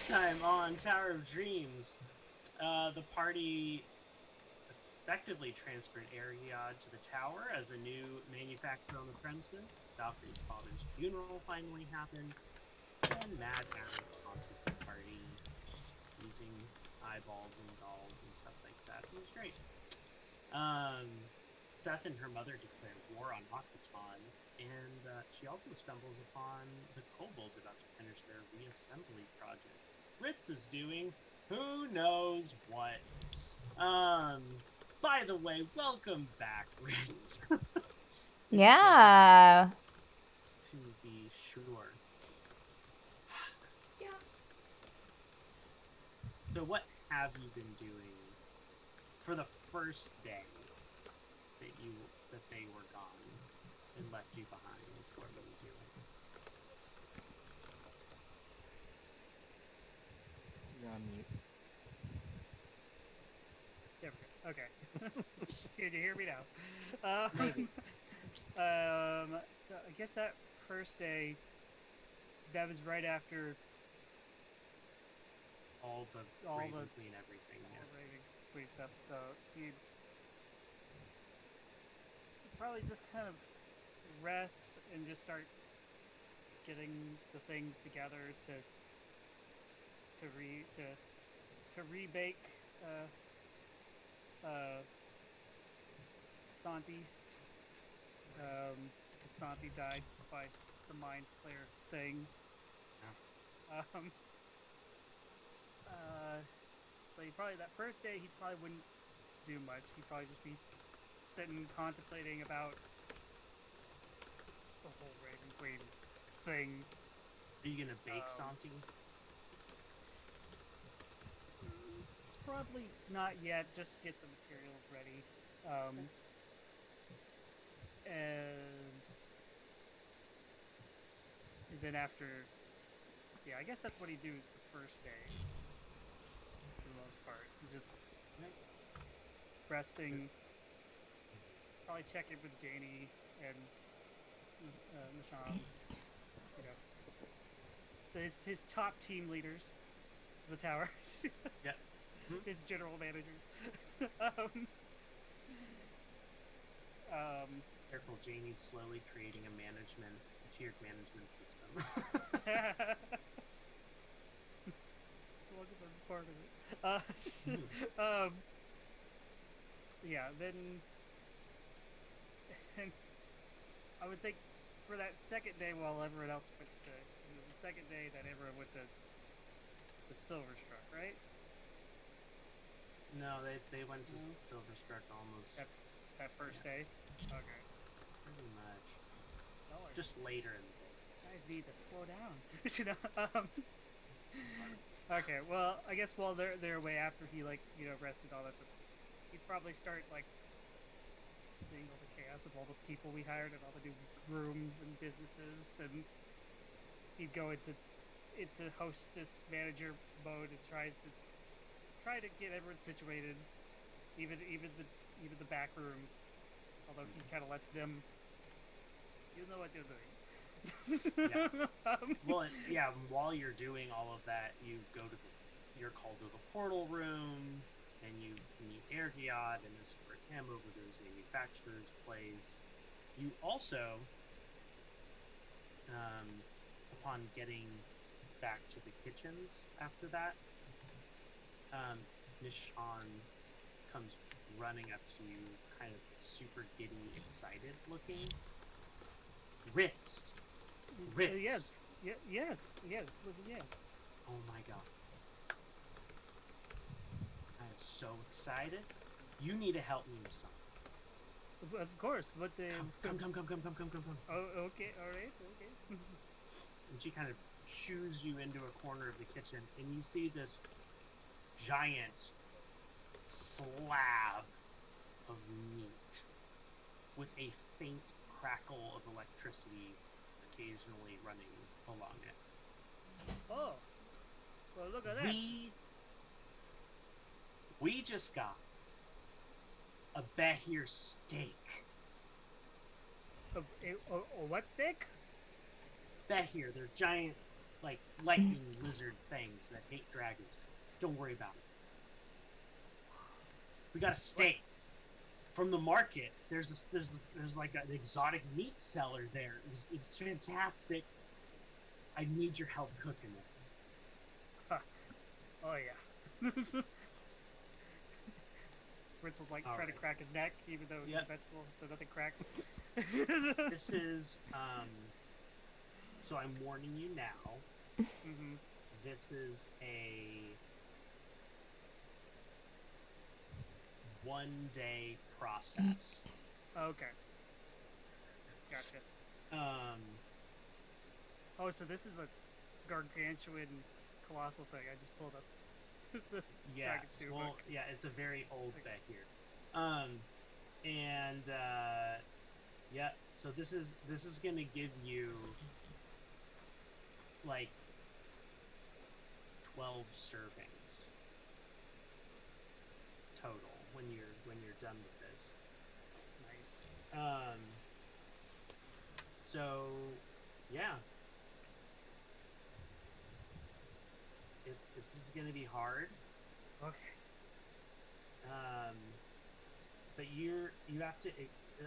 Last time on Tower of Dreams, the party effectively transferred Ariad to the tower as a new manufacturer on the premises. Valkyrie's father's funeral finally happened, and Mad Hatter taunted the party using eyeballs and dolls and stuff like that. It was great. Seth and her mother declare war on Akhaton, and she also stumbles upon the kobolds about to finish their reassembly project. Ritz is doing who knows what. By the way, welcome back, Ritz. Yeah. To be sure. Yeah. So what have you been doing for the first day that they were gone and left you behind? What were you doing? You're on mute. There we go. Okay. Can you hear me now? Maybe. So I guess that first day, that was right after All the Raven Queen everything. all Yeah. the Raven Queen stuff. So you probably just kind of rest and just start getting the things together to rebake Santi. Santi died by the mind flayer thing. So he probably that first day he probably wouldn't do much. He'd probably just be sitting contemplating about the whole Raven Queen thing. Are you gonna bake Santi? Probably not yet. Just get the materials ready. And then after, I guess that's what he do the first day. For the most part, he's just resting. Probably check in with Janie and Nishan. You know, his top team leaders, of the tower. Yeah. His general managers. Careful, Janie's slowly creating a tiered management system. As long as I'm part of it. Yeah, then I would think for that second day while everyone else went to, it was the second day that everyone went to Silverstruck, right? No, they went to Silverstruck almost That first day? Okay. pretty much. Oh, Just later in the day. guys need to slow down. You know. Okay. Well, I guess while they're away after he rested all that stuff, he'd probably start seeing all the chaos of all the people we hired and all the new rooms and businesses, and he'd go into hostess manager mode and try to get everyone situated, even the back rooms. Although he kind of lets them, you know what you're doing. Yeah. While you're doing all of that, you're called to the portal room, and you meet Ergiad and escort him over to his manufacturer's place. You also, upon getting back to the kitchens after that, Nishan comes running up to you, kind of super giddy, excited looking. Ritz. Yes. Yes. Oh my god. I am so excited. You need to help me with something. Of course, but Come. Oh, okay, all right, okay. And she kind of shoos you into a corner of the kitchen, and you see this giant slab of meat with a faint crackle of electricity occasionally running along it. Oh, well, look at that. We just got a behir steak. A what steak? Behir, they're giant like lightning lizard things that hate dragons. Don't worry about it. We got a steak from the market. There's like an exotic meat seller there. It's fantastic. I need your help cooking it. Huh. Oh yeah. Ritz will like All try right. to crack his neck, even though he's Yep. a vegetable, so nothing cracks. This is so I'm warning you now. Mm-hmm. This is a 1-day process. Okay. Gotcha. Oh, so this is a gargantuan, colossal thing. I just pulled up the Yes. Dragon Stew Well, book. yeah, it's a very old Okay. behir. And yeah. So this is gonna give you like 12 servings total when you're done with this. Nice. So yeah. It's gonna be hard. Okay. But you have to.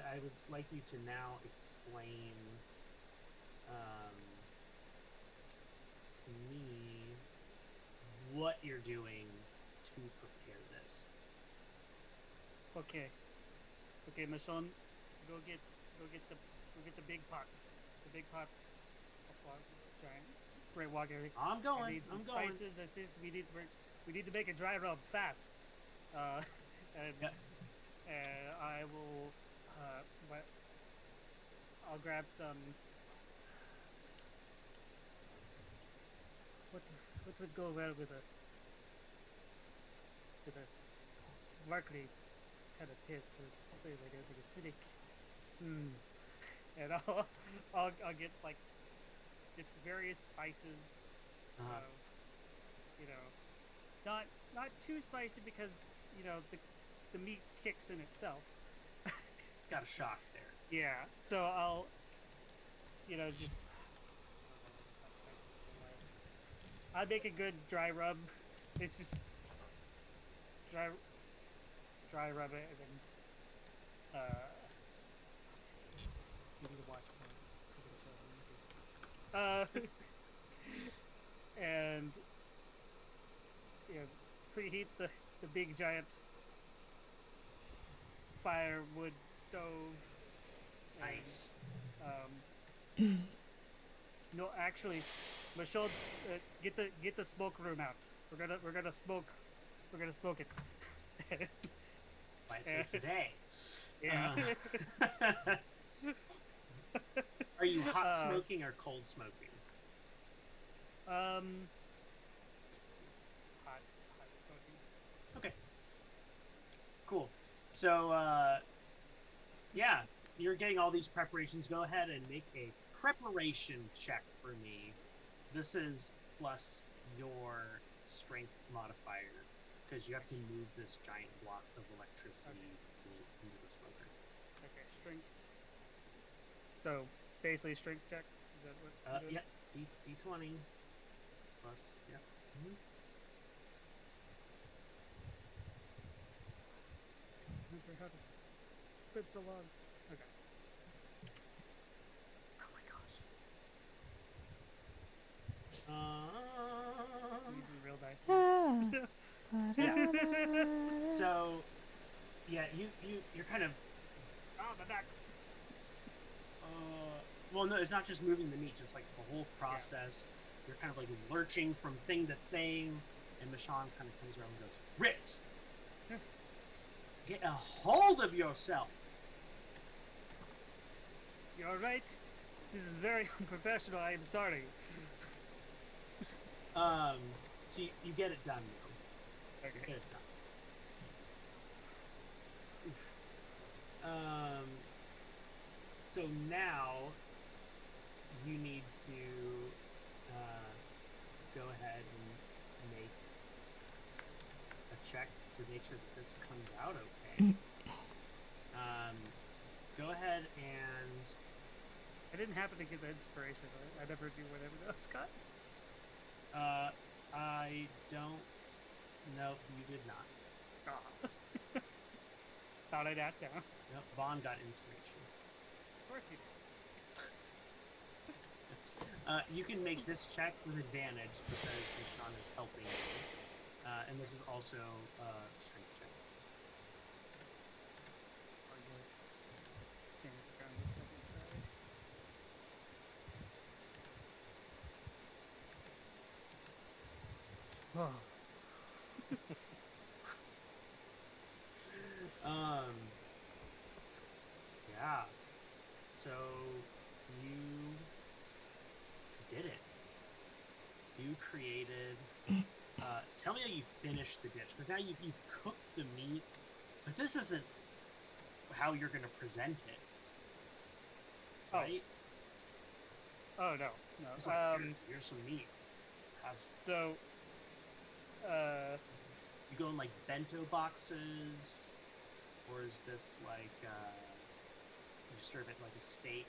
I would like you to now explain to me what you're doing to prepare this. Okay. Okay, Michonne, go get the big pots. The big pots of giant great water. I'm I going. need some I'm going. spices. That's just we need to make a dry rub fast. And Yep. I will. I'll grab some. What would go well with a sparkly kind of taste? It's something like acidic. And I'll get like various spices. Uh-huh. You know, not too spicy because the meat kicks in itself. It's got a shock there. Yeah, so I'll just I make a good dry rub. It's just dry rub it and then you need to watch and preheat the big giant firewood stove. And, Nice. No, actually, Michelle, get the smoke room out. We're gonna smoke it. Why it takes a day. Yeah. Are you hot smoking or cold smoking? Hot smoking. Okay. Cool. So, yeah, you're getting all these preparations. Go ahead and make a preparation check for me. This is plus your strength modifier, because you have to move this giant block of electricity into the smoker. Okay, strength. So, basically strength check? Is that what you're doing? Yeah, D20 plus, yeah. Mm-hmm. Remember how to... It's been so long. Okay. Oh my gosh. I'm using real dice now. So, yeah, you're kind of... Oh, my back. Well, no, it's not just moving the meat, just like the whole process. Yeah. You're kind of like lurching from thing to thing, and Michonne kind of comes around and goes, Ritz! Get a hold of yourself! You're right. This is very unprofessional. I am sorry. So you get it done now. Okay. You get it done. So now you need to go ahead and make a check to make sure that this comes out okay. Go ahead and... I didn't happen to get the inspiration. I never do whatever else got. I don't know. You did not. Ah. Thought I'd ask now. Nope, Vaughn got inspiration. Of course you did. You can make this check with advantage because Nishan is helping you. And this is also strength check. Or your chance around your second try. Oh. Yeah. So you did it. You created. Tell me how you finished the dish, because now you've cooked the meat, but this isn't how you're going to present it, right? Oh no, It's no. like, here's some meat. Have some. So, You go in like bento boxes, or is this like you serve it like a steak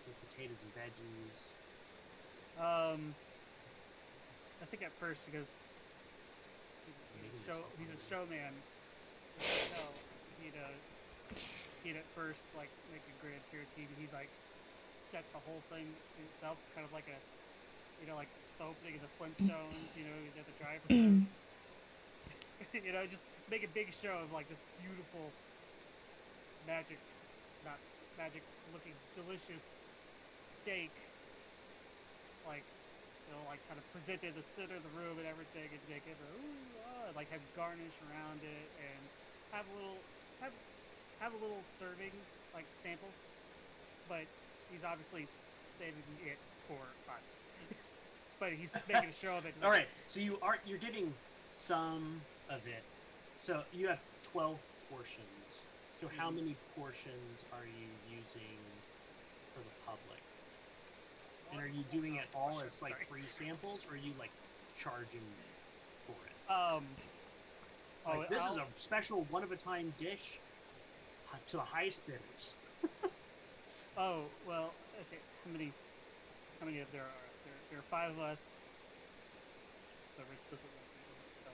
with potatoes and veggies? I think at first because he's a showman. So he'd at first like make a grand guarantee. He'd like set the whole thing himself, kind of like a like the opening of the Flintstones. He's at the drive. Just make a big show of like this beautiful not magic looking delicious steak, like like kind of presented in the center of the room and everything, and make it like have garnish around it, and have a little serving like samples, but he's obviously saving it for us. But he's making a show of it. All right, so you're getting some of it. So you have 12 portions. So how many portions are you using for the public? And are you doing it all as like free samples, or are you like charging for it? Like, this is a special one-of-a-kind dish to the highest bidders. Oh well, okay. How many of there are us? There are 5 of us. The Ritz doesn't like me, so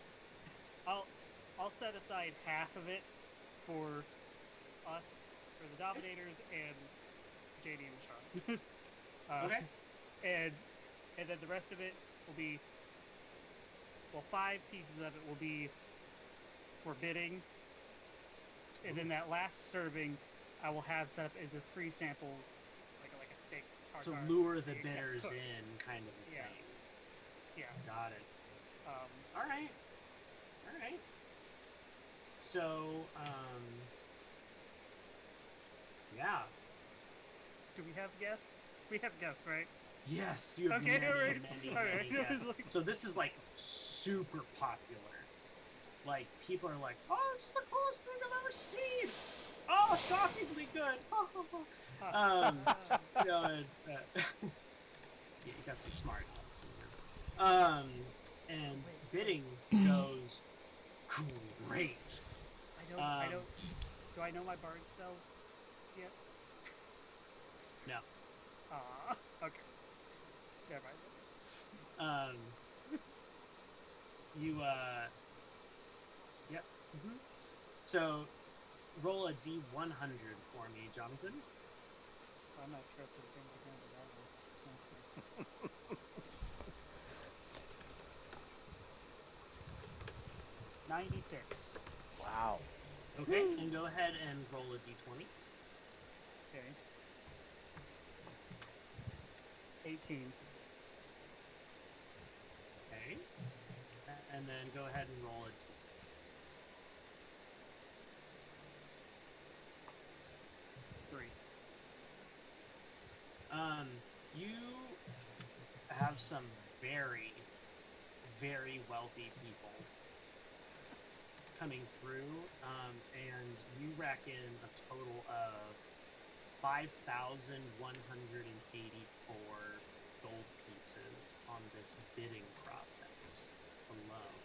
I'll set aside half of it for us, for the Dominators, and JD and Sean. Okay. And then the rest of it will be, 5 pieces of it will be for bidding, and then that last serving I will have set up into free samples, like a steak tartare. To lure the bidders in, kind of a yes. thing. Yeah. Got it. All right. So, yeah. Do we have guests? We have guests, right? Yes, you have okay, many guests. So this is like super popular. Like, people are like, oh, this is the coolest thing I've ever seen. Oh, shockingly good. Yeah, you got some smart dogs in here. And bidding goes great. I don't. Do I know my bard spells yet? No. Okay. Never mind. Yep. Mm-hmm. So, roll a D100 for me, Jonathan. I'm not trusting things again, but 96. Wow. Okay, and go ahead and roll a D20. Okay. 18. Okay. And then go ahead and roll a D6. 3. You have some very, very wealthy people coming through, and you reckon a total of 5,184 gold pieces on this bidding process alone.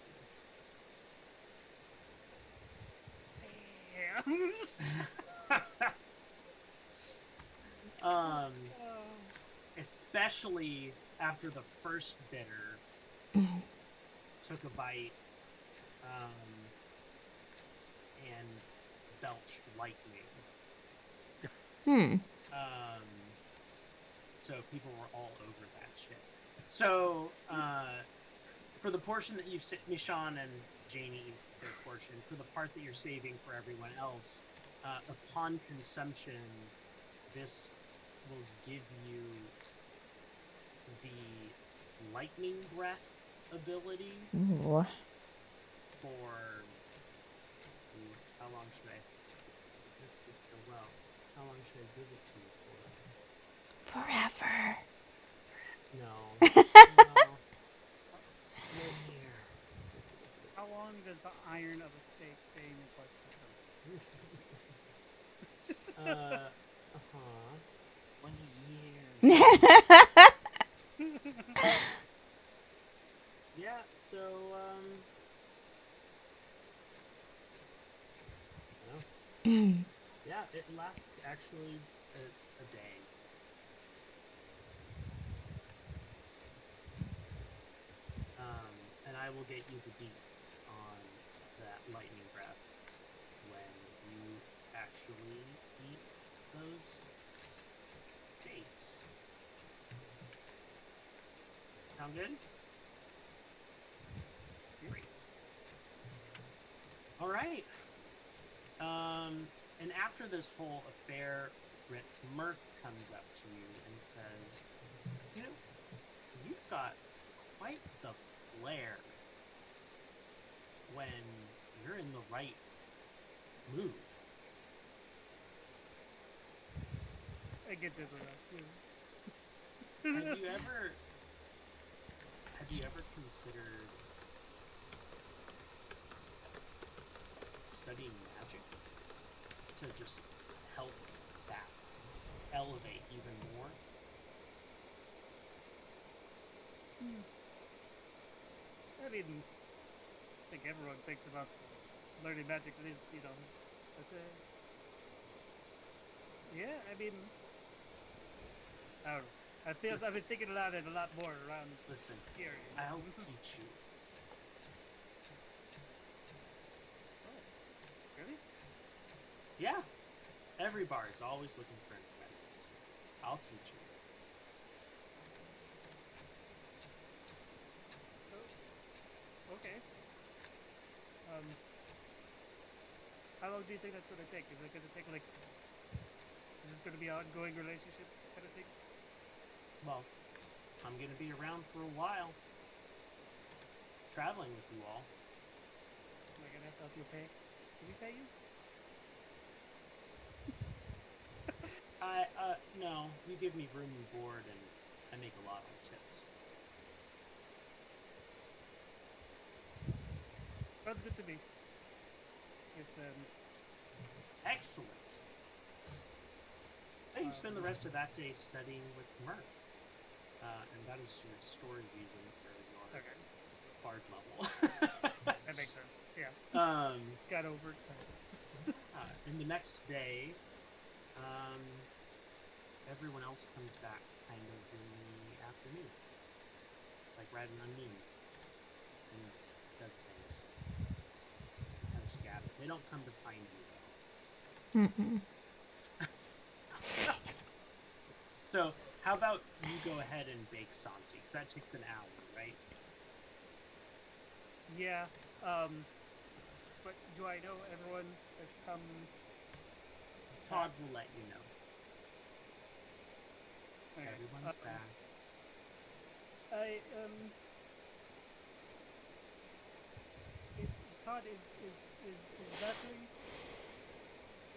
especially after the first bitter took a bite and belched lightning. So people were all over that shit. So for the portion that you've Nishan and Janie, their portion, for the part that you're saving for everyone else, upon consumption, this will give you the lightning breath ability. Ooh. For how long should I? Let's get so well. How long should I give it to you for? Forever. No. Here. How long does the iron of a steak stay in your blood system? 1 year. Yeah. So yeah, it lasts actually a day. And I will get you the deets on that lightning breath when you actually eat those steaks. Sound good? Great. All right. And after this whole affair, Ritz, Mirth comes up to you and says, you know, you've got quite the flair when you're in the right mood. I get this one. Have you ever considered studying magic to just help that elevate even more? I mean, I think everyone thinks about learning magic at least, you know. But, yeah, I mean, I don't know. I've been thinking about it a lot more around Listen, here. I'll teach you. Oh, really? Yeah. Every bard's always looking for an apprentice. I'll teach you. Oh, okay. How long do you think that's going to take? Is it going to take, like, is this going to be an ongoing relationship kind of thing? Well, I'm going to be around for a while. Traveling with you all. Am I going to have to help you pay? Can we pay you? No. You give me room and board, and I make a lot on tips. Sounds good to me. It's, Excellent. And you spend the rest of that day studying with Mirth. And that is your story reason for your bard level. that makes sense. Yeah. Got over it. And the next day, everyone else comes back kind of in the afternoon. Like right around noon. And does things. Kind of scatter. They don't come to find you, though. So, how about you go ahead and bake Santi? Because that takes an hour, right? Yeah. But do I know everyone has come? Todd will let you know. Okay. Everyone's back. Todd, is Valkyrie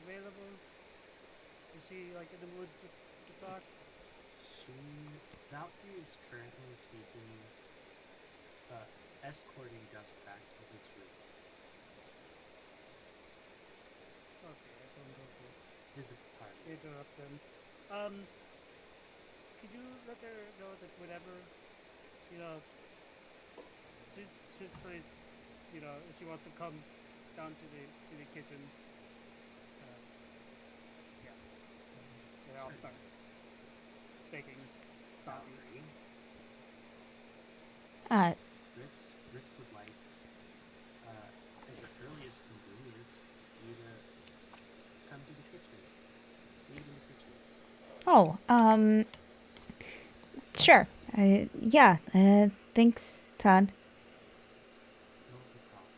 available? Is she, like, in the mood to talk? Valkyrie is currently escorting Dust back to his room. Okay, I don't go to Visit the party. interrupt them. Could you let her know that whenever, you know, she's free, you know, if she wants to come down to the kitchen, yeah, and I'll start baking Santi. Valkyrie, Uh, Ritz would like, at your earliest convenience, you to come to the kitchen. Meet in the kitchens. oh, sure. Yeah, thanks, Todd. No problem.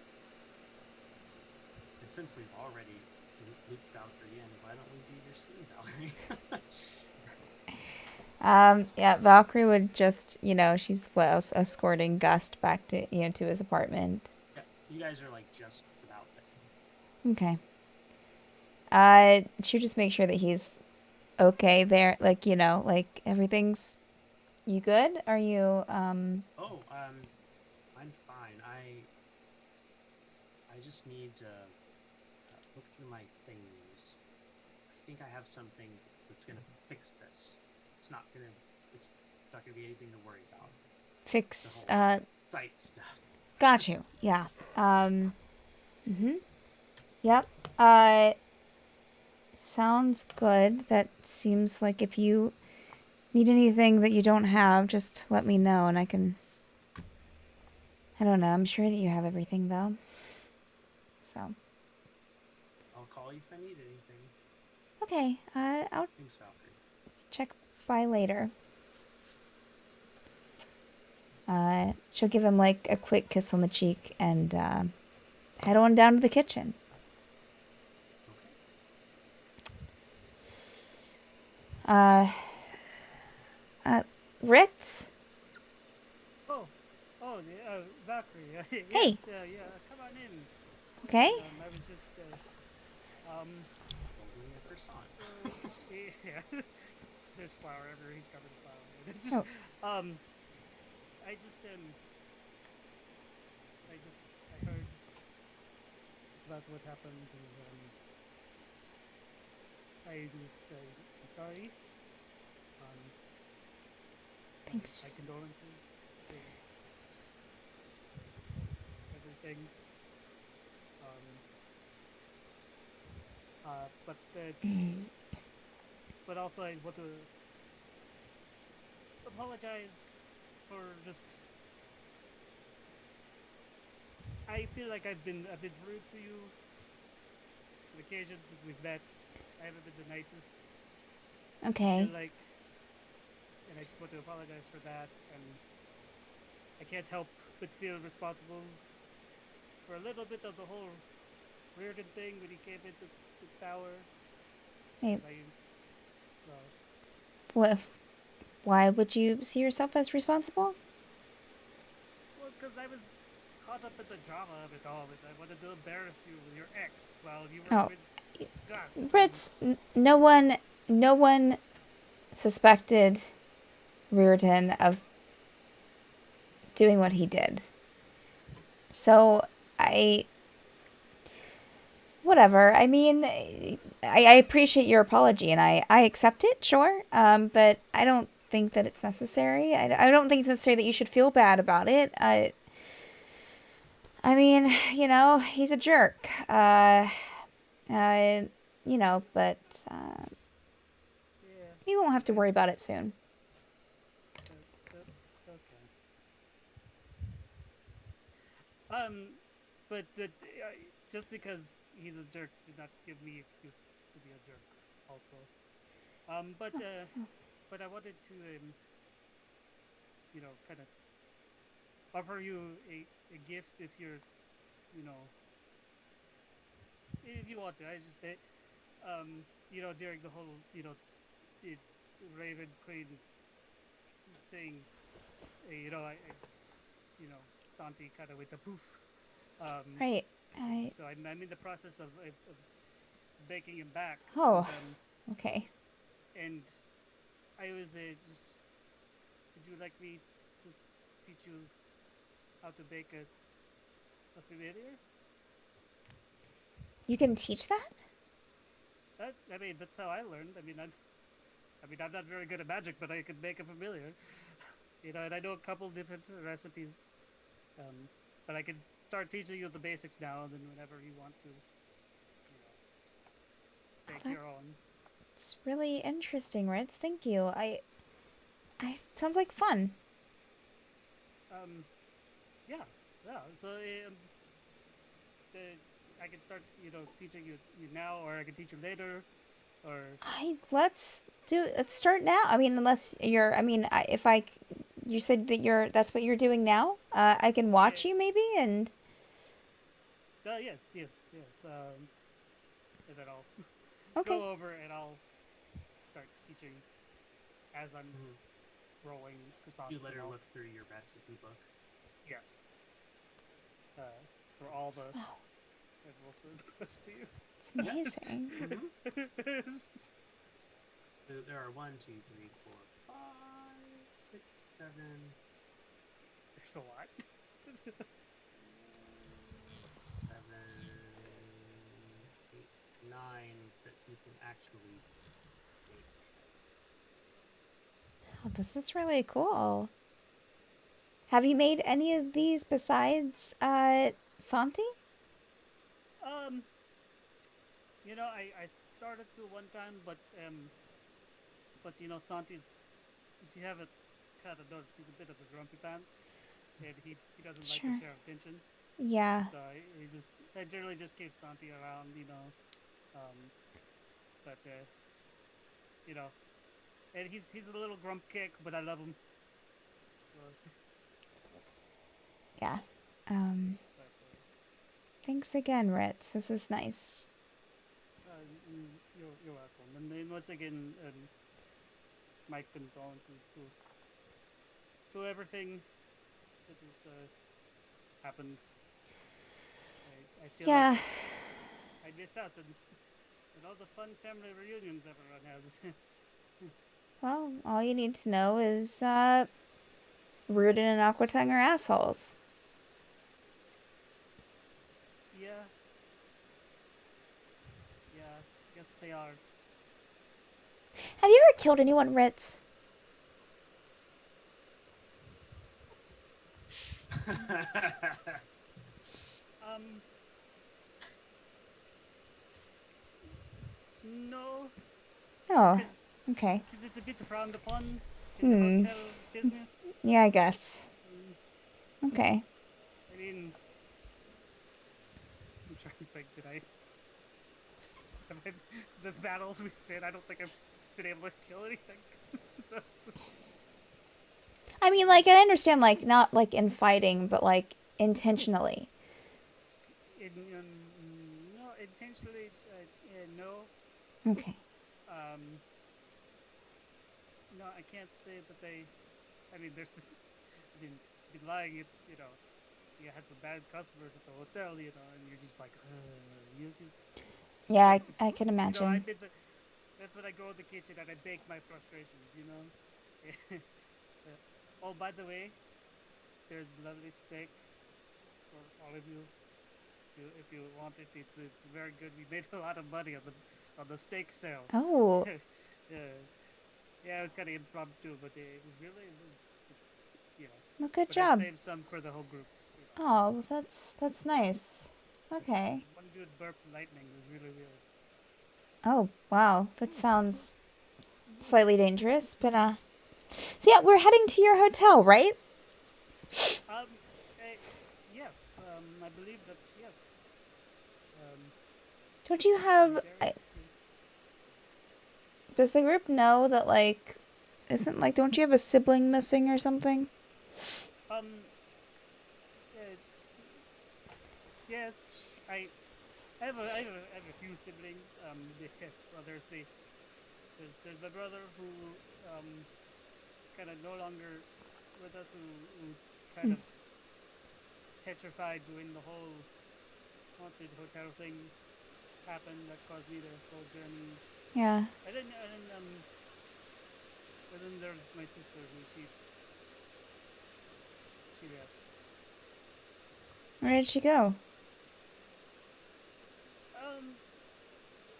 And since we've already looped Valkyrie in, why don't we do your scene, Valkyrie? Yeah, Valkyrie would just, she's escorting Gust back to, to his apartment. Yeah, you guys are like just about there. Okay. She'll just make sure that he's okay there. Like, like everything's. You good? Are you, Oh, I'm fine. I just need to look through my things. I think I have something that's gonna fix this. It's not gonna it's not gonna be anything to worry about. fix, The whole site stuff. got you. Yeah. Yep. Sounds good. That seems like if you need anything that you don't have, just let me know and I can. I don't know. I'm sure that you have everything though. So. I'll call you if I need anything. Okay. I'll Thanks, Valkyrie. check by later. She'll give him like a quick kiss on the cheek and head on down to the kitchen. Okay. Ritz? Oh, Valkyrie. Yes, Hey. yeah, come on in. Okay. I was just, Holding a croissant. yeah. There's flour everywhere. He's covered in flour. It's just, Oh. I heard about what happened, and I'm sorry. My Thanks. condolences to everything. But also I want to apologize for just. I feel like I've been a bit rude to you on occasion since we've met. I haven't been the nicest. Okay. I feel like, and I just want to apologize for that. And I can't help but feel responsible for a little bit of the whole Reardon thing when he came into the tower. Hey. So, What? Why would you see yourself as responsible? well, because I was caught up in the drama of it all, and I wanted to embarrass you with your ex while you were with Gus. Ritz, no one suspected Reardon of doing what he did. So, whatever. I mean, I appreciate your apology and I accept it, sure. But I don't think that it's necessary. I don't think it's necessary that you should feel bad about it. I mean, he's a jerk. But Yeah. you won't have to worry about it soon. Okay. But just because he's a jerk did not give me excuse to be a jerk, also. But I wanted to, kind of offer you a gift if you're, if you want to. I just, during the whole, it, Raven Queen saying, Santi kind of with the poof. Right. So I'm in the process of baking him back. Oh. Okay. And I was just. Would you like me to teach you how to bake a familiar? You can teach that? That's how I learned. I'm not very good at magic, but I could make a familiar. And I know a couple different recipes. But I could start teaching you the basics now, and then whenever you want to, bake your own. It's really interesting, Ritz. Thank you. Sounds like fun. Yeah. So I can start, teaching you now, or I can teach you later, or Let's start now. I mean, unless you're, I mean, you said that that's what you're doing now. I can watch yeah. you maybe, and Yes. And then I'll okay. go over and I'll start teaching as I'm Mhm. rolling croissants. You let her look through your recipe book. Yes. For all the. Oh, And we'll send this to you. it's amazing. There are 1, 2, 3, 4, 5, 6, 7. There's a lot. 7, 8, 9 that you can actually make. Oh, this is really cool. Have you made any of these besides Santi? I started to one time, but Santi's, if you haven't kind of noticed, he's a bit of a grumpy pants, and he doesn't like to Sure. share attention. Yeah. So I generally just keep Santi around, but and he's a little grump kick, but I love him. So, Yeah. but, Thanks again, Ritz. This is nice. you're welcome. And then once again, my condolences to everything that has happened. I feel Yeah. like I miss out on all the fun family reunions everyone has. Well, all you need to know is Rudin and Aquatung are assholes. Yeah. Yes, they are. Have you ever killed anyone, Ritz? No, Oh, because okay. it's a bit frowned upon in the hotel business. Yeah, I guess. Mm, Okay. I mean, I'm trying to think. The battles we've been? I don't think I've been able to kill anything. so, I mean, like, I understand, like, not like in fighting, but like intentionally. no, intentionally, no. Okay. Um, no, I can't say that they. I mean, there's. I mean, be lying. You had some bad customers at the hotel, and you're just like, Yeah, I can imagine. That's when I go in the kitchen and I bake my frustrations. Oh, by the way, there's lovely steak for all of you. If you want it, it's very good. We made a lot of money on the steak sale. Oh, Yeah, it was kind of impromptu, but it was really, well, good But I job. saved some for the whole group. Oh, well, that's nice. Okay. One dude burped lightning. It was really weird. Oh, wow. That sounds slightly dangerous, but So yeah, we're heading to your hotel, right? Um, yes. I believe that's yes. Don't you have Very, does the group know that like isn't like don't you have a sibling missing or something? it's, yes. I have a few siblings. There's my brother who is kind of no longer with us, who kind of petrified when the whole haunted hotel thing happened. That caused me the whole journey. Yeah. And then there's my sister who she left. Where did she go?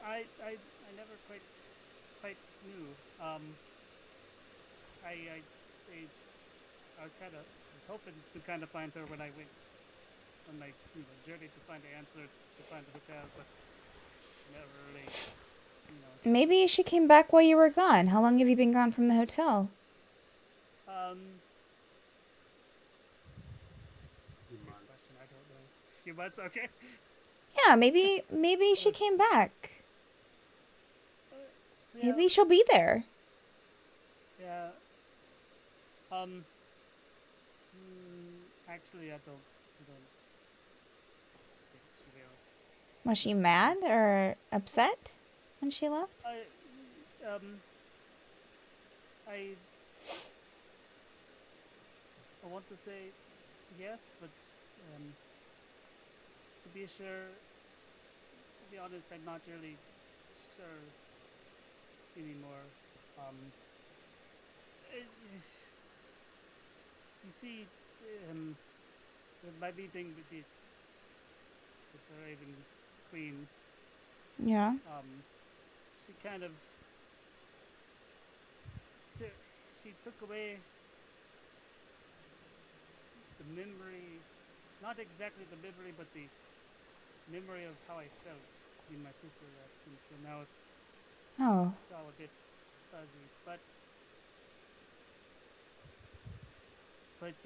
I never quite knew. I was hoping to kind of find her when I went on my journey to find the answer to find the hotel, but never really. Maybe she came back while you were gone. How long have you been gone from the hotel? Few That's a good months. question. I don't know. Few months, okay. Yeah, maybe she came back. Yeah, Maybe she'll be there. yeah. Actually, I don't think she will. Was she mad or upset when she left? Um, I I want to say yes, but to be sure, to be honest, I'm not really sure anymore. Um, it, you see, um, with my meeting with the Raven Queen, Yeah. she kind of she, she took away the memory, not exactly the memory, but the memory of how I felt when my sister left, and so now Oh. it's all a bit fuzzy. But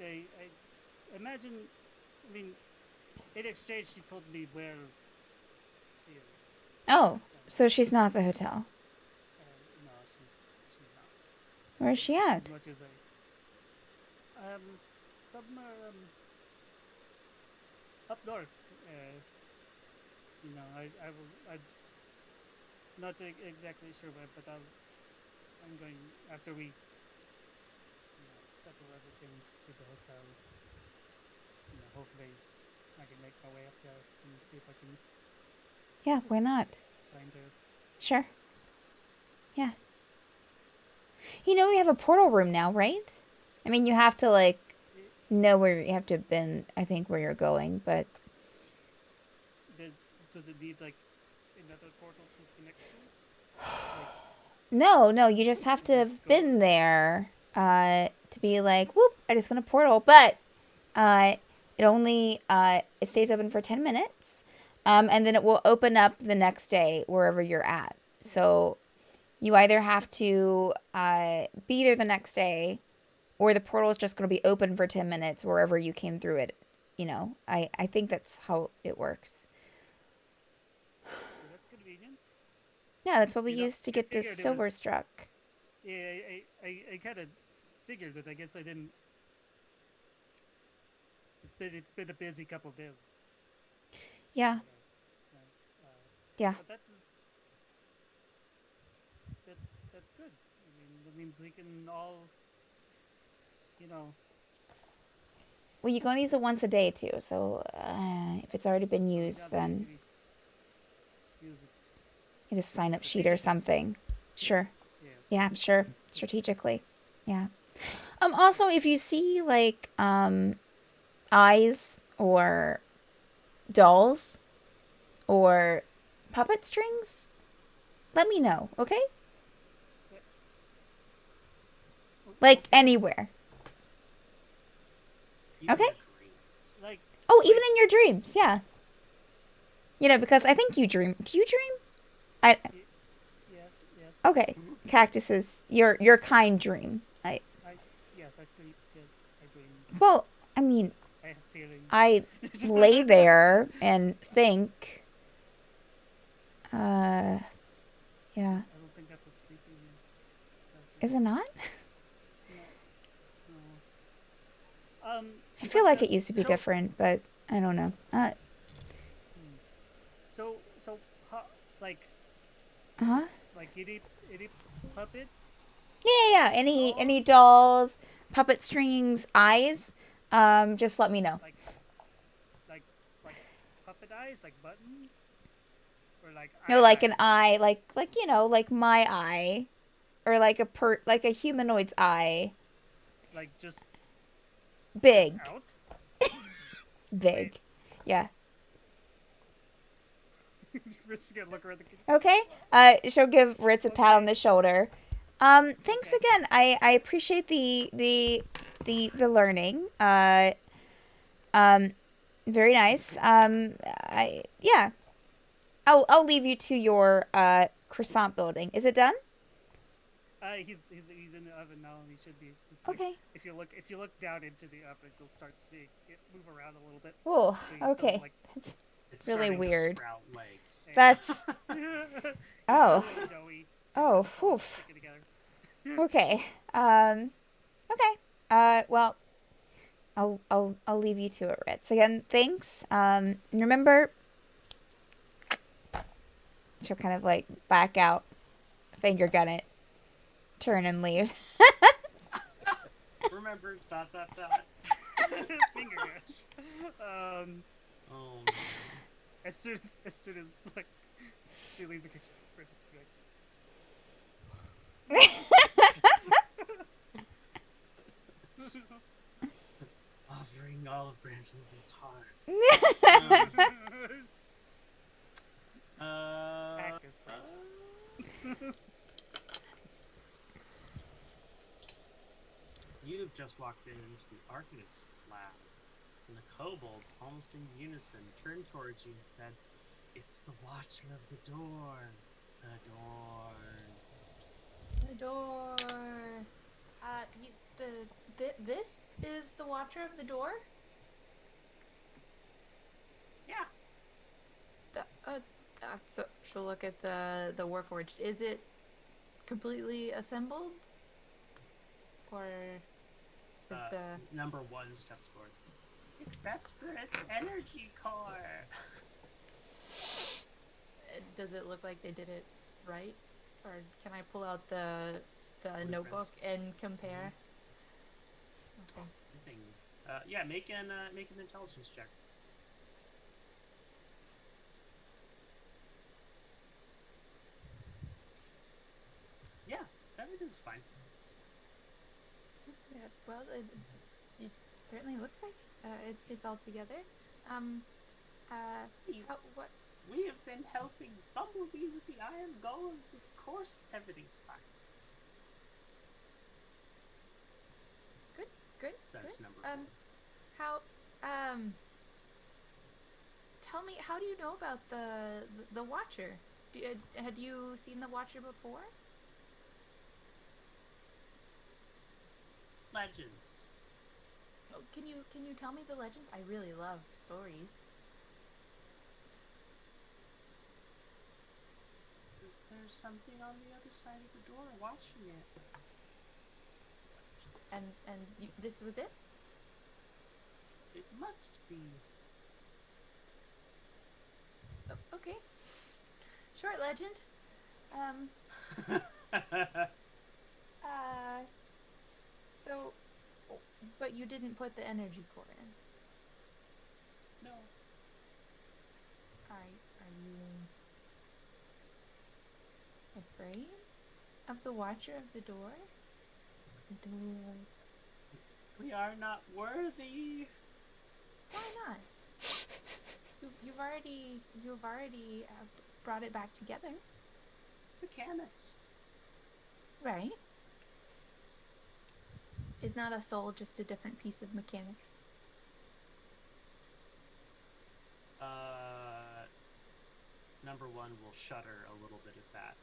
I imagine, I mean, in exchange, she told me where she is. Oh. And, So she's not at the hotel. no, she's not. Where's she at? As much as somewhere up north. I will. I'm not exactly sure where, but I'm going after we settle everything with the hotel. Hopefully I can make my way up there and see if I can Yeah, why not? find her. Sure. Yeah. You know we have a portal room now, right? I mean, you have to like know where you have to have been, I think, where you're going, but Does it need like another portal to connect to? Like, no, you just have to you just have go. been there to be like, whoop, I just went a portal. But it only it stays open for 10 minutes. And then it will open up the next day wherever you're at. So you either have to be there the next day, or the portal is just going to be open for 10 minutes wherever you came through it. I think that's how it works. That's convenient. Yeah, that's what we You know, used to I get to figured it was. Silverstruck. Yeah, I kind of figured, but I guess I didn't. It's been a busy couple days. Yeah, yeah. But that's good. I mean, that means we can all, you know. Well, you can only use it once a day too. So if it's already been So we used, gotta then maybe use it you just sign up sheet or strategically. something. Sure. Yes. Yeah, sure. Strategically. Yeah. Also, if you see like eyes or dolls or puppet strings, let me know, okay? Like Okay. anywhere. Even Okay. your dreams. Oh, Like, even in your dreams, yeah. Because I think you dream. Do you dream? yes, yes. Okay. Cactuses, your kind dream. Yes, I sleep. Yes, I dream. Well, I mean, I have feelings. I lay there and think. Yeah. I don't think that's what sleeping is. Is it not? No, no. I feel But like it used to be different, but I don't know. So, like, Uh-huh. like any puppets? Yeah. Any dolls, puppet strings, eyes, just let me know. Like, like puppet eyes, like buttons, or like No, like eyes? an eye, like like my eye, or like a humanoid's eye. Like just Big. out? Big. Yeah. Ritz is gonna look around the kitchen. Okay. She'll give Ritz a pat on the shoulder. Thanks Okay. again. I appreciate the learning. Very nice. Yeah. I'll leave you to your croissant building. Is it done? He's in the oven now, and he should be. It's like, Okay. if you look down into the oven, you'll start seeing it move around a little bit. Oh, So he's still okay. like, That's It's really starting to weird. sprout legs. yeah. That's He's oh. still a little doughy. Oh, It's all phew. sticking together. Okay. Okay. Well, I'll leave you to it, Ritz. Again, thanks. And remember, she'll kind of like back out, finger gun it, turn and leave. Remember, dot. Finger guns. Oh man. As soon as like she leaves the kitchen, Chris is Offering olive branches is hard. Cactus branches. You'd have just walked into the Arcanist's lab, and the kobolds, almost in unison, turned towards you and said, "It's the Watcher of the Door. The door." The door. This is the Watcher of the Door. Yeah. So she'll look at the warforged. Is it completely assembled, or is the Number one steps forward. Except for its energy core. does it look like they did it right, or can I pull out the Blueprints. notebook and compare? Okay. Everything. Yeah, make an intelligence check. Yeah, everything's fine. Yeah, well, it certainly looks like it's all together. Please. What? We have been helping Bumblebee with the iron golems. Of course, everything's fine. Good. That's Good. number four. How? Tell me, how do you know about the Watcher? Had you seen the Watcher before? Legends. Oh, can you tell me the legend? I really love stories. There's something on the other side of the door watching it. And this was it? It must be. Oh, okay. Short legend. So, but you didn't put the energy core in. No. Are you afraid of the Watcher of the Door? The door. We are not worthy. Why not? You've already brought it back together, Mechanics. right? Is not a soul just a different piece of mechanics? Number one will shudder a little bit at that.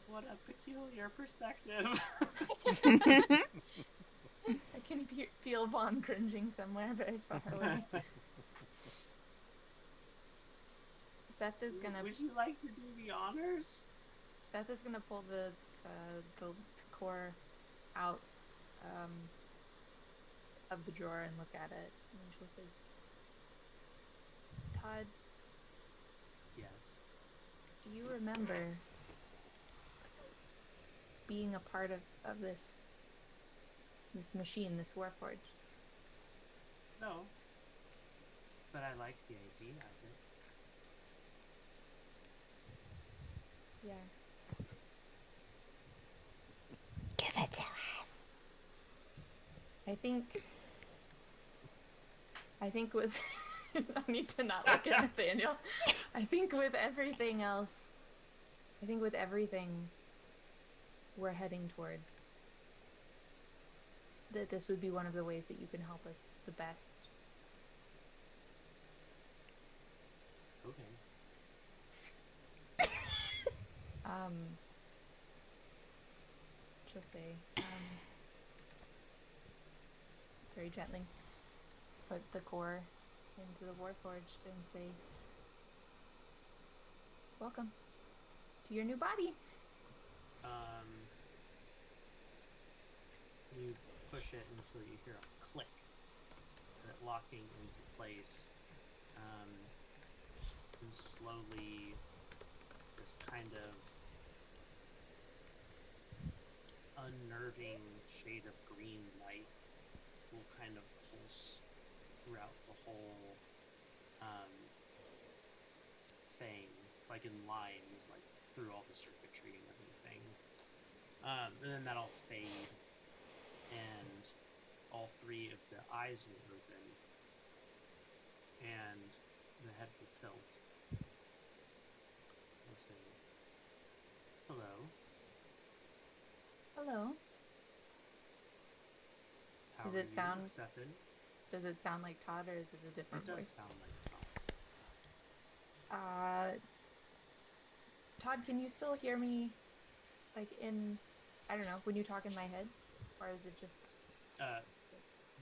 What a peculiar perspective. I can feel Vaughn cringing somewhere very far away. Seth is gonna. Would you like to do the honors? Seth is gonna pull the core out of the drawer and look at it, and she'll say, "Todd, Yes. do you remember being a part of this machine, this warforge?" No. But I like the idea of it. Yeah. Give it to us. I think with I need to not look at Nathaniel. I think with everything else, we're heading towards, that this would be one of the ways that you can help us the best. Okay. she'll say, very gently, put the core into the warforged and say, welcome to your new body. You push it until you hear a click, that locking into place, and slowly this kind of unnerving shade of green light will kind of pulse throughout the whole thing, like in lines, like through all the circuitry and everything. And then that'll fade, and all three of the eyes will open, and the head will tilt. I'll say, hello. Hello. How Does are it you, sound- Cethen? Does it sound like Todd, or is it a It different does voice? sound like Todd. Todd, can you still hear me, like in, I don't know, when you talk in my head? Or is it just...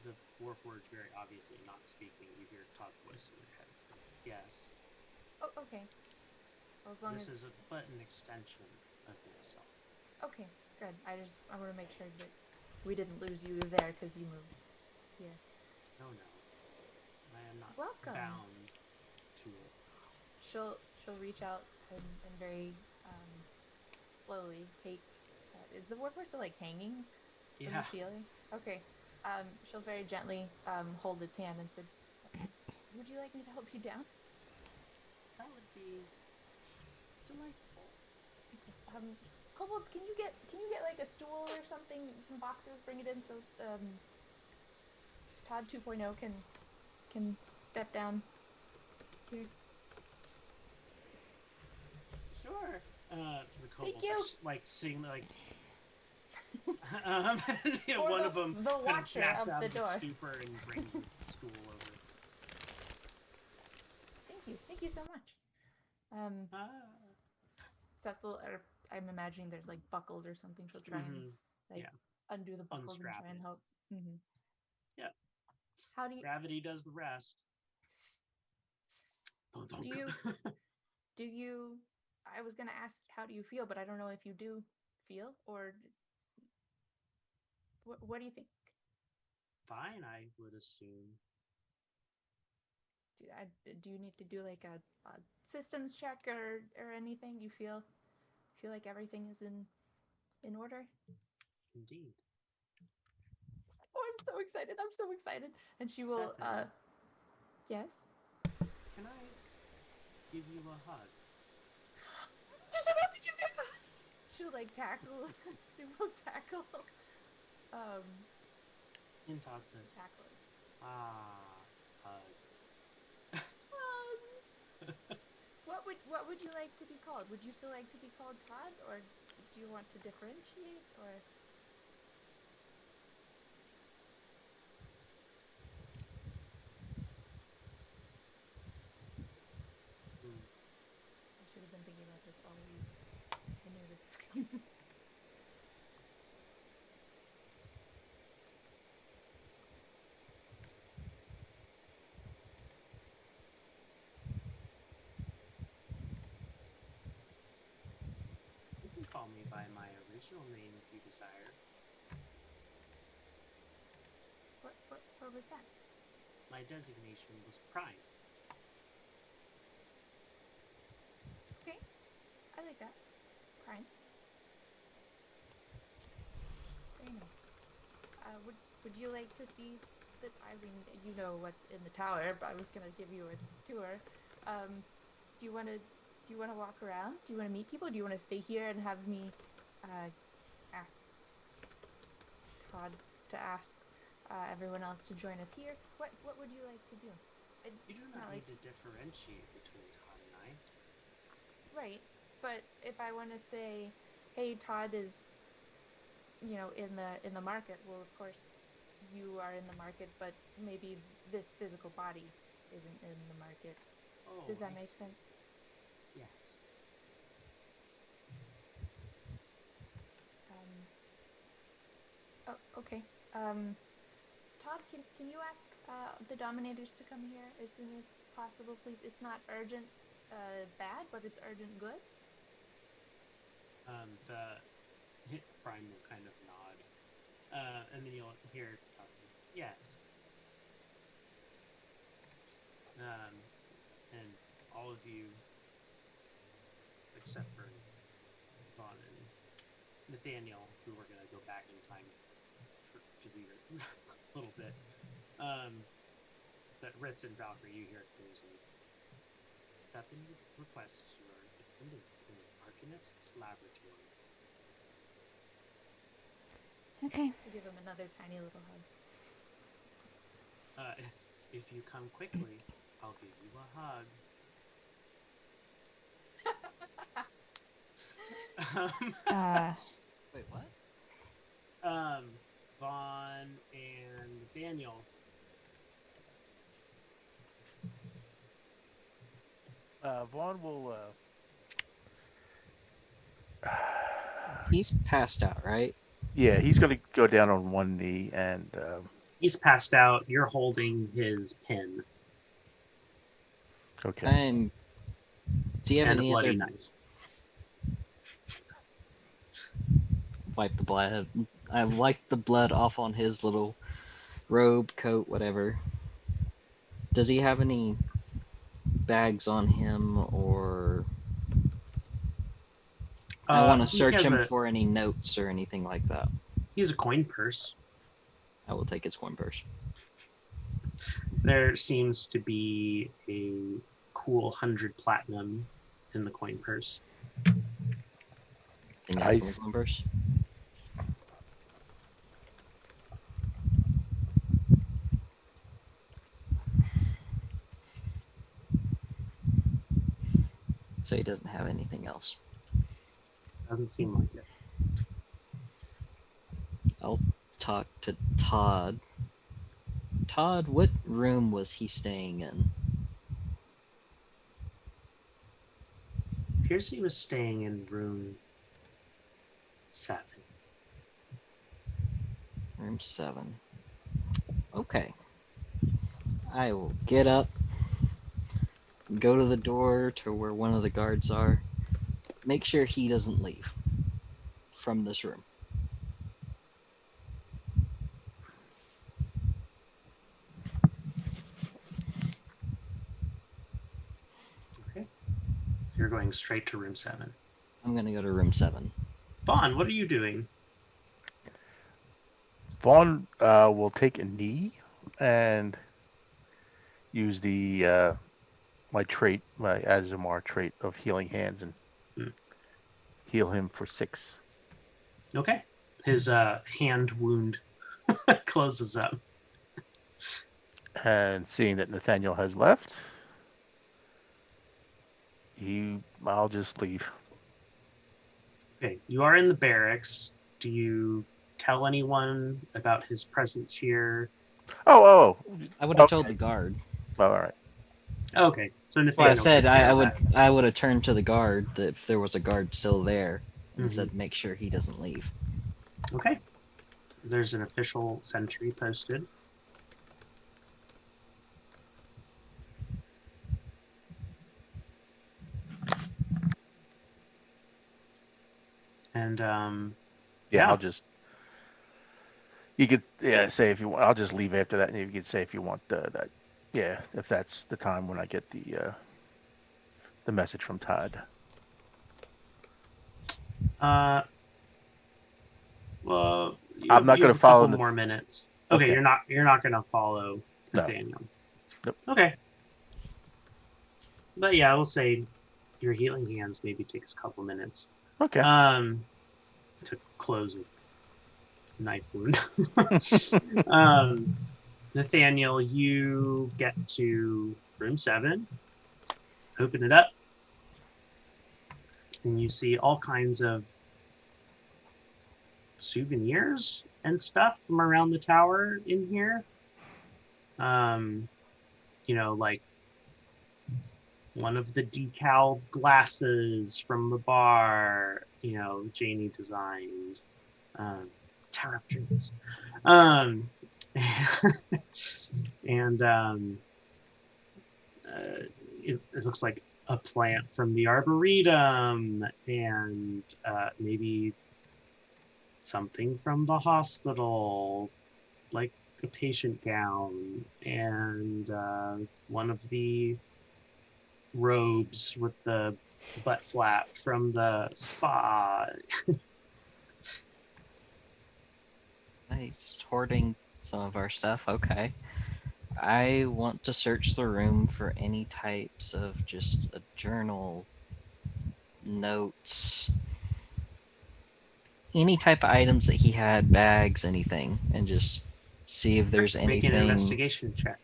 The warforge very obviously not speaking. You hear Todd's voice in your head. So yes. Oh, okay. Well, as long This as... is but an extension of yourself. Okay, good. I want to make sure that we didn't lose you there because you moved here. No. I am not Welcome. bound to it. She'll reach out and very slowly take... is the warforged still like hanging from the ceiling? Okay. She'll very gently hold its hand and said, would you like me to help you down? That would be delightful. Kobold, can you get like a stool or something, some boxes, bring it in so Todd 2.0 can step down here. Sure. The Thank kobolds you. are like sitting like. For one of them the kind of watcher snaps of out the of door. its stupor and brings the stool over. Thank you so much. Cecil, or I'm imagining there's like buckles or something. She'll try and undo the buckles Unstrap and try and it. help. Mm-hmm. Yeah. How do you? Gravity does the rest. Do you? I was gonna ask, how do you feel? But I don't know if you do feel, or what do you think? Fine, I would assume. Do you need to do like a systems check or anything? You feel like everything is in order? Indeed. Oh, I'm so excited! I'm so excited! And she will. Cethen, Yes. can I give you a hug? Just about to give me a hug. She'll like tackle. They will tackle. And Todd says, Tackle. hugs. What would you like to be called? Would you still like to be called Todd, or do you want to differentiate, or? I should have been thinking about this all week. I knew this was coming. You can call me by my original name if you desire. What was that? My designation was Prime. Okay, I like that. Prime. Very nice. Would you like to see that? Irene, you know what's in the tower, but I was gonna give you a tour. Do you want to walk around? Do you want to meet people? Do you want to stay here and have me ask Todd to ask everyone else to join us here? What would you like to do? You do not need to differentiate between Todd and I. Right, but if I want to say, hey, Todd is, in the market, well, of course, you are in the market, but maybe this physical body isn't in the market. Oh, Does that I make see. sense? Yes. Oh, okay. Todd, can you ask the Dominators to come here as soon as possible, please? It's not urgent, bad, but it's urgent good. The hit prime will kind of nod, and then you'll hear Cassie, yes. And all of you, except for Vaughn and Nathaniel, who are going to go back in time to do your little bit. But Ritz and Valkyrie, you hear clearly. Cethen requests your attendance in the Arcanist's laboratory. Okay. To give him another tiny little hug. If you come quickly, I'll give you a hug. Wait, what? Vaughn and Daniel. Vaughn will. He's passed out, right? Yeah, he's going to go down on one knee and. He's passed out. You're holding his pin. Okay. And do you have And a any bloody other knife. wipe the blood? I wiped the blood off on his little robe, coat, whatever. Does he have any bags on him, or I want to He search has him a- for any notes or anything like that? He's a coin purse. I will take his coin purse. There seems to be a cool 100 platinum in the coin purse. Can you have Nice. some coin purse? So he doesn't have anything else. Doesn't seem like it. I'll talk to Todd. Todd, what room was he staying in? Appears he was staying in room 7. Room 7. Okay. I will get up, go to the door to where one of the guards are, make sure he doesn't leave from this room. Okay. You're going straight to room 7. I'm gonna go to room 7. Vaughn, what are you doing? Vaughn will take a knee and use the my trait, my Azumar trait of healing hands, and heal him for 6. Okay. His hand wound closes up. And seeing that Nathaniel has left, I'll just leave. Okay. You are in the barracks. Do you tell anyone about his presence here? Oh. I would have Okay. told the guard. Well, all right. Okay. So Well, Nathaniel I said took care I of would that. I would have turned to the guard if there was a guard still there and Mhm. said make sure he doesn't leave. Okay. There's an official sentry posted. And Yeah, Yeah. I'll just. You could say if you want. I'll just leave after that, and you could say if you want that. Yeah, if that's the time when I get the message from Todd. well, I'm not you gonna have a follow couple more minutes. Okay, Okay. you're not gonna follow No. Nathaniel. Nope. Okay. But yeah, I will say your healing hands maybe takes a couple minutes. Okay. To close a knife wound. Nathaniel, you get to room 7, open it up, and you see all kinds of souvenirs and stuff from around the tower in here. Like one of the decaled glasses from the bar, Janie designed. Tower of Dreams. And it looks like a plant from the Arboretum, and maybe something from the hospital, like a patient gown, and one of the robes with the butt flap from the spa. Nice. Hoarding some of our stuff. Okay. I want to search the room for any types of just a journal, notes, any type of items that he had, bags, anything, and just see if there's Make anything. an investigation check.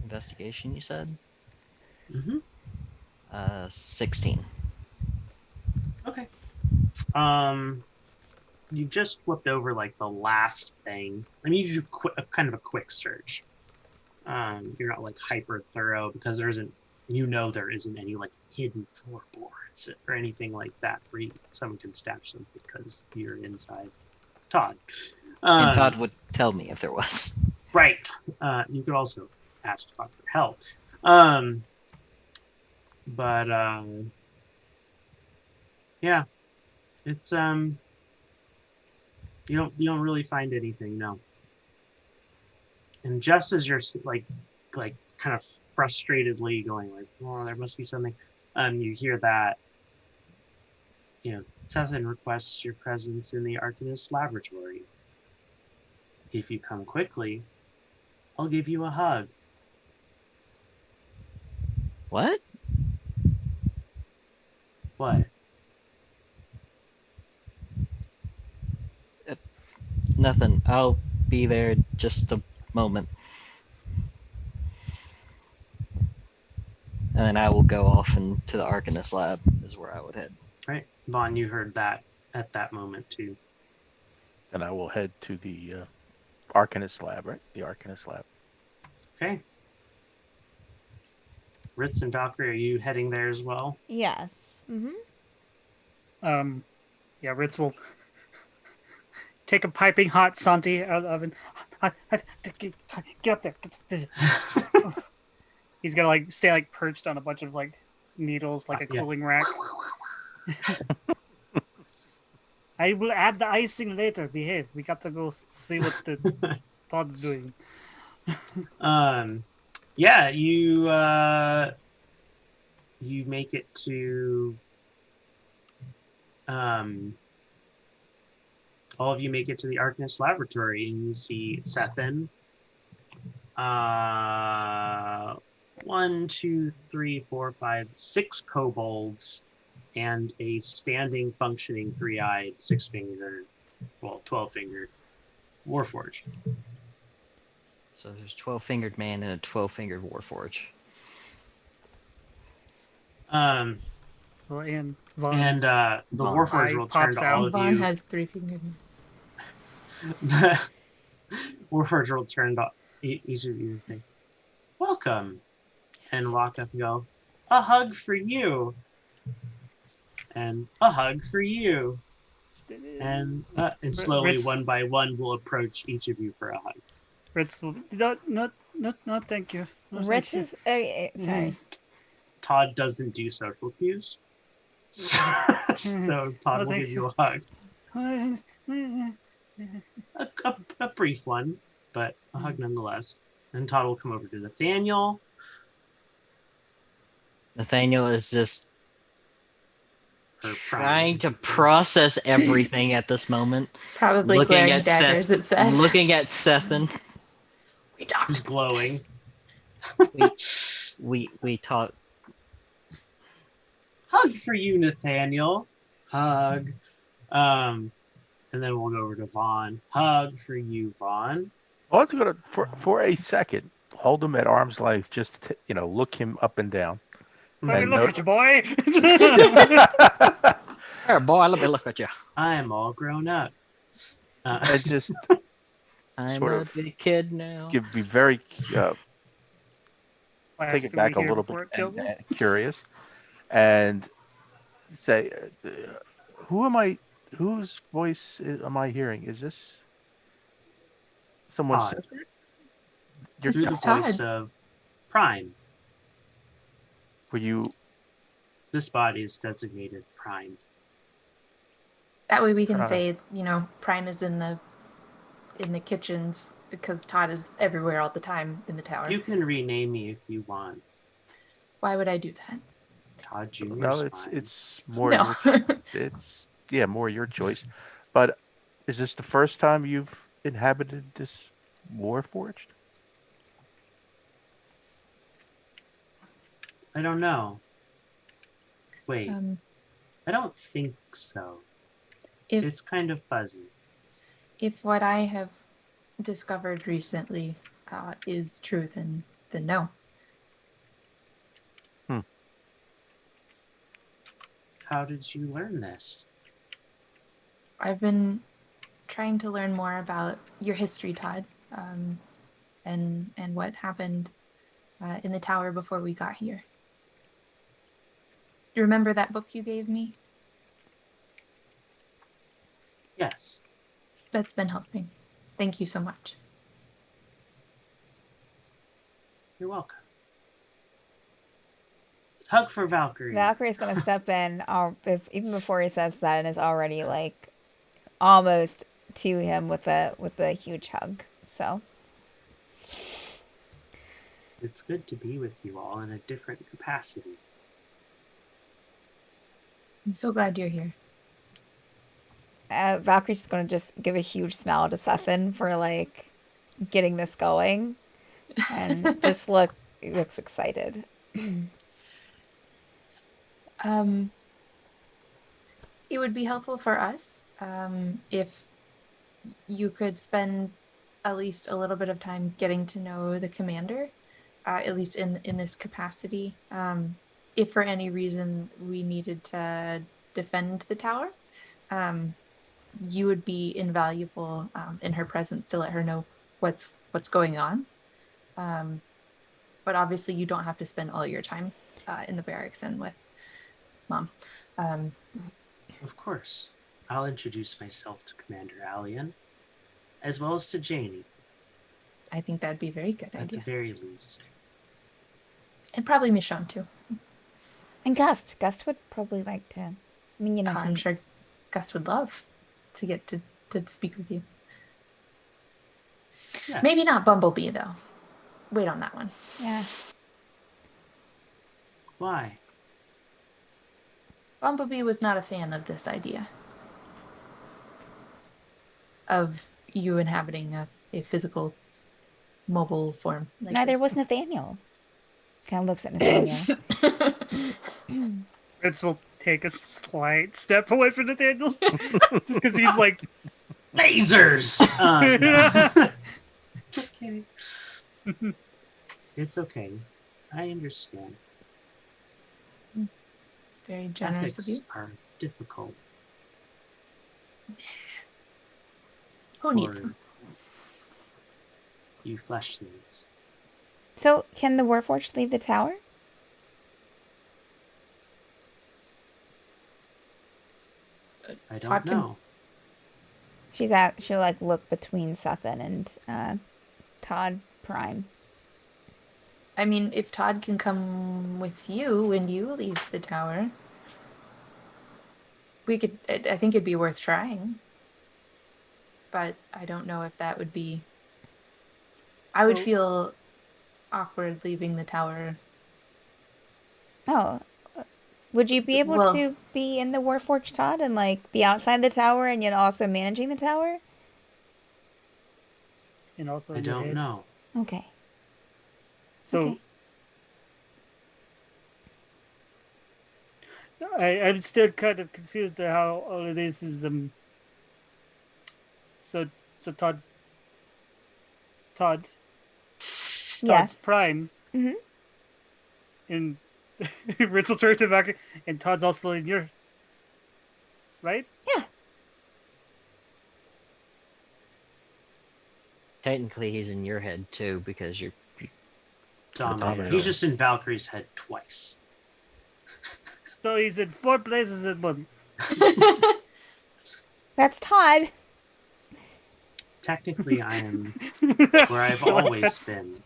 Investigation, you said? Mm-hmm. 16. Okay. You just flipped over like the last thing. I mean, you do kind of a quick search. You're not like hyper thorough because there isn't any like hidden floorboards or anything like that where someone can stash them because you're inside Todd. And Todd would tell me if there was. Right. You could also ask Todd for help. But yeah, it's you don't really find anything, no. And just as you're like kind of frustratedly going like, well, there must be something, you hear that, Cethen requests your presence in the Arcanist laboratory. If you come quickly, I'll give you a hug. What? What? Nothing. I'll be there just a moment. And then I will go off into the Arcanist lab is where I would head. Right. Vaughn, you heard that at that moment too. And I will head to the Arcanist lab, right? The Arcanist lab. Okay. Ritz and Dockery, are you heading there as well? Yes. Mm-hmm. Yeah, Ritz will take a piping hot Santi out of the oven. Get up there. He's gonna like stay like perched on a bunch of like needles, like a cooling rack. I will add the icing later. Behave. We got to go see what the Todd's doing. Yeah, you make it to all of you make it to the Arcanist laboratory, and you see Cethen. 1, 2, 3, 4, 5, 6 kobolds, and a standing, functioning, 3-eyed, 6-fingered, 12-fingered warforge. So there's 12-fingered man and a 12-fingered warforge. Well, and the warforge will turn to all of Vaughn you. has 3 fingers. The warforge will turn to each of you and say, "Welcome," and walk up and go, "A hug for you," and "A hug for you," and slowly, Ritz, one by one, will approach each of you for a hug. Ritz will no, thank you. No, thank Ritz you. is sorry. Todd doesn't do social cues, so Todd will give you a hug. A brief one, but a hug nonetheless. And Todd will come over to Nathaniel. Nathaniel is just Her trying to process everything at this moment. Probably Looking glaring at daggers at Seth. Looking at Cethen. who's glowing. We talk. Hug for you, Nathaniel. Hug. And then we'll go over to Vaughn. Hug for you, Vaughn. Well, let's go to for a second. Hold him at arm's length. Just to, look him up and down. Let me look at you, boy. Here, boy, let me look at you. I'm all grown up. And just I'm sort a of big kid now. be very take it Blasting back a behir little bit before it kills us. and curious, and say, "Who am I? Whose voice am I hearing? Is this someone Todd. separate? You're This Through the is Todd. voice Todd. of Prime. Were you? This body is designated Prime. That way we can Uh, say, Prime is in the kitchens because Todd is everywhere all the time in the tower. You can rename me if you want. Why would I do that? Todd Jr. No, is it's fine. it's more No. it's more your choice. But is this the first time you've inhabited this warforged? I don't know. Wait, I don't think so. if It's kind of fuzzy. if what I have discovered recently is true, then no. How did you learn this? I've been trying to learn more about your history, Todd, and what happened in the tower before we got here. You remember that book you gave me? Yes. That's been helping. Thank you so much. You're welcome. Hug for Valkyrie. Valkyrie's gonna step in, even before he says that, and is already like almost to him with a huge hug. So It's good to be with you all in a different capacity. I'm so glad you're here. Valkyrie's just gonna just give a huge smile to Cethen for like getting this going, and just looks excited. It would be helpful for us if you could spend at least a little bit of time getting to know the commander, at least in this capacity. If for any reason we needed to defend the tower, you would be invaluable in her presence to let her know what's going on. But obviously, you don't have to spend all your time in the barracks and with Mom. Of course. I'll introduce myself to Commander Allian, as well as to Janie, I think that'd be a very good at idea. the very least. And probably Michonne, too. And Gust would probably like to. I mean, I'm sure Gus would love to get to speak with you. Yes. Maybe not Bumblebee, though. Wait on that one. Yeah. Why? Bumblebee was not a fan of this idea of you inhabiting a physical, mobile form. Like Neither this. was Nathaniel. Kind of looks at Nathaniel. Ritz will take a slight step away from Nathaniel, just because he's like, Lasers! No. Just kidding. It's okay. I understand. Very generous of you. Ethics are difficult. Who needs for them? you fleshlings. So, can the Warforged leave the tower? I don't Todd can- know. She'll like look between Cethen and Todd Prime. I mean, if Todd can come with you when you leave the tower, we could. I think it'd be worth trying. But I don't know if that would be. I would So- feel awkward leaving the tower. Oh, would you be able Well- to be in the Warforged, Todd, and like be outside the tower and yet also managing the tower? and also I in your don't head. know. Okay. So Okay. I'm still kind of confused at how all of this is so Todd's Yes. Prime Mhm. and Ritz will turn to Valkyrie, and Todd's also in your right? Technically, he's in your head too because you're Dominator. He's just in Valkyrie's head twice. So he's in 4 places at once. That's Todd. Technically, I am where I've Like always that's- been.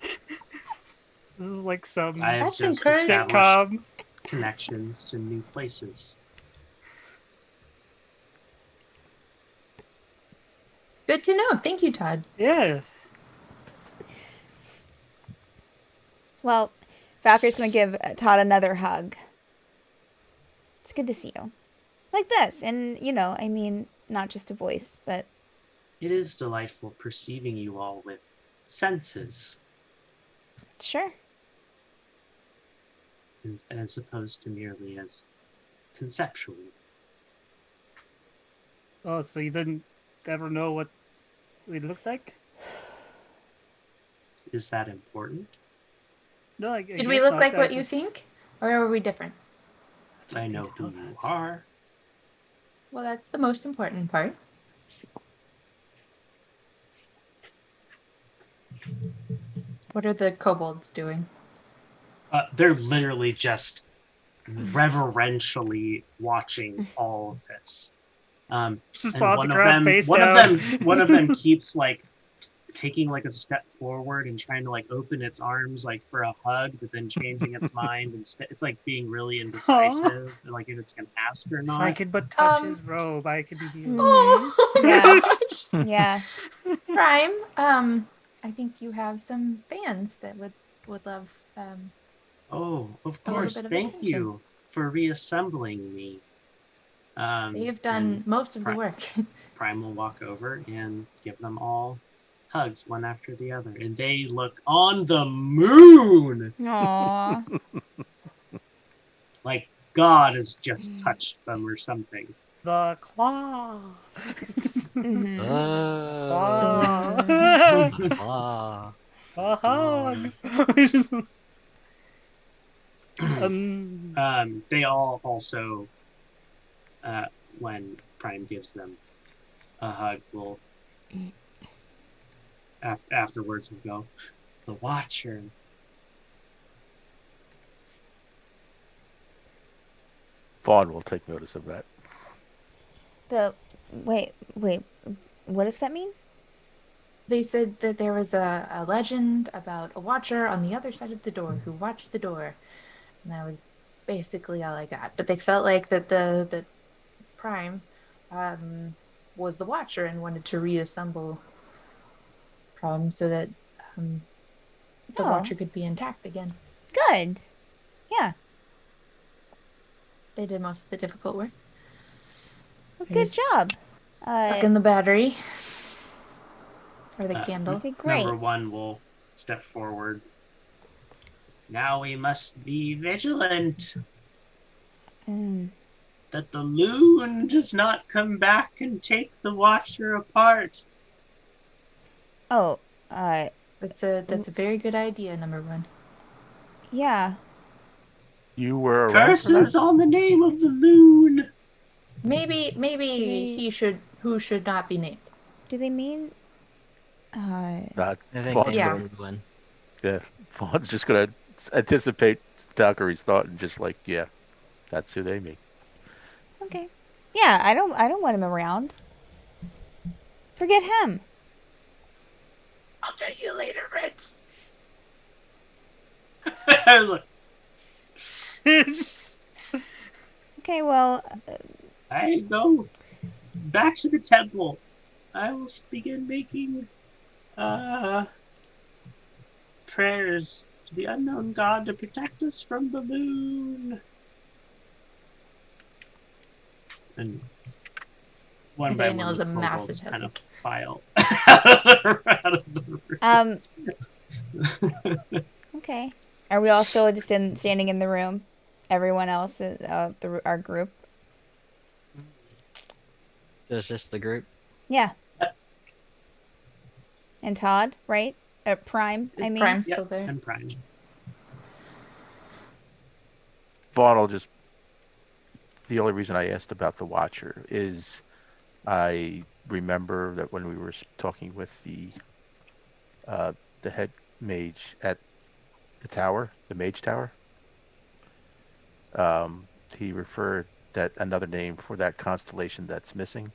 This is like some I have That's just encouraging. established sitcom. connections to new places. Good to know. Thank you, Todd. Yes. Well, Valkyrie's going to give Todd another hug. It's good to see you. Like this. And, you know, I mean, not just a voice, but It is delightful perceiving you all with senses, sure. as opposed to merely as conceptually. Oh, so you didn't ever know what we looked like? Is that important? No, I Did we guess look not. like I what you just- think? Or are we different? I know can who tell you that. are. Well, that's the most important part. What are the kobolds doing? They're literally just reverentially watching all of this. Just And on one the of ground, them, face one down. one of them keeps like taking like a step forward and trying to like open its arms like for a hug, but then changing its mind and it's like being really indecisive, like if it's gonna ask or If I not. could but touch Um, his robe, I could be healed. Oh, Yeah. Yeah. Prime. I think you have some fans that would love. Oh, of A little course. bit of Thank attention. you for reassembling me. They have And done most of the Pri- work. Prime will walk over and give them all hugs one after the other, and they look on the moon Aw. like God has just touched them or something. The claw. Mhm. Claw. Ah. A hug. They all also, when Prime gives them a hug, will afterwards will go, the Watcher. Vaughn will take notice of that. Wait. What does that mean? They said that there was a legend about a watcher on the other side of the door who watched the door, and that was basically all I got. But they felt like that Prime was the watcher and wanted to reassemble Prime so that the Oh. watcher could be intact again. Good. Yeah. They did most of the difficult work. Well, good There's- job. Plug in the battery or the Uh, candle. did great. Number one will step forward. Now we must be vigilant Mm. that the loon does not come back and take the Watcher apart. Oh, That's a very good idea, number one. yeah. You were around for Curses that? on the name of the loon. Maybe They- who should not be named. Do they mean? Not I think Vaughn's that's Yeah. a good one. Yeah, Vaughn's just gonna anticipate Valkyrie's thought and just like, yeah, that's who they mean. Okay. Yeah, I don't want him around. Forget him. I'll tell you later, Ritz. Look, Okay, well, I go back to the temple. I will begin making prayers to the unknown god to protect us from the loon. And one by Nathaniel one, is the a massive kobolds kind of headache. file out of the room. okay. Are we all still just standing in the room? Everyone else, our group. So is this the group? Yeah. And Todd, right? Prime. Is I mean. Prime Yep, still there? and Prime. Vaughn will just. The only reason I asked about the Watcher is I remember that when we were talking with the head mage at the tower, the mage tower. He referred that another name for that constellation that's missing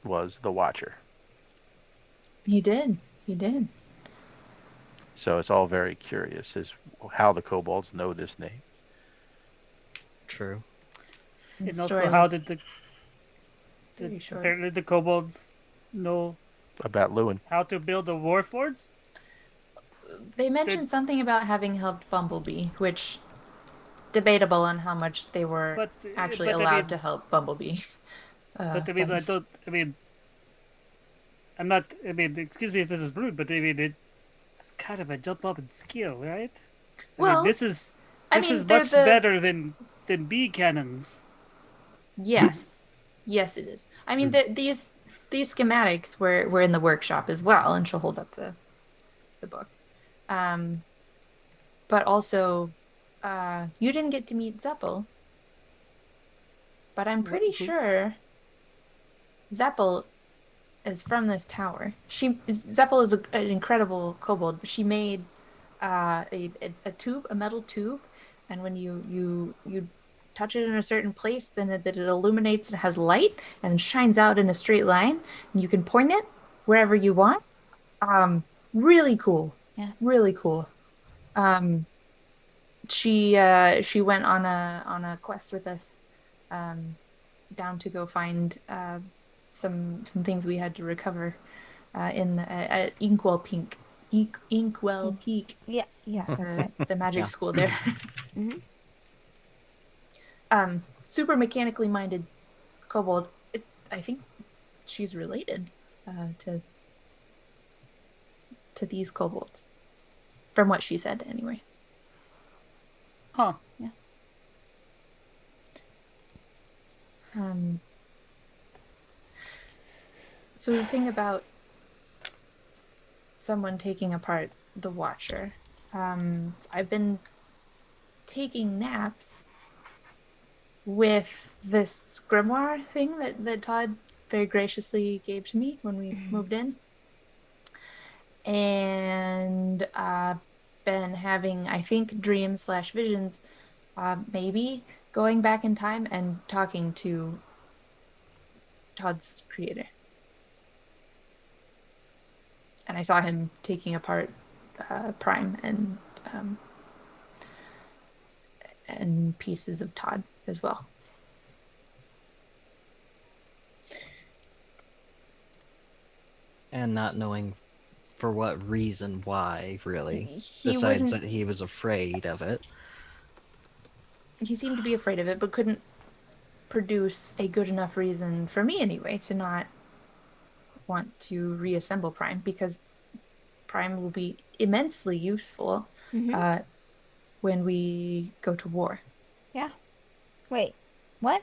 was the Watcher. He did. He did. So it's all very curious as how the kobolds know this name. True. The And also, story how was did very short. apparently the kobolds know About Lewin. how to build a warforge? They mentioned something about having helped Bumblebee, which debatable on how much they were But actually but I allowed mean, to help Bumblebee. but I mean, I don't. I mean, I'm not. I mean, excuse me if this is rude, but I mean, it's kind of a jump up in skill, right? I Well, mean, this is I mean, they're much the better than bee cannons. yes, yes, it is. I mean, these schematics were in the workshop as well, and she'll hold up the book. But also, you didn't get to meet Zeppel, but I'm pretty Who? sure Zeppel is from this tower. Zeppel is an incredible kobold, but she made a tube, a metal tube, and when you touch it in a certain place, then it illuminates and has light and shines out in a straight line, and you can point it wherever you want. Really cool. Yeah. Really cool. She went on a quest with us, down to go find some things we had to recover in at Inkwell Peak. Inkwell Peak. Yeah, that's it. The magic Yeah. school there. Mhm. Super mechanically minded kobold. I think she's related to these kobolds, from what she said anyway. Huh. Yeah. So the thing about someone taking apart the Watcher, I've been taking naps with this grimoire thing that Todd very graciously gave to me when we moved in. And been having, I think, dreams/visions, maybe going back in time and talking to Todd's creator. And I saw him taking apart Prime and pieces of Todd as well. And not knowing for what reason why, really. He Besides wouldn't. that he was afraid of it. He seemed to be afraid of it, but couldn't produce a good enough reason for me anyway to not want to reassemble Prime, because Prime will be immensely useful Mhm. when we go to war. Yeah. Wait, what?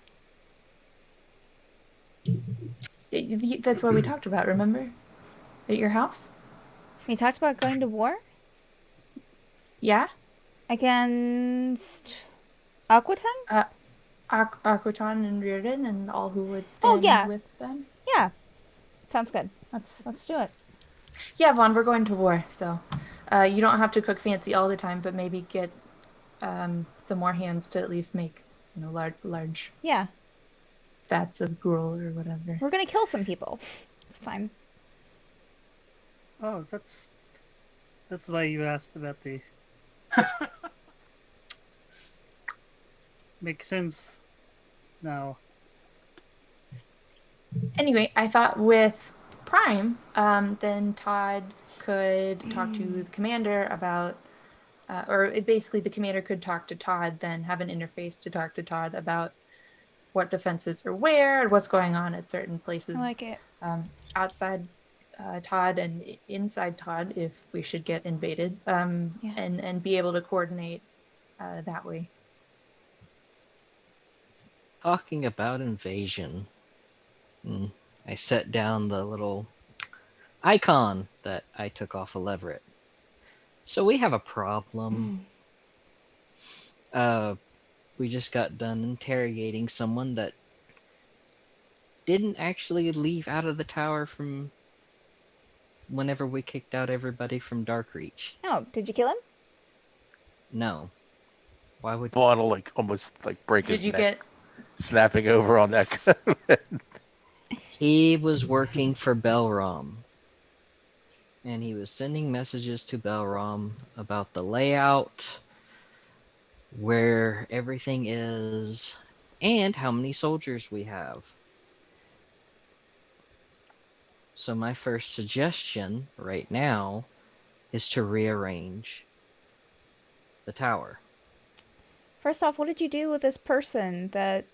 That's what we talked about, remember? At your house? We talked about going to war Yeah? against Aquatung? Aquaton and Reardon and all who would stand yeah. with them. Yeah. Sounds good. Let's do it. Yeah, Vaughn, we're going to war, so you don't have to cook fancy all the time, but maybe get some more hands to at least make, large Yeah. vats of gruel or whatever. We're gonna kill some people. It's fine. Oh, that's why you asked about the. Makes sense now. Anyway, I thought with Prime, then Todd could talk to the commander about, basically the commander could talk to Todd, then have an interface to talk to Todd about what defenses are where and what's going on at certain places. I like it. Outside Todd and inside Todd if we should get invaded, and be able to coordinate that way. Talking about invasion, I set down the little icon that I took off of Leverett. So we have a problem. We just got done interrogating someone that didn't actually leave out of the tower from whenever we kicked out everybody from Darkreach. Oh, did you kill him? No. Why would Vaughn will like almost like break Did his you neck, get? snapping over on that. he was working for Belrom? And he was sending messages to Belrom about the layout, where everything is, and how many soldiers we have. So my first suggestion right now is to rearrange the tower. First off, what did you do with this person that,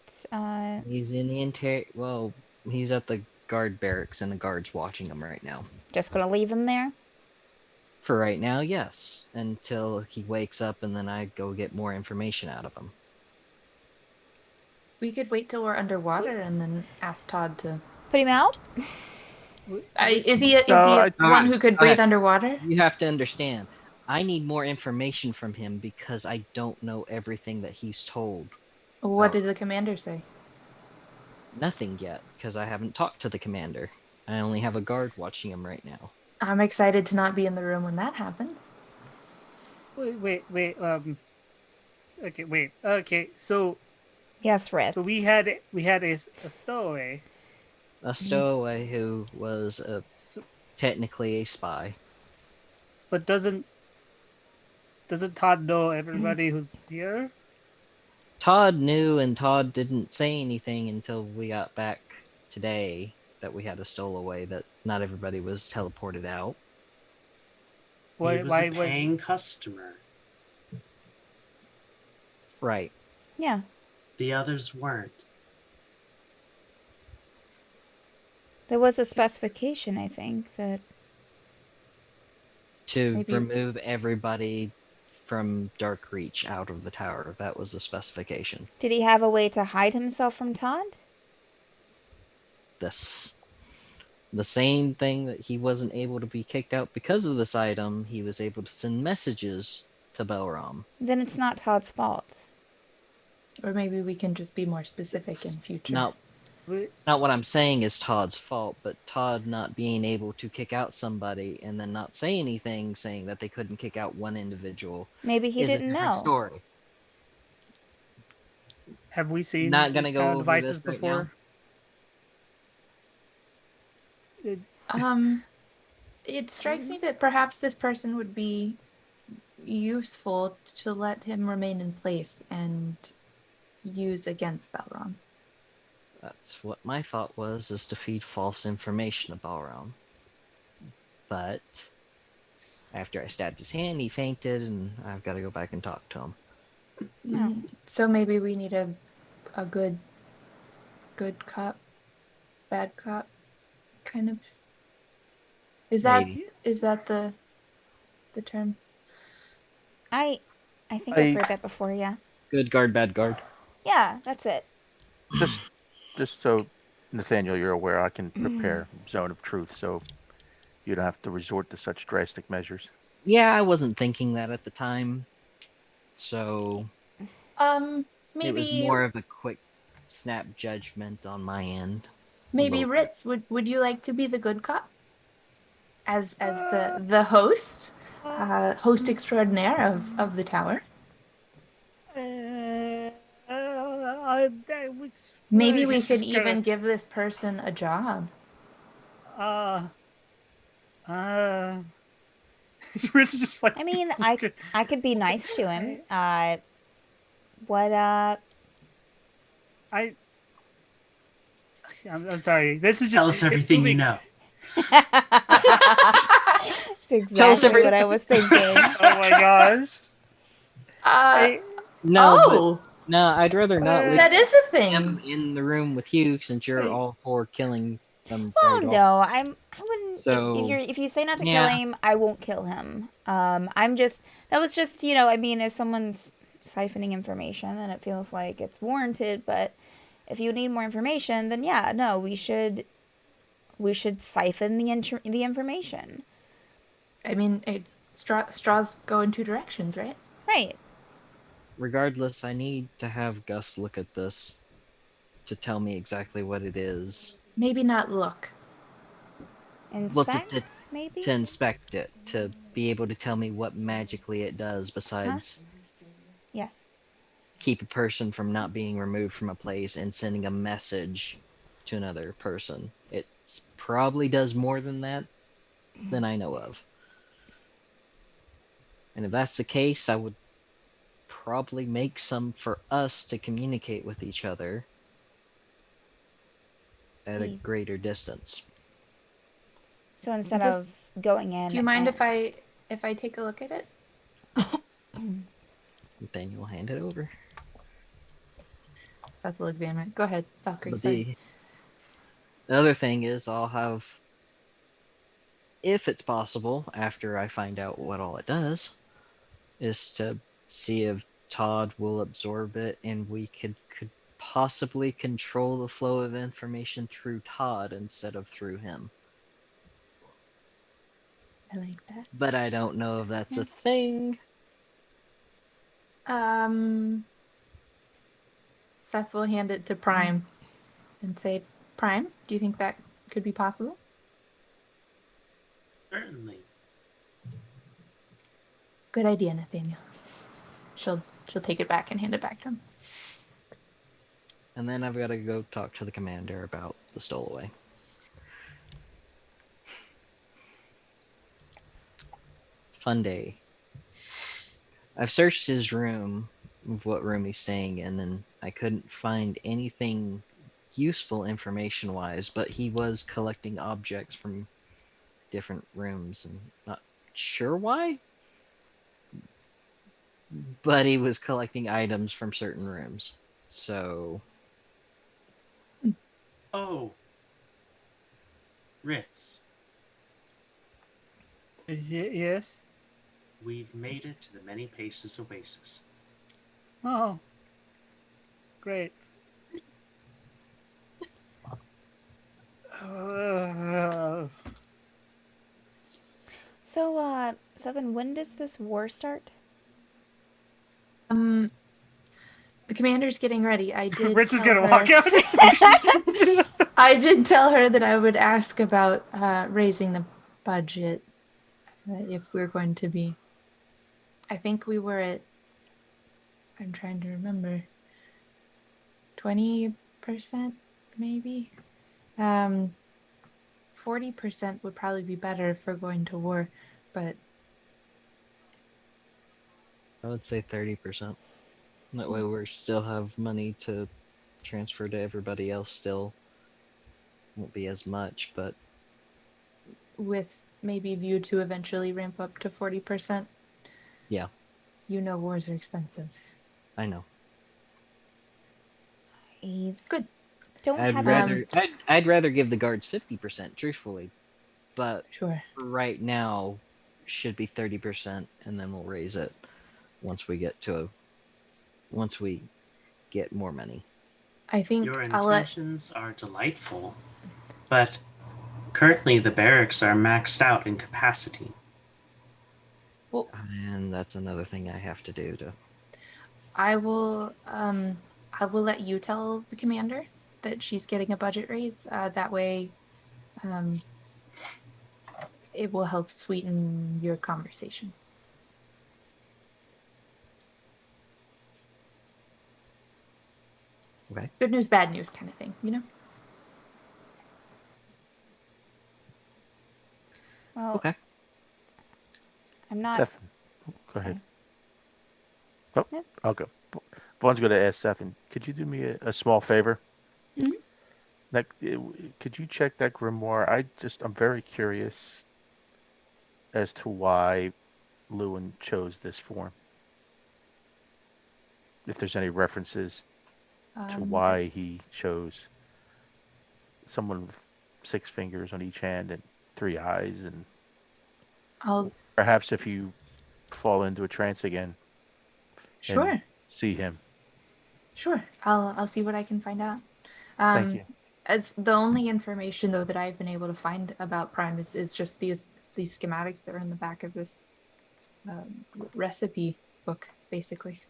He's in the well, he's at the guard barracks and the guard's watching him right now. just gonna leave him there? For right now, yes. Until he wakes up and then I go get more information out of him. We could wait till we're underwater and then ask Todd to. Put him out? Is he No, one who could breathe I- underwater? You have to understand, I need more information from him because I don't know everything that he's told. What did the commander say? Nothing yet, because I haven't talked to the commander. I only have a guard watching him right now. I'm excited to not be in the room when that happens. Wait. Okay, wait. Okay, so Yes, Ritz. we had a stowaway. A stowaway who was So, technically a spy. but doesn't Todd know everybody who's here? Todd knew, and Todd didn't say anything until we got back today that we had a stowaway, that not everybody was teleported out. He was Why a paying customer. Right. Yeah. The others weren't. There was a specification, I think, that... To Maybe- remove everybody from Darkreach out of the tower. That was the specification. Did he have a way to hide himself from Todd? This. The same thing that he wasn't able to be kicked out because of this item, he was able to send messages to Belrom. Then it's not Todd's fault. Or maybe we can just be more specific in future. Not, Wait, it's not what I'm saying is Todd's fault, but Todd not being able to kick out somebody and then not say anything, saying that they couldn't kick out one individual, Maybe he is a didn't different know. story. have we seen Not gonna these go kind of over devices this right before? It strikes me that perhaps this person would be useful to let him remain in place and use against Balron. That's what my thought was, is to feed false information to Balrom. But after I stabbed his hand, he fainted, and I've got to go back and talk to him. No. So maybe we need a good cop, bad cop kind of. Is that Maybe. the term? I think I- I've heard that before, yeah. Good guard, bad guard. Yeah, that's it. Just so Nathaniel, you're aware, I can prepare Zone of Truth, so you don't have to resort to such drastic measures. Yeah, I wasn't thinking that at the time, so it Maybe was more of a quick snap judgment on my end. maybe little Ritz, would you like to be the good cop? As the host, host extraordinaire of the tower. That was. Maybe well, we it's could just kinda- even give this person a job. Ritz is just like. I mean, I could be nice to him. I'm sorry. This is just. Tell us it's everything you moving- know. That's Tell us exactly what I was thinking. Oh my gosh. No, Oh, but, no, I'd rather not leave that is a him thing. in the room with you, since you're Hey. all for killing them. Well, right off. no, I wouldn't. So, if you say not to yeah. kill him, I won't kill him. That was just, I mean, if someone's siphoning information and it feels like it's warranted, but if you need more information, then yeah, no, we should siphon the information. I mean, straws go in two directions, right? Right. Regardless, I need to have Gus look at this to tell me exactly what it is. Maybe not look. Well, Inspect, maybe? to inspect it, to be able to tell me what magically it does Huh? besides Yes. keep a person from not being removed from a place and sending a message to another person. It probably does more than that than I know of. And if that's the case, I would probably make some for us to communicate with each other at a The greater distance. So instead Does- of going in Do you mind and if I take a look at it? Then you'll hand it over. Seth will examine it. Go ahead, Valkyrie. But Sorry. the other thing is, I'll have, if it's possible, after I find out what all it does, is to see if Todd will absorb it and we could possibly control the flow of information through Todd instead of through him. I like that. But I don't know if that's Yeah. a thing. Seth will hand it to Prime and say, Prime, do you think that could be possible? Certainly. Good idea, Nathaniel. She'll take it back and hand it back to him. And then I've got to go talk to the commander about the stowaway. Fun day. I've searched his room, of what room he's staying in, and I couldn't find anything useful information-wise, but he was collecting objects from different rooms, and not sure why, but he was collecting items from certain rooms. So, Oh. Ritz, Yes. we've made it to the Many Paces Oasis. Oh. Great. so Cethen, when does this war start? The commander's getting ready. I did Ritz is tell gonna her, walk out. I did tell her that I would ask about raising the budget if we're going to be. I think we were at, I'm trying to remember, 20% maybe. 40% would probably be better if we're going to war, but I would say 30%. That way we still have money to transfer to everybody else still. Won't be as much, but with maybe view to eventually ramp up to 40%. yeah, You know wars are expensive. I know. I Good. don't I'd have rather I'd rather give the guards 50%, truthfully, but Sure. right now should be 30%, and then we'll raise it once we get more money. I think Your I'll let. intentions are delightful, but currently the barracks are maxed out in capacity. Well, And that's another thing I have to do to. I will let you tell the commander that she's getting a budget raise. That way, it will help sweeten your conversation. Okay. Good news, bad news kind of thing, you know? well, Okay. I'm not. Cethen, go ahead. Oh, Nope. I'll go. Vaughn's going to ask Cethen, could you do me a small favor? Mhm. Could you check that grimoire? I'm very curious as to why Lewin chose this form. If there's any references to why he chose someone with 6 fingers on each hand and 3 eyes, and I'll perhaps if you fall into a trance again sure, and see him. sure. I'll see what I can find out. Thank you. As the only information though that I've been able to find about Prime is just these schematics that are in the back of this recipe book, basically.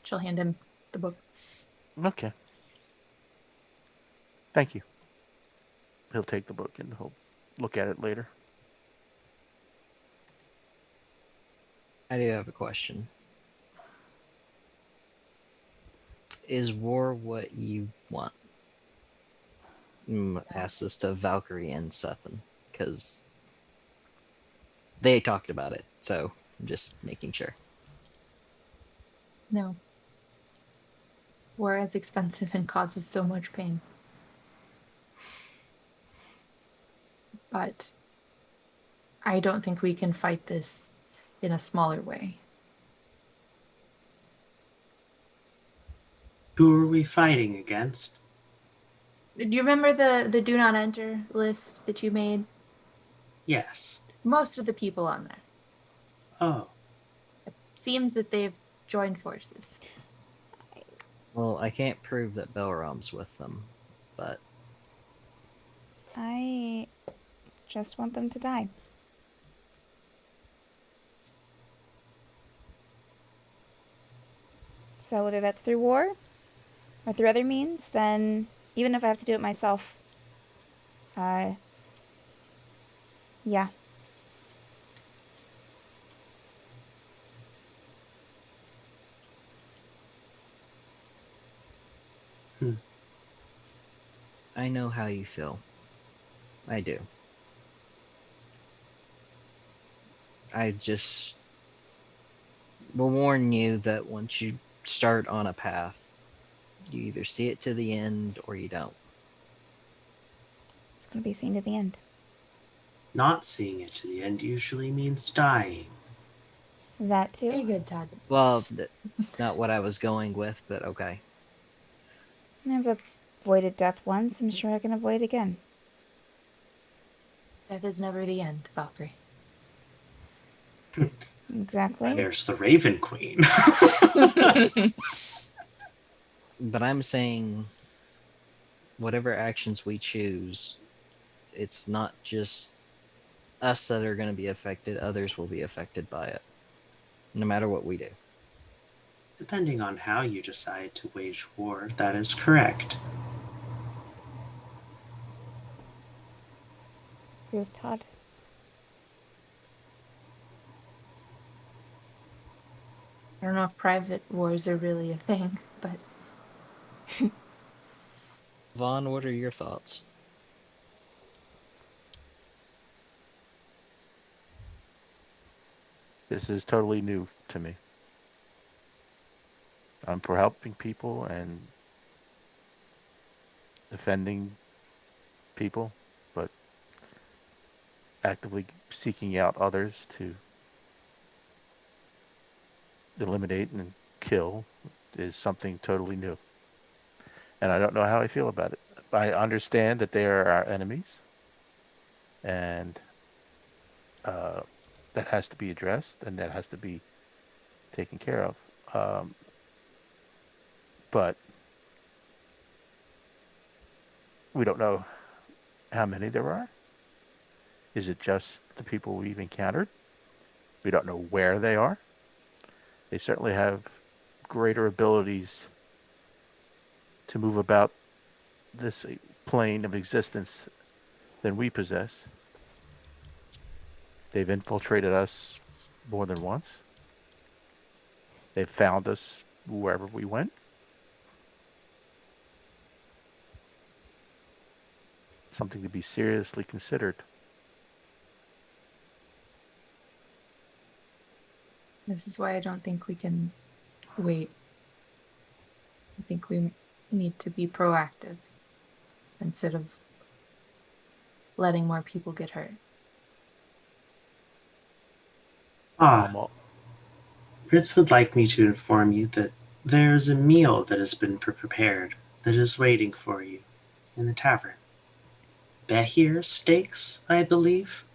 She'll hand him the book. Okay. Thank you. he'll take the book and he'll look at it later. I do have a question. Is war what you want? Ask this to Valkyrie and Cethen, because they talked about it, so I'm just making sure. No. War is expensive and causes so much pain. But I don't think we can fight this in a smaller way. Who are we fighting against? Do you remember the do not enter list that you made? Yes. Most of the people on there. Oh. It seems that they've joined forces. Well, I can't prove that Belram's with them, but I just want them to die. So whether that's through war or through other means, then even if I have to do it myself, yeah. I know how you feel. I do. I just will warn you that once you start on a path, you either see it to the end or you don't. It's going to be seen to the end. Not seeing it to the end usually means dying. That too. Very good, Todd. Well, that's not what I was going with, but okay. I've avoided death once. I'm sure I can avoid again. Death is never the end, Valkyrie. Exactly. There's the Raven Queen. But I'm saying whatever actions we choose, it's not just us that are going to be affected, others will be affected by it, no matter what we do. Depending on how you decide to wage war, that is correct. Agree with Todd. I don't know if private wars are really a thing, but Vaughn, what are your thoughts? This is totally new to me. I'm for helping people and defending people, but actively seeking out others to eliminate and kill is something totally new. And I don't know how I feel about it. I understand that they are our enemies, and that has to be addressed, and that has to be taken care of. But we don't know how many there are. Is it just the people we've encountered? We don't know where they are. They certainly have greater abilities to move about this plane of existence than we possess. They've infiltrated us more than once. They've found us wherever we went. Something to be seriously considered. this is why I don't think we can wait. I think we need to be proactive instead of letting more people get hurt. Ritz would like me to inform you that there's a meal that has been prepared that is waiting for you in the tavern. Behir steaks, I believe.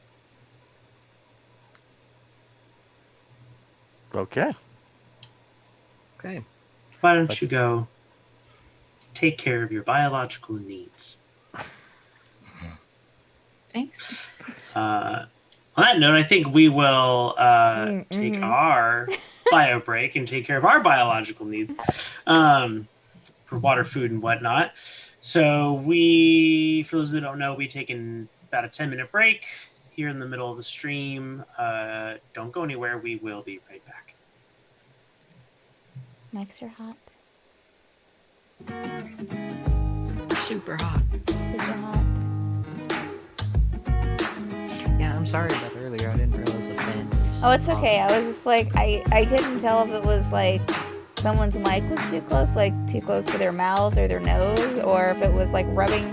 Okay. Okay. Why don't you go take care of your biological needs? Thanks. On that note, I think we will take our bio break and take care of our biological needs for water, food, and whatnot. So we, for those that don't know, we taken about a 10-minute break here in the middle of the stream. Don't go anywhere. We will be right back. Mics are hot. Super hot. Super hot. Yeah, I'm sorry about earlier. I didn't realize the fan was. Oh, it's okay. awesome. I was just like, I couldn't tell if it was like someone's mic was too close to their mouth or their nose, or if it was like rubbing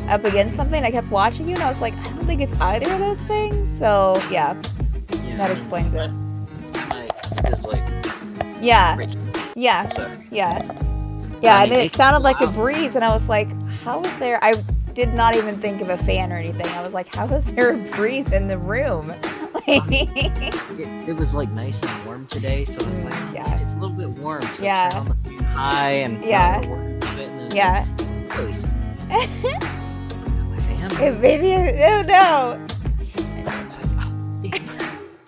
up against something. I kept watching you and I was like, I don't think it's either of those things. So yeah, Yeah, that explains it. Like, it's like. Yeah, Right. yeah, So, yeah, I yeah. And mean, it it's sounded like a loud. breeze, and I was like, how is there? I did not even think of a fan or anything. I was like, how is there a breeze in the room? It was like nice and warm today, so it's like Yeah. it's a little bit warm. So Yeah. turn on the fan high and Yeah. warm a bit, and then Yeah. Please. My fan. It made me. Oh no. It's like, oh.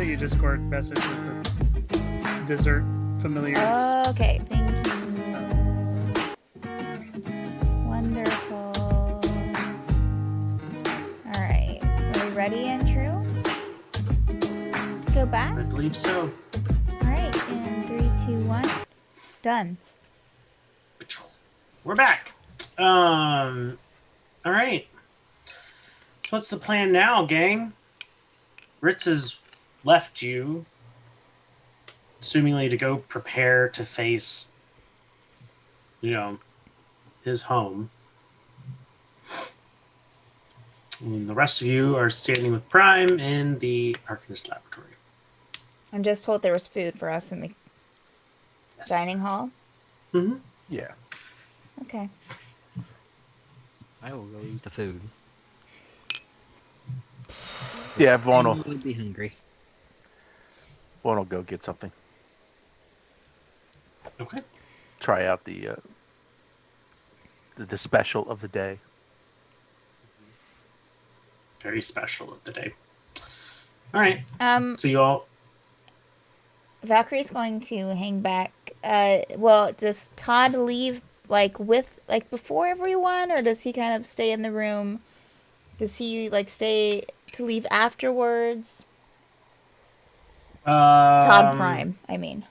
you a Discord message with the dessert familiar. Okay, thank you. Wonderful. Alright. Are we ready, Andrew? To go back? I believe so. Alright, in 3, 2, 1. Done. We're back. All right. So what's the plan now, gang? Ritz has left you, assumingly to go prepare to face, his home. And the rest of you are standing with Prime in the Arcanist laboratory. I'm just told there was food for us in the dining hall. Mm-hmm. Yeah. Okay. I will go eat the food. Yeah, Vaughn I will, would be hungry. Vaughn will go get something. Okay. Try out the special of the day. Very special of the day. All right. Um, So you all. Valkyrie's going to hang back. Well, does Todd leave before everyone, or does he kind of stay in the room? Does he stay to leave afterwards? Todd Prime, I mean.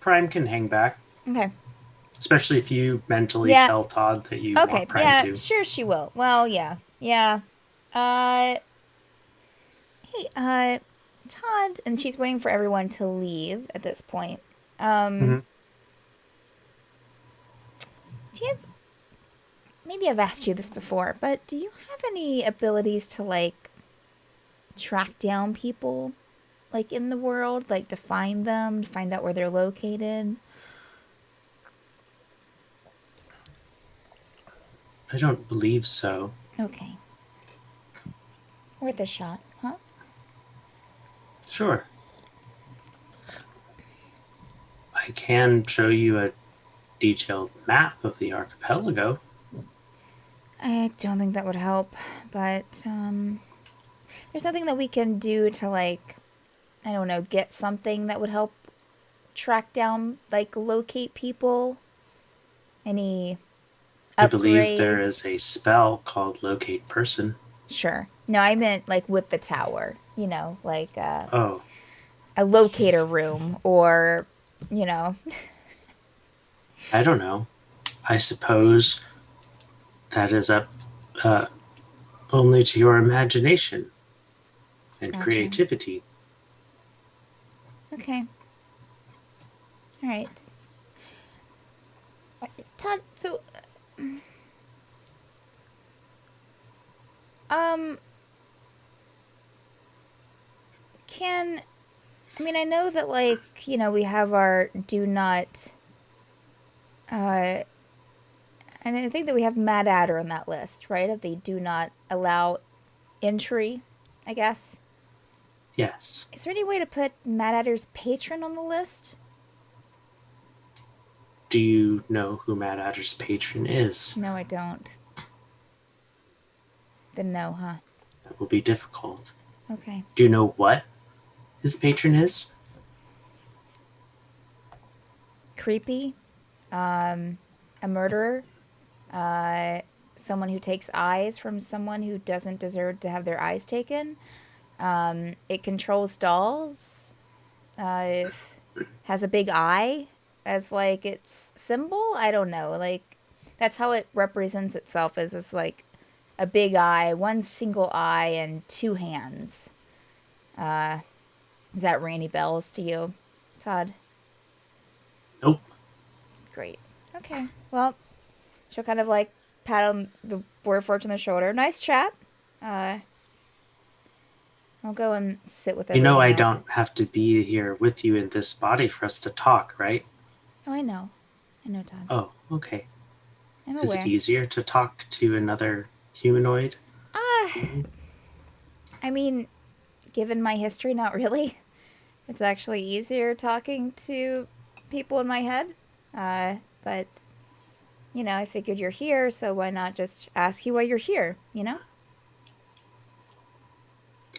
Prime can hang back, Okay. especially if you mentally Yeah. tell Todd that you Okay. want Prime Yeah. to. Sure, she will. Well, yeah. Yeah. Hey, Todd, and she's waiting for everyone to leave at this point. Mhm. Do you have, maybe I've asked you this before, but do you have any abilities to track down people in the world, to find them, to find out where they're located? I don't believe so. Okay. Worth a shot, huh? Sure. I can show you a detailed map of the archipelago. I don't think that would help, but there's nothing that we can do to I don't know, get something that would help track down, locate people. Any upgrades? I believe there is a spell called Locate Person. Sure. No, I meant with the tower. Oh, a locator room, or I don't know. I suppose that is up only to your imagination and Gotcha. creativity. Okay. All right. Todd, so I know that we have our do not and I think that we have Mad Adder on that list, right? If they do not allow entry, I guess. Yes. Is there any way to put Mad Adder's patron on the list? Do you know who Mad Adder's patron is? No, I don't. Then no, huh? That will be difficult. Okay. Do you know what his patron is? Creepy. A murderer. Someone who takes eyes from someone who doesn't deserve to have their eyes taken. It controls dolls. Has a big eye as its symbol. I don't know. That's how it represents itself, as this a big eye, one single eye, and two hands. Does that ring any bells to you, Todd? Nope. Great. Okay. Well, she'll kind of pat on the warforge on the shoulder. Nice chat. I'll go and sit with everyone I else. don't have to be here with you in this body for us to talk, right? Oh, I know. I know, Todd. Oh, okay. I'm Is aware. it easier to talk to another humanoid? I mean, given my history, not really. It's actually easier talking to people in my head. But, I figured you're here, so why not just ask you why you're here,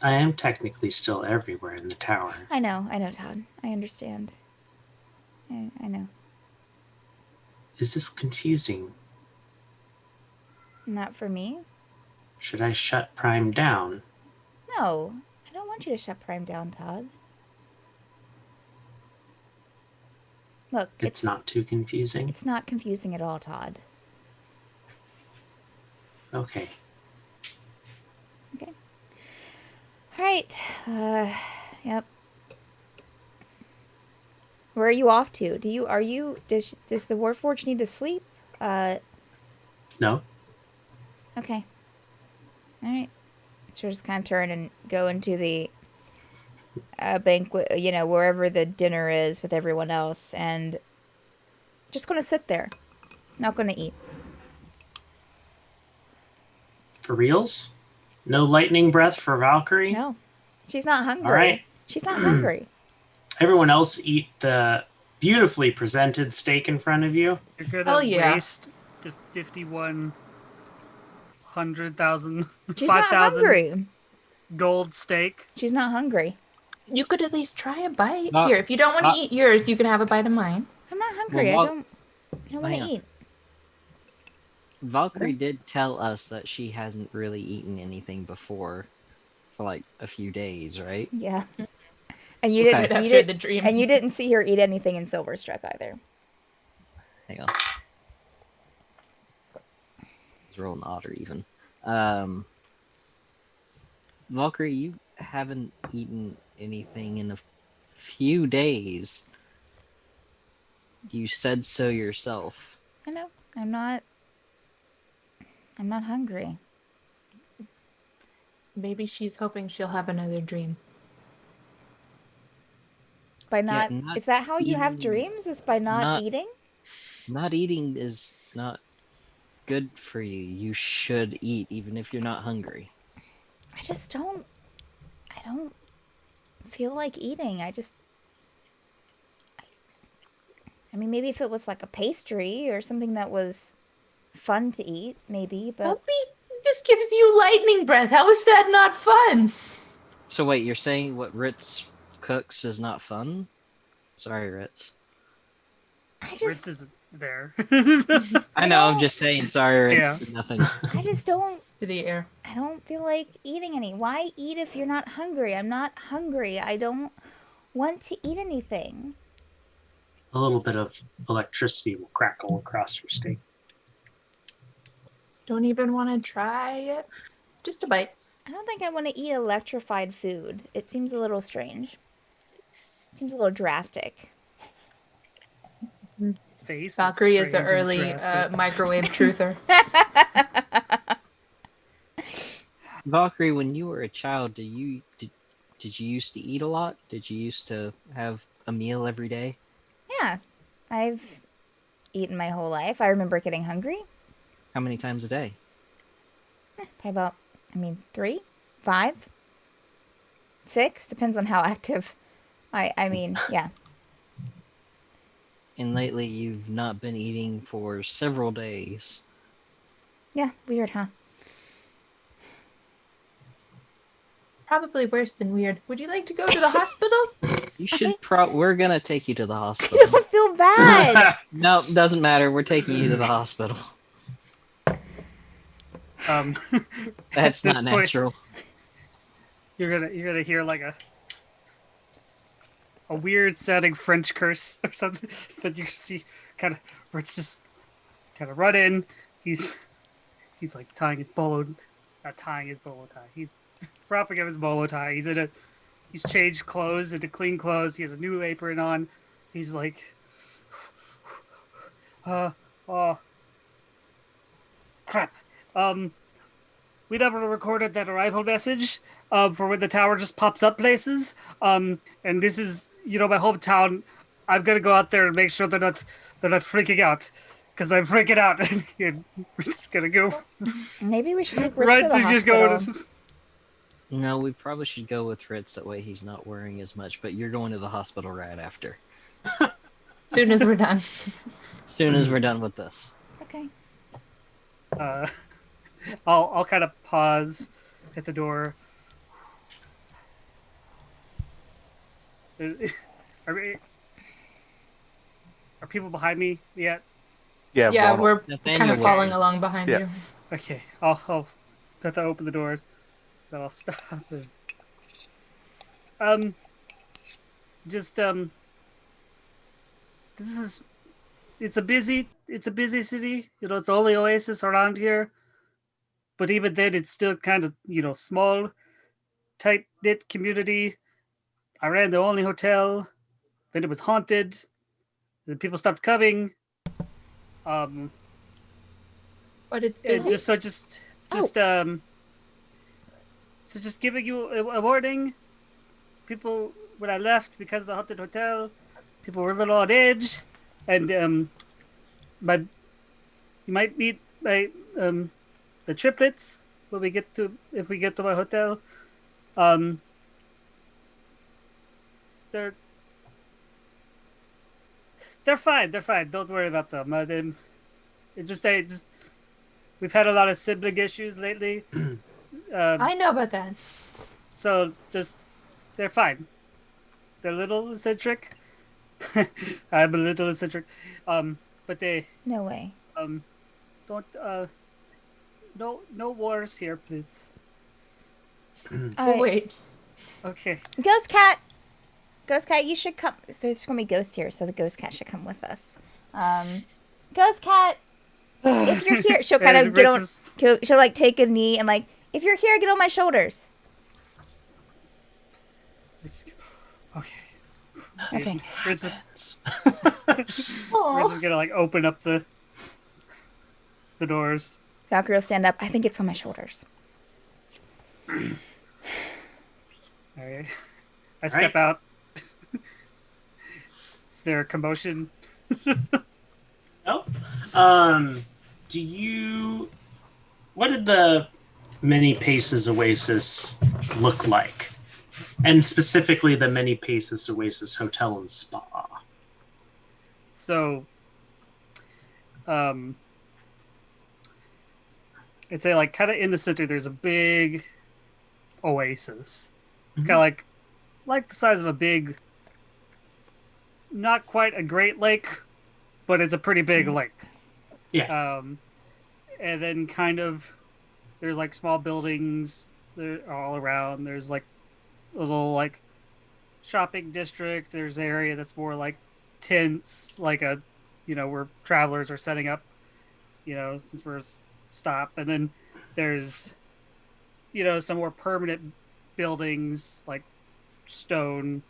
I am technically still everywhere in the tower. I know, Todd. I understand. I know. Is this confusing? Not for me. Should I shut Prime down? No, I don't want you to shut Prime down, Todd. Look, It's not too confusing? It's not confusing at all, Todd. Okay. Okay. All right. Yep. Where are you off to? Does the warforge need to sleep? No. Okay. All right. She'll just kind of turn and go into the banquet, wherever the dinner is with everyone else, and just going to sit there. Not going to eat. For reals? No lightning breath for Valkyrie? No. She's not hungry. All right. She's not hungry. Everyone else eat the beautifully presented steak in front of you. You're Hell gonna yeah. waste the 5,000 She's not hungry. gold steak. She's not hungry. You could at least try a bite. Not- Here, if you don't want to eat yours, you can have a bite of mine. I'm not hungry. Well, I don't want hang to on. eat. Valkyrie did tell us that she hasn't really eaten anything before for like a few days, right? Yeah. And you Okay. didn't. Right You after did, the dream. and you didn't see her eat anything in Silverstruck either. Hang on. Let's roll an otter even. Valkyrie, you haven't eaten anything in a few days. You said so yourself. I know. I'm not hungry. Maybe she's hoping she'll have another dream. By Yeah, not, not is that how you have eating- dreams? Is by not eating? Not eating is not good for you. You should eat even if you're not hungry. I don't feel like eating. I mean, maybe if it was like a pastry or something that was fun to eat, maybe, but This gives you lightning breath. How is that not fun? So wait, you're saying what Ritz cooks is not fun? Sorry, Ritz. I Ritz just, isn't there. I know, I'm just saying sorry, Ritz. Nothing. I just don't, To the air. I don't feel like eating any. Why eat if you're not hungry? I'm not hungry. I don't want to eat anything. A little bit of electricity will crackle across your steak. Don't even want to try it. Just a bite. I don't think I want to eat electrified food. It seems a little strange. It seems a little drastic. Face Valkyrie is the strange and early drastic. microwave truther. Valkyrie, when you were a child, did you used to eat a lot? Did you used to have a meal every day? Yeah, I've eaten my whole life. I remember getting hungry. How many times a day? Probably about, 3, 5, 6. Depends on how active. Yeah. And lately, you've not been eating for several days. Yeah, weird, huh? Probably worse than weird. Would you like to go to the hospital? You should we're gonna take you to the I hospital. don't feel bad. No, doesn't matter. We're taking you to the hospital. That's This not point- natural. You're gonna hear like a weird sounding French curse or something that you can see kind of where it's just kind of run in. He's like tying his bolo, not tying his bolo tie. He's propping up his bolo tie. He's changed clothes into clean clothes. He has a new apron on. He's like, oh, crap. We never recorded that arrival message for when the tower just pops up places. And this is, my hometown. I'm gonna go out there and make sure they're not freaking out, because I'm freaking out. And we're just gonna go Maybe we should take Ritz right to the to just go hospital. to. No, we probably should go with Ritz. That way he's not worrying as much. But you're going to the hospital right after. Soon as we're done. As soon as we're done with this. Okay. I'll kind of pause at the door. Are, are people behind me yet? Yeah. Yeah, Ronald. we're kind Nathaniel of will following be. along behind Yeah. you. Okay, I'll have to open the doors. Then I'll stop. Um, just this is it's a busy city. You know, it's the only oasis around here. But even then, it's still kind of small, tight knit community. I ran the only hotel. Then it was haunted. Then people stopped coming. Um, But it's and busy. just giving you a warning. People, when I left because of the haunted hotel, people were a little on edge, and my you might meet my the triplets when we get to if we get to my hotel. Um, they're they're fine. They're fine. Don't worry about them. We've had a lot of sibling issues lately. I know about that. So just they're fine. They're a little eccentric. I'm a little eccentric. But they No way. don't no wars here, please. Oh, wait. Okay. Ghost cat. Ghost cat, you should come. There's gonna be ghosts here, so the ghost cat should come with us. Ghost cat, if you're here, she'll kind of get on. She'll like take a knee and like, if you're here, get on my shoulders. Okay. Okay. Ritz is Aw. gonna like open up the doors. Valkyrie will stand up. I think it's on my shoulders. Alright. I step out. Is there a commotion? Nope. What did the Many Paces Oasis look like? And specifically the Many Paces Oasis Hotel and Spa. So, I'd say like kind of in the center, there's a big oasis. It's kind of like the size of a big, not quite a Great Lake, but it's a pretty big lake. Yeah. And then kind of there's like small buildings that are all around. There's like a little like shopping district. There's an area that's more like tents, like a where travelers are setting up. Since we're stop, and then there's some more permanent buildings like stone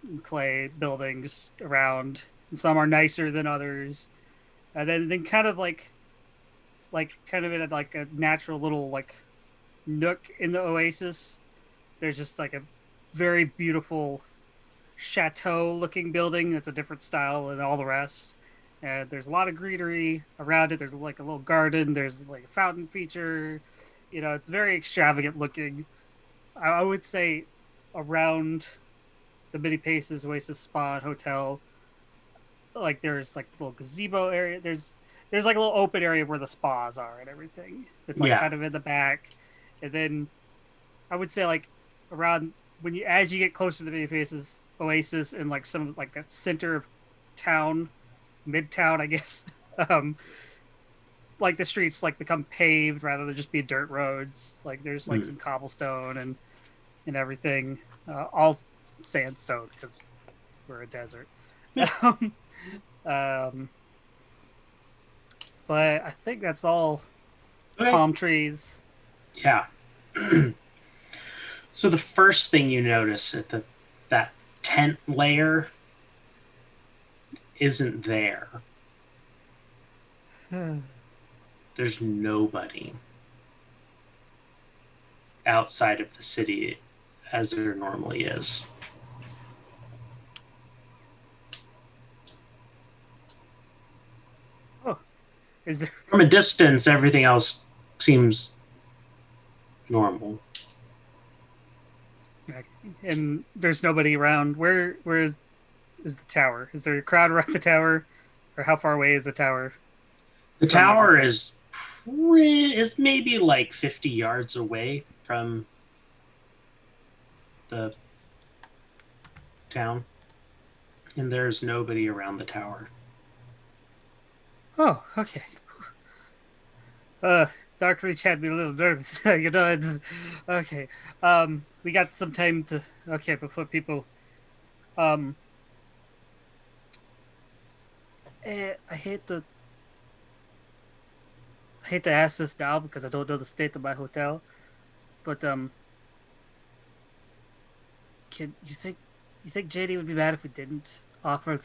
and clay buildings around, and some are nicer than others, and then kind of like kind of in a natural little like nook in the oasis, there's just like a very beautiful chateau looking building that's a different style than all the rest. And there's a lot of greenery around it. There's like a little garden. There's like a fountain feature. It's very extravagant looking. I would say around the Many Paces Oasis Spa and Hotel, like there's like a little gazebo area. There's like a little open area where the spas are and everything. It's like kind of in the back. And then I would say like around as you get closer to the Many Paces Oasis and like some like that center of town, midtown, I guess. Like the streets like become paved rather than just be dirt roads. Like there's like some cobblestone and everything, all sandstone because we're a desert. But I think that's all. Palm trees. Yeah. So the first thing you notice at that tent layer isn't there. There's nobody outside of the city as there normally is. Oh, is there? From a distance, everything else seems normal. And there's nobody around. Where is the tower? Is there a crowd around the tower, or how far away is the tower? The tower is maybe like 50 yards away from the town, and there's nobody around the tower. Oh, okay. Dark Reach had me a little nervous. It's, okay. We got some time to. Okay, before people. Um. I hate to. I hate to ask this now because I don't know the state of my hotel, but can you think JD would be mad if we didn't offer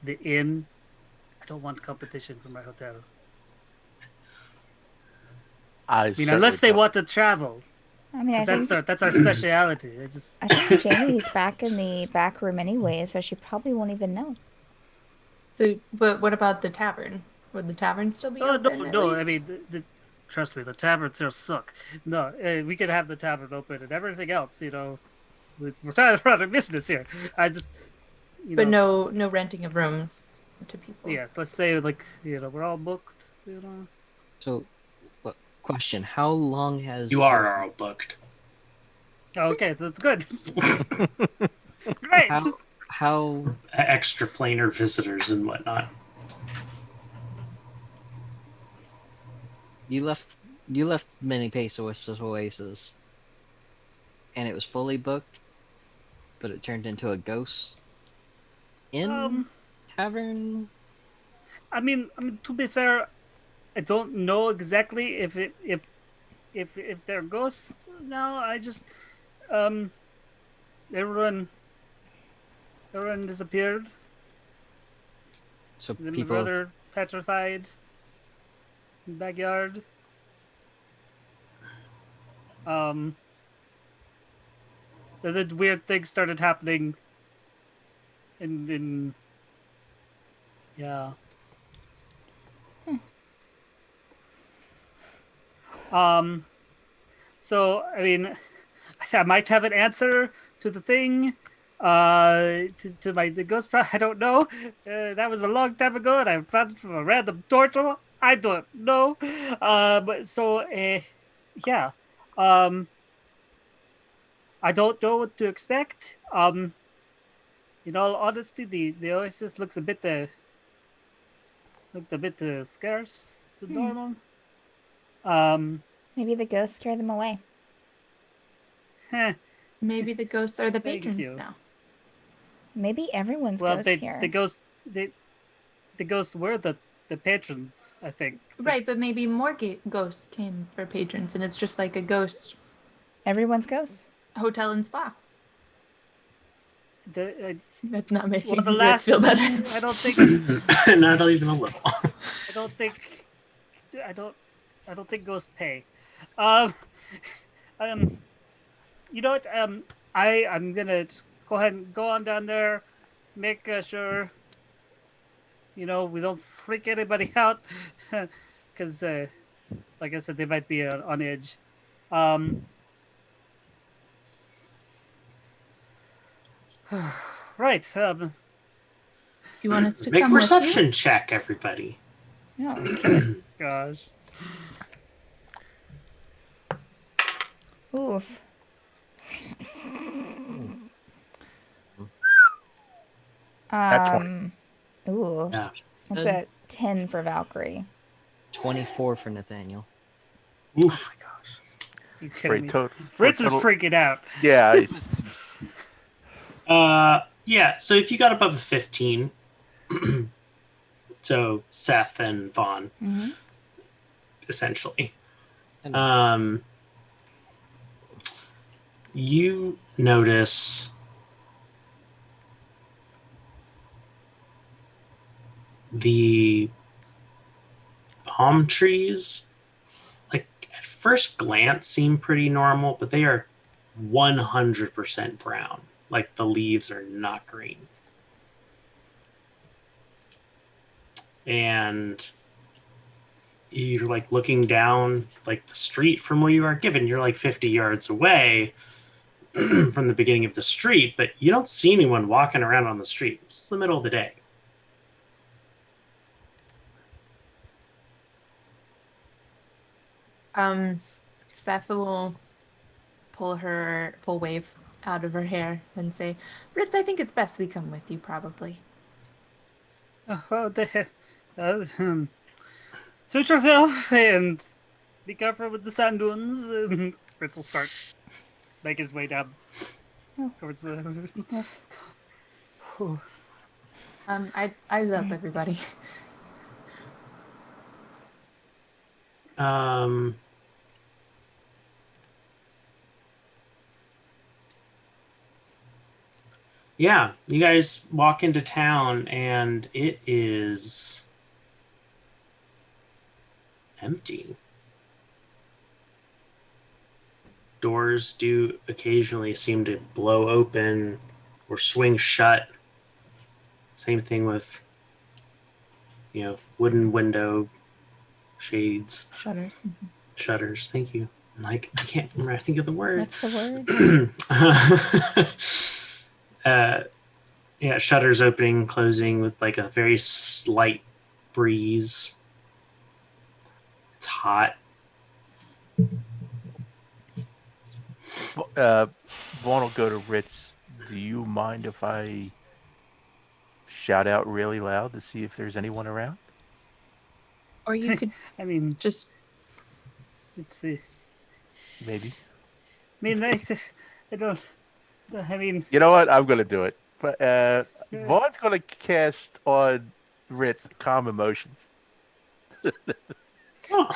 the inn? I don't want competition for my hotel. I I mean, certainly unless they don't. want to travel, I mean, I because think that's our speciality. I think Jamie's back in the back room anyway, so she probably won't even know. So, but what about the tavern? Would the tavern still be Oh open no, at no. I least? mean, trust me, the taverns there suck. No, we could have the tavern open and everything else. We're trying to run a business here. I just, But no renting of rooms to people. yes. Let's say we're all booked. So, question: how long has You are all booked. Oh, okay, that's good. Great. how Extra planar visitors and whatnot. you left Many Paces Oasis, and it was fully booked, but it turned into a ghost inn tavern. I mean, to be fair, I don't know exactly if they're ghosts now. I just everyone disappeared. So My people brother petrified in the backyard. The weird things started happening in yeah. So I mean, I might have an answer to the thing. To the ghost. I don't know. That was a long time ago, and I found it from a random turtle. I don't know. But so yeah. I don't know what to expect. In all honesty, the Oasis looks a bit scarce than normal. Maybe the ghosts scare them away. Maybe the ghosts are the Thank patrons you. now. Maybe everyone's Well, ghosts here. the ghosts were the patrons, I think. Right, but maybe more ghosts came for patrons, and it's just like a ghost Everyone's ghosts. hotel and spa. That's not making Well, the Ritz last feel better. I don't think Not even a little. I don't think ghosts pay. Um, you know what? I'm gonna just go ahead and go on down there, make sure we don't freak anybody out, because like I said, they might be on edge. Right. You want us to Make a come with you? perception check, everybody. No. Gosh. Oof. That's 20. Ooh. Yeah. That's a 10 for Valkyrie. 24 for Nathaniel. Oof. Oh my gosh. You kidding me? Fritz Fritz is freaking out. Yeah. Yeah, so if you got above a 15, so Seth and Vaughn, essentially, you notice the palm trees, like at first glance, seem pretty normal, but they are 100% brown. Like the leaves are not green. And you're like looking down like the street from where you are given. You're like 50 yards away from the beginning of the street, but you don't see anyone walking around on the street. It's the middle of the day. Seth will pull wave out of her hair and say, Ritz, I think it's best we come with you, probably. Oh, suit yourself and be careful with the sand dunes. And Fritz will start make his way down Oh. towards the. Eyes up, everybody. Yeah, you guys walk into town and it is empty. Doors do occasionally seem to blow open or swing shut. Same thing with, wooden window shades. Shutters. Shutters. Thank you. I can't remember. I think of the word. That's the word. Yeah, shutters opening, closing with like a very slight breeze. It's hot. Vaughn will go to Ritz. Do you mind if I shout out really loud to see if there's anyone around? Or you could I mean, just. let's see. Maybe. I mean, I don't. I mean, You know what? I'm going to do it. But Sure. Vaughn's going to cast on Ritz Calm Emotions. Oh,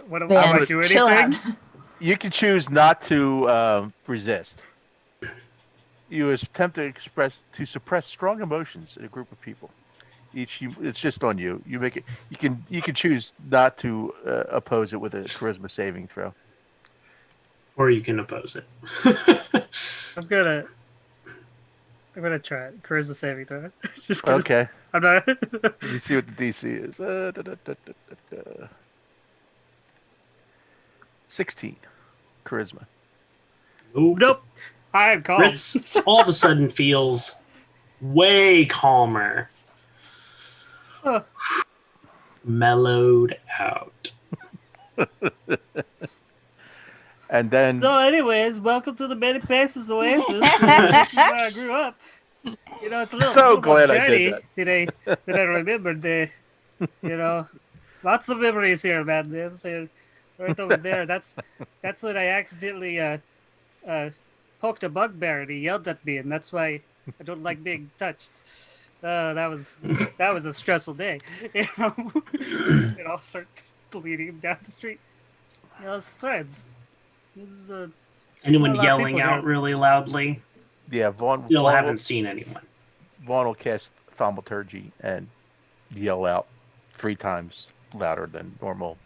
what do Man, I do chill anything? out. You can choose not to resist. You attempt to suppress strong emotions in a group of people. It's just on you. You make it. You can choose not to oppose it with a charisma saving throw. or you can oppose it. I'm gonna try it. Charisma saving throw. Just 'cause Okay. I'm not. Let me see what the DC is. 16 charisma. Nope. I'm calm. Ritz all of a sudden feels way calmer. Oh. Mellowed out. And then So, anyways, welcome to the Many Paces Oasis. This is where I grew up. It's a little. So little more glad I did dirty than I remembered. Lots of memories here, man. So, right over there. That's when I accidentally poked a bugbear and he yelled at me, and that's why I don't like being touched. That was a stressful day. And I'll start leading him down the street. It's threads. This is Anyone a lot of yelling people out here. really loudly? yeah, Vaughn Still Vaughn haven't seen anyone. Vaughn will cast thaumaturgy and yell out 3 times louder than normal.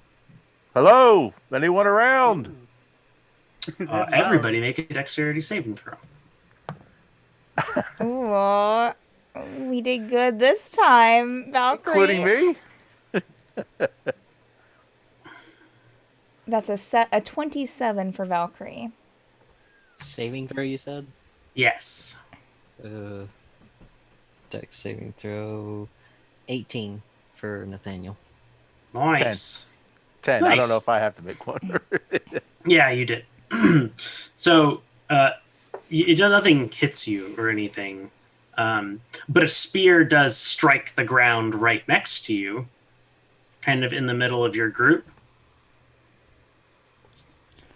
Hello, anyone around? That's loud. Everybody make a dexterity saving throw. Ooh, we did good this time, Valkyrie. Including me? That's a 27 for Valkyrie. Saving throw, you said? Yes. Dex saving throw. 18 for Nathaniel. Nice. 10. I don't Nice. know if I have to make one. Yeah, you did. So, nothing hits you or anything, but a spear does strike the ground right next to you, kind of in the middle of your group.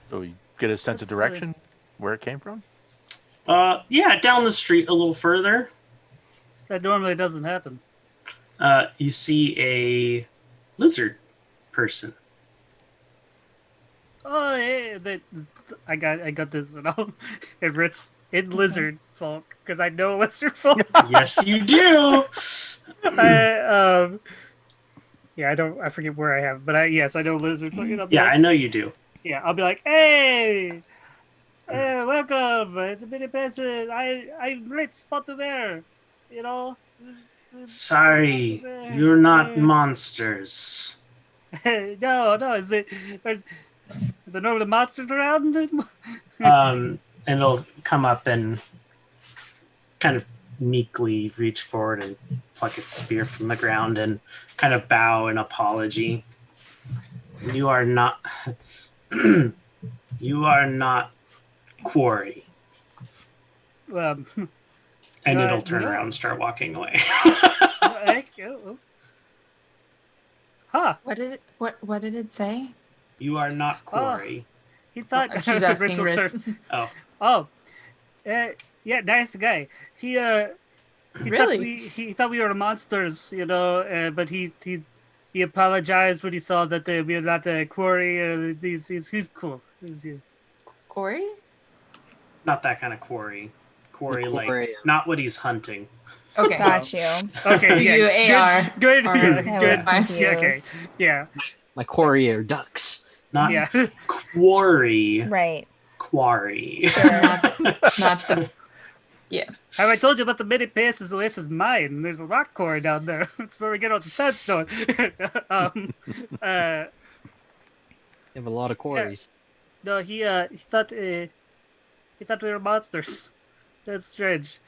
So we get a sense of That's, direction where it came from? Yeah, down the street a little further, That normally doesn't happen. you see a lizard person. Oh, hey, I got this and all. And Ritz in Lizardfolk because I know Lizardfolk. Yes, you do. I forget where I have, but I know Lizardfolk. And I'll be Yeah, like, I know you do. Yeah, I'll be like, hey, welcome to Many Paces. I'm Ritz, spot the bear. Sorry, you're not monsters. No, is it? Are the normal monsters around? And it'll come up and kind of meekly reach forward and pluck its spear from the ground and kind of bow in apology. You are not you are not quarry. And No, it'll turn no. around and start walking away. Huh. What did it say? You are not Quarry. He thought She's asking Ritz will Ritz. turn- Oh, Oh, yeah, nice guy. He Really? he thought we were monsters, you know. But he apologized when he saw that we are not a quarry. He's cool. Corey? not that kind of Quarry. Quarry, like, Quarry. not what he's hunting. Okay. Got you. Okay, You yeah, AR good, or- yeah, I good. was Fine. confused. Yeah, okay, yeah, My courier ducks. Not yeah. Quarry. Right. Quarry. Sure. Not the. Yeah. Have I told you about the Many Paces Oasis mine? There's a rock quarry down there. That's where we get all the sandstone. uh, You have a lot of quarries. no, he thought we were monsters. That's strange.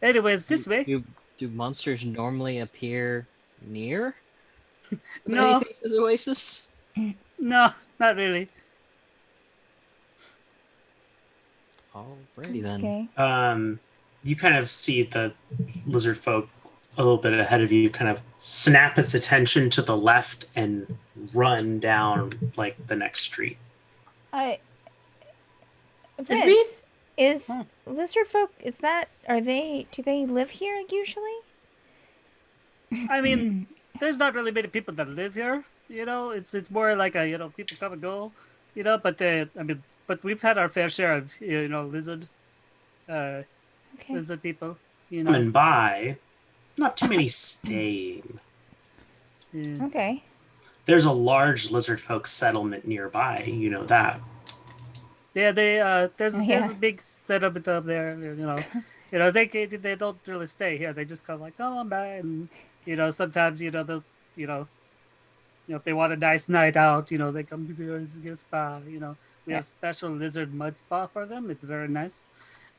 Anyways, this way. Do monsters normally appear near the No. Many Paces Oasis? No, not really. Alrighty then. Okay. You kind of see the lizard folk a little bit ahead of you kind of snap its attention to the left and run down like the next street. Ritz, is Huh. Lizardfolk, do they live here usually? I mean, there's not really many people that live here. You know, it's more like people come and go. You know, but but we've had our fair share of lizard Okay. people. You Coming know. by, not too many staying. Yeah. Okay. There's a large lizard folk settlement nearby. You know that. Yeah, there's Oh, yeah. a big settlement up there. They don't really stay here. They just come like, come on by, and sometimes they'll if they want a nice night out, they come to us get a spa. We have special lizard mud spa for them. It's very nice.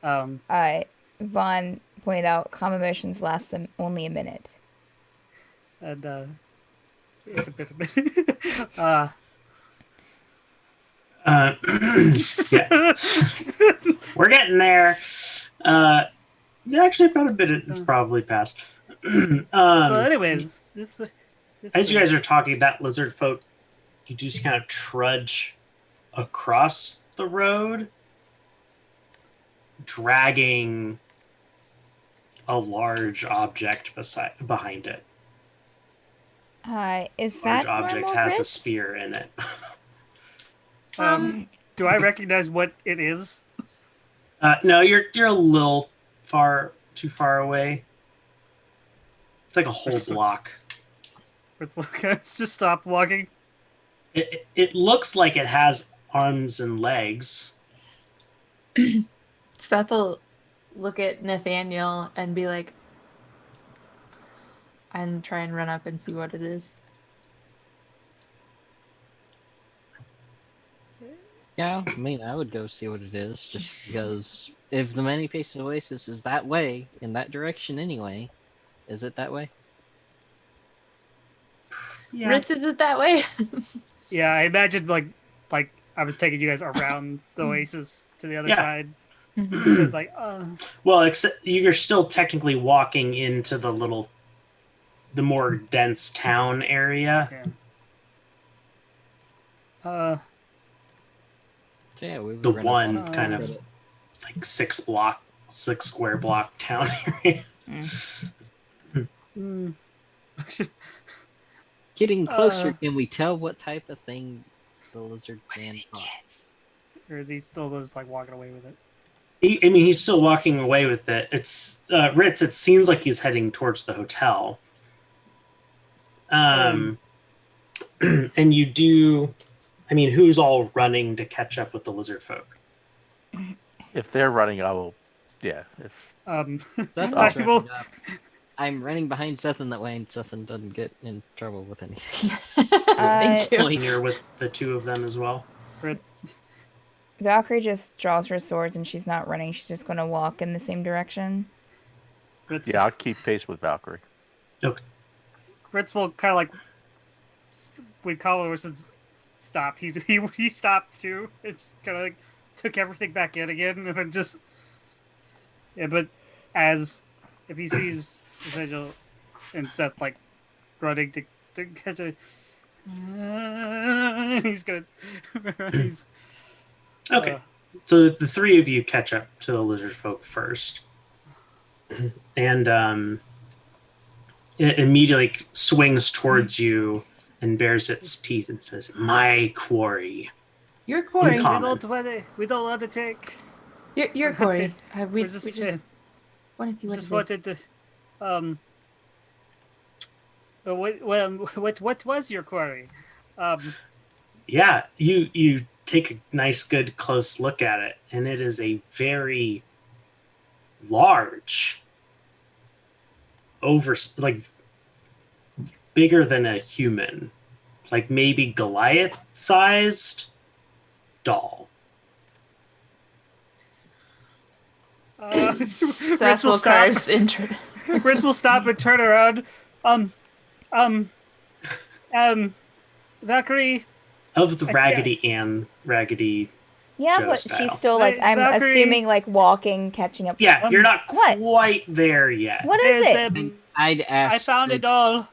Vaughn pointed out common missions last them only a minute. And it's a bit of it. Yeah, we're getting there. Actually, about a bit. It's probably passed. So, anyways, this as you guys are talking, that lizard folk, you just kind of trudge across the road, dragging a large object behind it. Is Large that object normal, has a Ritz? spear in it. do I recognize what it is? No, you're a little too far away. It's like a whole block. Let's just stop walking. It looks like it has arms and legs. Seth will look at Nathaniel and be like, and try and run up and see what it is. Yeah, I mean, I would go see what it is, just because if the Many Paces Oasis is that way, in that direction anyway, is it that way? Yeah. Ritz, is it that way? Yeah, I imagined like I was taking you guys around the oasis to the other Yeah. side. Mhm. So it's like, Well, except you're still technically walking into the more dense town area. yeah. So yeah, we would The run up one on it. kind of like 6 square block town area. Mm. Getting closer, Uh. can we tell what type of thing the lizard man thought? Or is he still just like walking away with it? He's still walking away with it. It's Ritz. It seems like he's heading towards the hotel. And you do. I mean, who's all running to catch up with the lizard folk? If they're running, I will. Yeah. If Seth I was will- running up. I'm running behind Cethen that way, and Cethen doesn't get in trouble with anything. Thank you. And you're with the two of them as well. Valkyrie just draws her swords and she's not running. She's just going to walk in the same direction. Ritz, yeah, I'll keep pace with Valkyrie. Okay. Ritz will kind of like when Colin says stop, he stopped too. It just kind of like took everything back in again, and then just Yeah, but as if he sees Vigil and Seth like running to catch it, he's gonna. he's, Okay. uh, So the three of you catch up to the lizard folk first, and it immediately swings towards you and bares its teeth and says, "My quarry." Your quarry. Common. we don't want to take. Your That's quarry. it. We We're just, just uh, wanted to see what just it is. wanted to. What was your quarry? Yeah, you take a nice, good, close look at it, and it is a very large, like bigger than a human, like maybe Goliath-sized doll. Ritz will stop. Ritz will stop and turn around. Valkyrie. Of the Raggedy Ann, Raggedy Yeah, Joe but style. she's still like, I'm Valkyrie. assuming like walking, catching up. Yeah, you're not what? quite there yet. What is it? And I'd ask. I found a doll.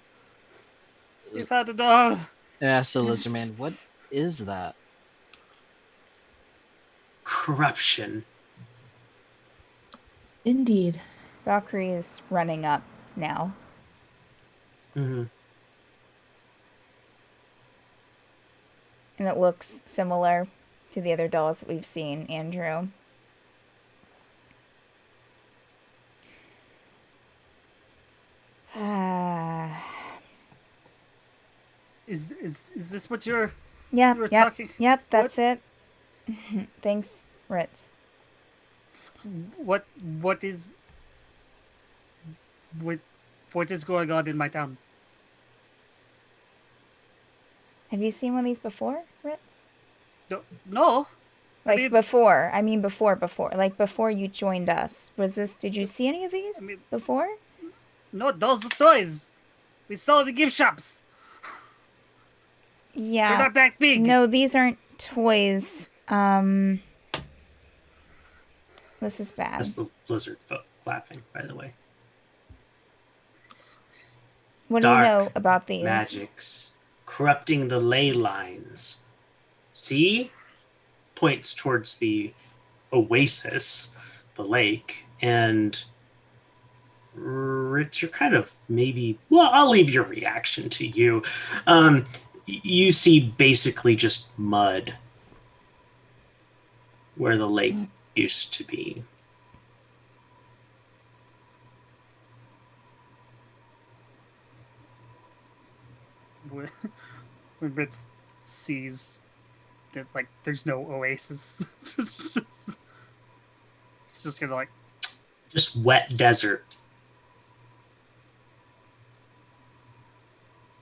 You found a doll. Ask the lizard man, what is that? Corruption. Indeed. Valkyrie is running up now. Mm-hmm. And it looks similar to the other dolls that we've seen, Andrew. Is this what you're? Yeah, You were yep, talking- yep, that's it. Thanks, Ritz. What is? What is going on in my town? Have you seen one of these before, Ritz? No. Like mean- before. I mean before. Like before you joined us. Did you see any of these mean- before? No, those are toys. We saw in the gift shops. They're Yeah. not that big. No, these aren't toys. This is bad. That's the lizard folk laughing, by the way. What do you Dark know about these? Magics corrupting the ley lines. See? Points towards the oasis, the lake, and Rich, you're kind of maybe. Well, I'll leave your reaction to you. You see basically just mud where the lake used to be. When Ritz sees that like there's no oasis, it's just gonna like Just wet desert.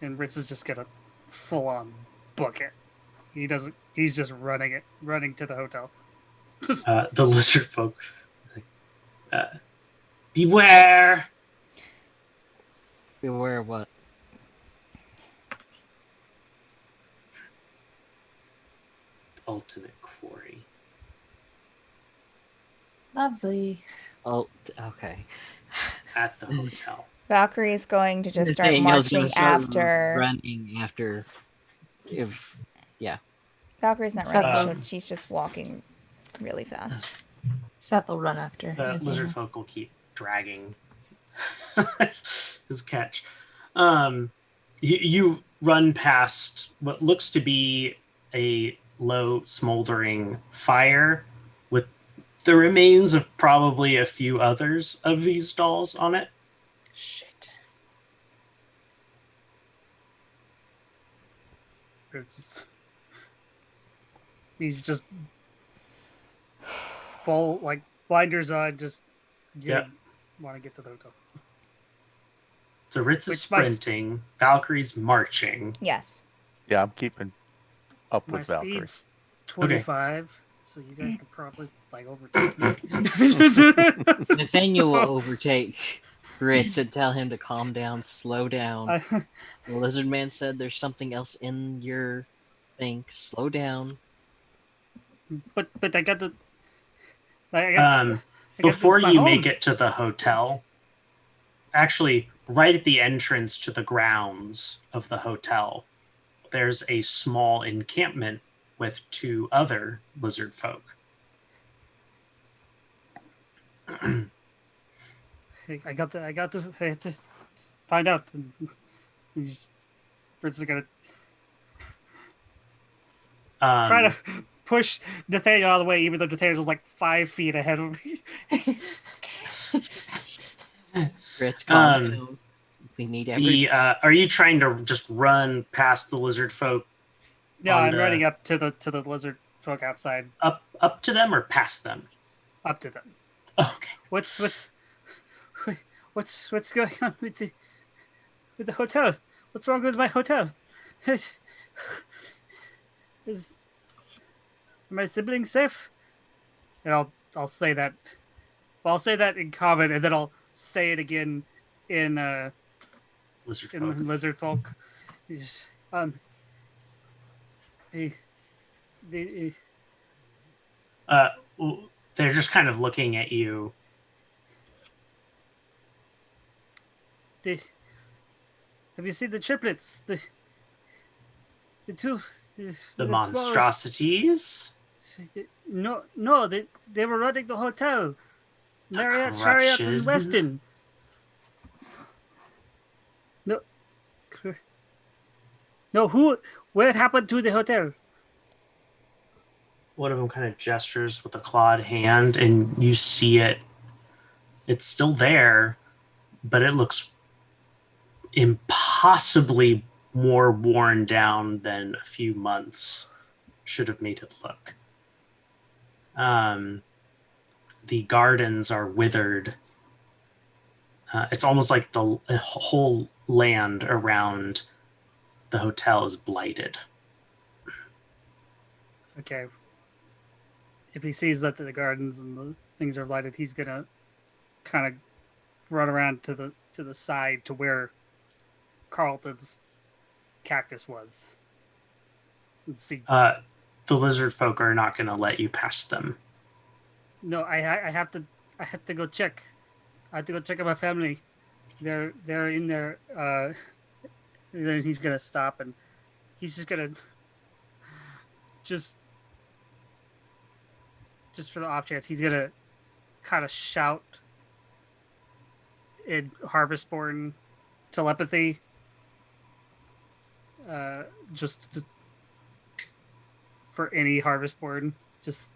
and Ritz is just gonna full on book it. He doesn't. He's just running to the hotel. The lizard folk. Beware! Beware of what? Ultimate quarry. Lovely. Oh, okay. At the hotel. Valkyrie is going to just start Daniel's gonna marching start after. running after. Valkyrie's not Seth running. will- She's just walking really fast. Seth will run after. The Nathaniel. lizard folk will keep dragging his catch. You run past what looks to be a low smoldering fire with the remains of probably a few others of these dolls on it. Shit. He's just full like blinders on. Just Yeah. Want to get to the hotel. So Ritz is Which my- sprinting, Valkyrie's marching. Yes. Yeah, I'm keeping up My with Valkyrie. speed's 25, so you guys could probably like overtake me. Nathaniel will overtake Ritz and tell him to calm down, slow down. The lizard man said there's something else in your thing. Slow down. but I got the. I got, Before my you home. make it to the hotel, actually, right at the entrance to the grounds of the hotel, there's a small encampment with 2 other lizard folk. I got to just find out. Ritz is gonna try to push Nathaniel out of the way, even though Nathaniel's like 5 feet ahead of me. Ritz, calm down. We need every. Are you trying to just run past the lizard folk? No, I'm running up to the lizard folk outside. Up to them or past them? Up to them. Okay. What's going on with the hotel? What's wrong with my hotel? Are my siblings safe? And I'll say that. Well, I'll say that in common, and then I'll say it again in Lizardfolk. They're just kind of looking at you. Have you seen the triplets? The two. The monstrosities? No, they were running the hotel. Marriott, Chariot, and Weston. No, what happened to the hotel? One of them kind of gestures with a clawed hand, and you see it. It's still there, but it looks impossibly more worn down than a few months should have made it look. The gardens are withered. It's almost like the whole land around the hotel is blighted. Okay. If he sees that the gardens and the things are blighted, he's gonna kind of run around to the side to where Carlton's cactus was and see. The lizard folk are not going to let you pass them. No, I have to go check. I have to go check on my family. They're in there. Then he's gonna stop and he's just gonna just for the off chance, he's gonna kind of shout in Harvestborn telepathy. For any Harvestborn, just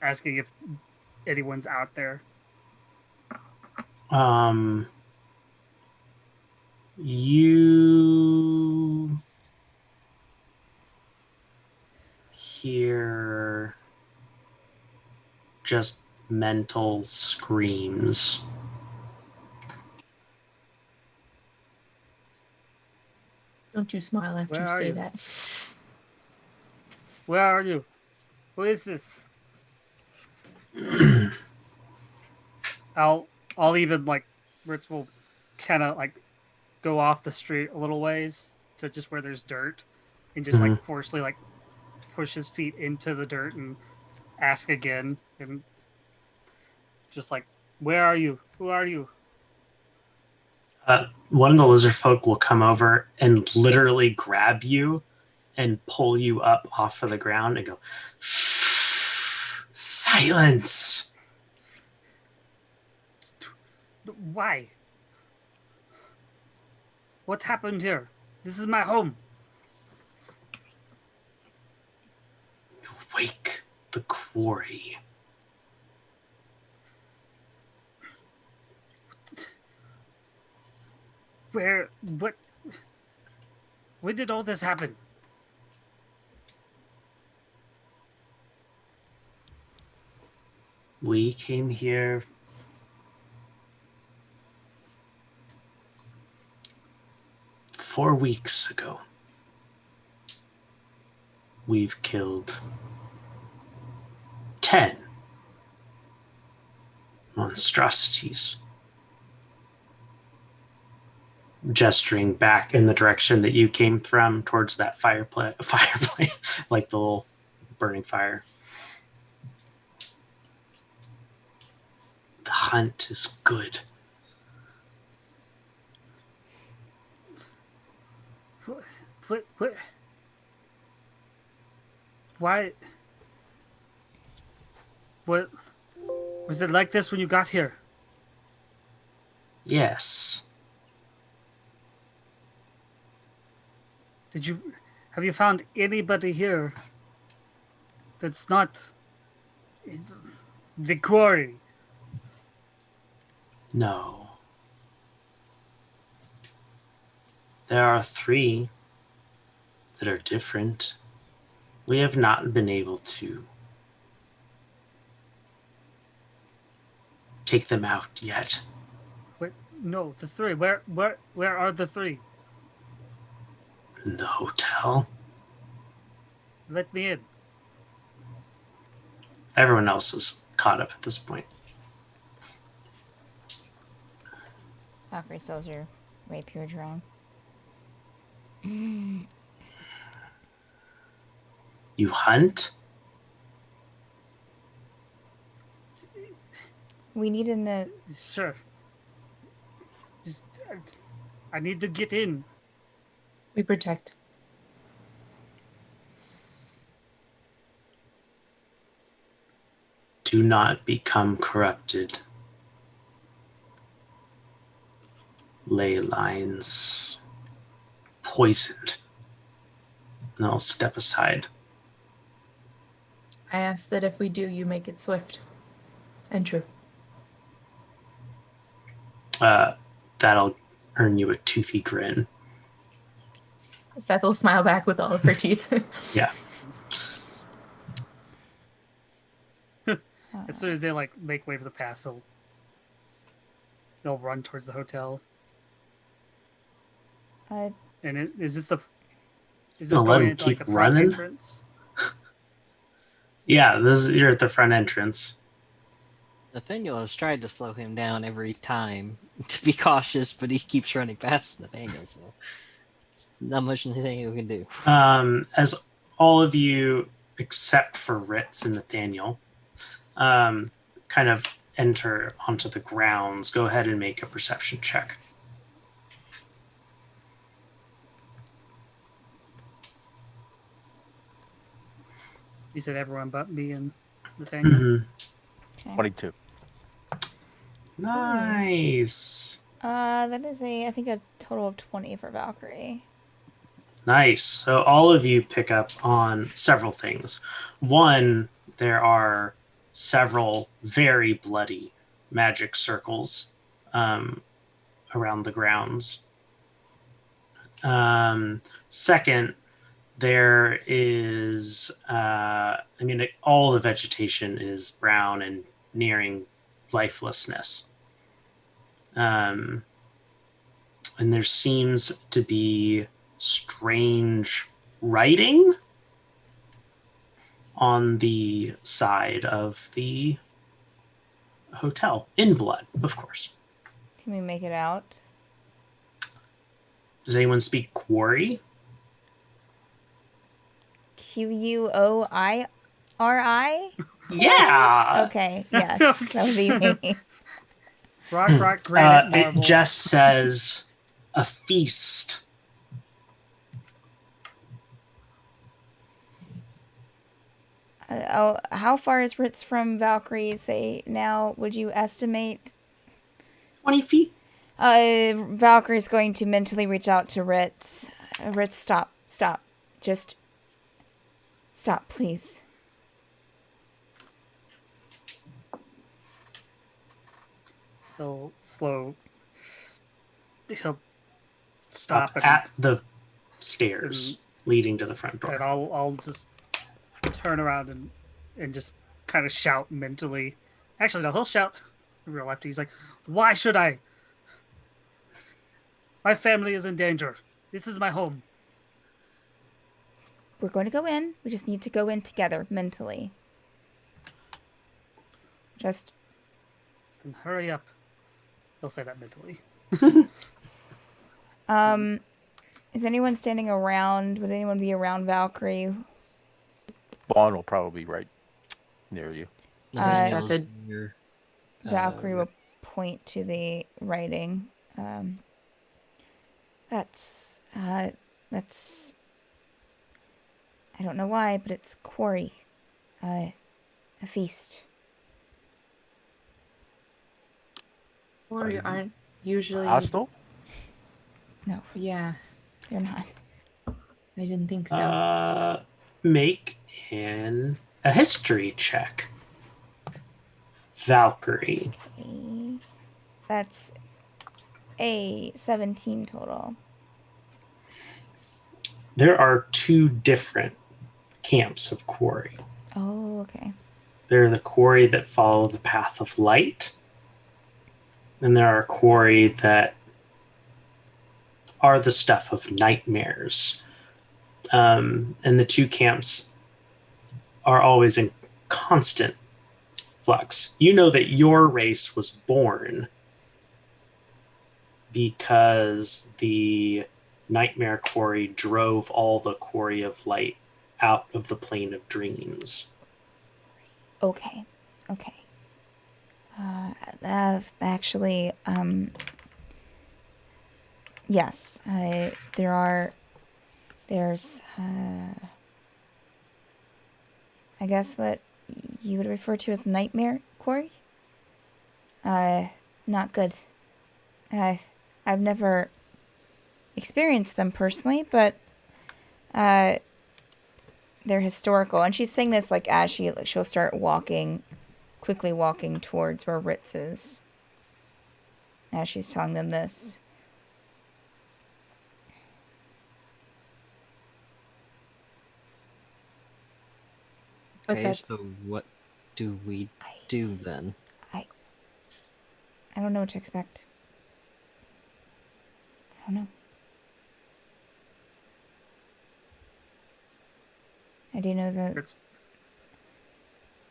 asking if anyone's out there. You hear just mental screams. Don't you smile after you say that. Where are you? Who is this? I'll even like Ritz will kind of like go off the street a little ways to just where there's dirt and just like forcefully like push his feet into the dirt and ask again and just like, where are you? Who are you? One of the lizard folk will come over and literally grab you and pull you up off of the ground and go, silence. Why? What happened here? This is my home. Wake the quarry. What? When did all this happen? We came here 4 weeks ago. We've killed 10 monstrosities. Gesturing back in the direction that you came from, towards that fireplace, like the little burning fire. The hunt is good. What? Why? What? Was it like this when you got here? Yes. Have you found anybody here that's not the quarry? No. There are 3 that are different. We have not been able to take them out yet. Wait, no, the 3. Where are the 3? In the hotel. Let me in. Everyone else is caught up at this point. Valkyrie still has your rapier drawn. You hunt? We need in the... Sure. Just, I need to get in. We protect. Do not become corrupted. Ley lines poisoned. And I'll step aside. I ask that if we do, you make it swift and true. That'll earn you a toothy grin. Seth will smile back with all of her teeth. Yeah. As soon as they like make way for the pass, they'll run towards the hotel. And is this I'll let going him into keep like the front running. entrance? Yeah, you're at the front entrance. Nathaniel has tried to slow him down every time to be cautious, but he keeps running past Nathaniel, so not much Nathaniel can do. As all of you, except for Ritz and Nathaniel, kind of enter onto the grounds, go ahead and make a perception check. You said everyone but me and Nathaniel. Mm-hmm. 22. Nice. That is I think a total of 20 for Valkyrie. Nice. So all of you pick up on several things. One, there are several very bloody magic circles around the grounds. Second, there is, all the vegetation is brown and nearing lifelessness. And there seems to be strange writing on the side of the hotel, in blood, of course. Can we make it out? Does anyone speak quarry? Quoiri? Yeah. Okay, yes, that would be me. Rock, granite, It marble. just says a feast. How far is Ritz from Valkyrie? Say now, would you estimate? 20 feet. Valkyrie's going to mentally reach out to Ritz. Ritz, stop. Just stop, please. He'll stop Up at the stairs leading to the front door. and I'll just turn around and just kind of shout mentally. Actually, no, he'll shout in real life. He's like, "Why should I? My family is in danger. This is my home." We're going to go in. We just need to go in together mentally. Just Then hurry up. He'll say that mentally. is anyone standing around? Would anyone be around Valkyrie? Vaughn will probably be right near you. Nathaniel's Seth- near Valkyrie will point to the writing. That's I don't know why, but it's quarry. A feast. Or you aren't usually. Hostile? No, Yeah, they're not. I didn't think so. Make a history check. Valkyrie. Okay. That's a 17 total. There are two different camps of quarry. Oh, okay. There are the quarry that follow the path of light, and there are quarry that are the stuff of nightmares. And the two camps are always in constant flux. You know that your race was born because the nightmare quarry drove all the quarry of light out of the plane of dreams. Okay. Okay. Actually, yes. There's, I guess what you would refer to as nightmare quarry. Not good. I've never experienced them personally, but they're historical. And she's saying this like as she'll start quickly walking towards where Ritz is. As she's telling them this. But Okay, that's so what do we do then? I don't know what to expect. I don't know. I do know that Ritz.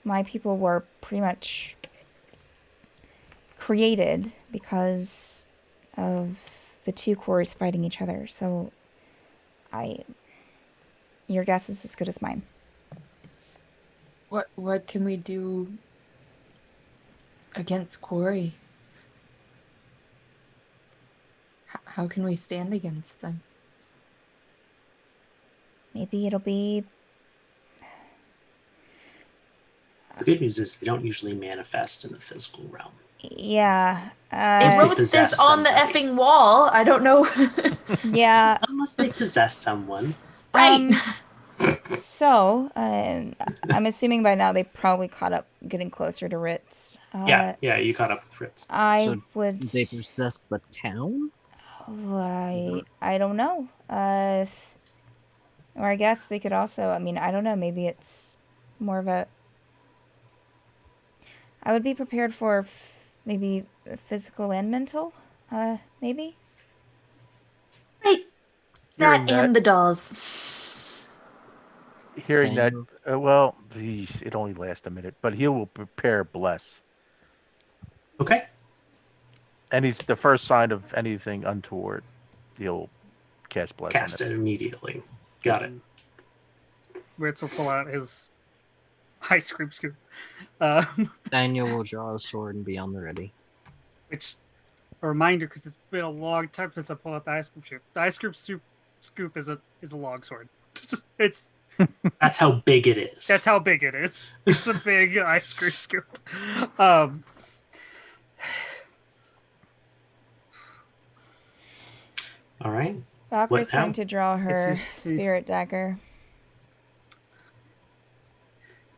my people were pretty much created because of the two quarries fighting each other. So your guess is as good as mine. what can we do against quarry? How can we stand against them? Maybe it'll be The good news is they don't usually manifest in the physical realm. yeah. They Unless they wrote this possess on the somebody. effing wall. I don't know. Yeah. Unless they possess someone. Right. So, I'm assuming by now they probably caught up getting closer to Ritz. Yeah, you caught up with Ritz. I So would. They possess the town? I don't know. Or I guess they could also. I mean, I don't know. Maybe it's more of a. I would be prepared for maybe physical and mental. Maybe. Right. Hearing That and the dolls. Hearing that, Daniel? well, geez, it only lasts a minute, but he will prepare bless. Okay. The first sign of anything untoward, he'll cast bless. Cast on it immediately. Got it. Ritz will pull out his ice cream scoop. Daniel will draw a sword and be on the ready. Which, a reminder, because it's been a long time since I pulled out the ice cream scoop. The ice cream scoop is a long sword. It's That's how big it is. That's how big it is. It's a big ice cream scoop. All right. Valkyrie's What now? going to draw her you see- spirit dagger.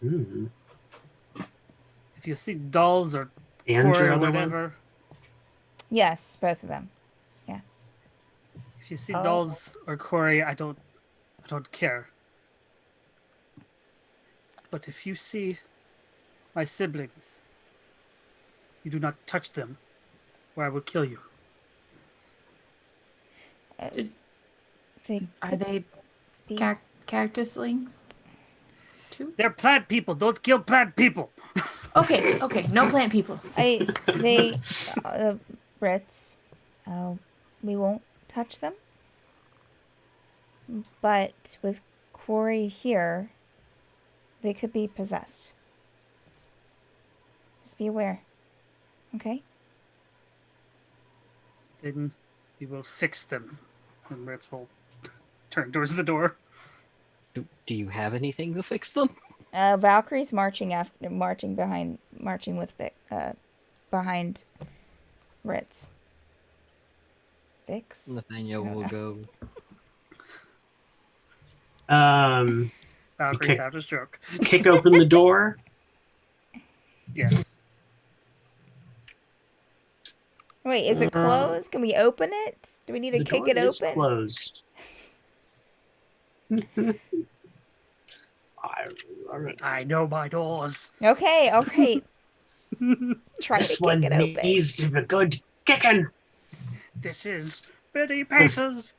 If you see dolls or And Corey your or other one? whatever, Yes, both of them. if you see Oh. dolls or Corey, I don't care. But if you see my siblings, you do not touch them, or I will kill you. They Are could they be. cactuslings? Too? They're plant people. Don't kill plant people. Okay. No plant people. Brits, we won't touch them. But with Quarry here, they could be possessed. Just be aware. Okay. Then we will fix them. And Ritz will turn towards the door. Do you have anything to fix them? Valkyrie's marching behind Ritz. Fix. Nathaniel will go. Valkyrie's kick- having a stroke. Kick open the door. Yes. Wait, is it closed? Can we open it? Do we need to The kick door it is open? closed. I know my doors. Okay, all right. Try This to one kick it open. needs to be good kicking. This is Many Paces.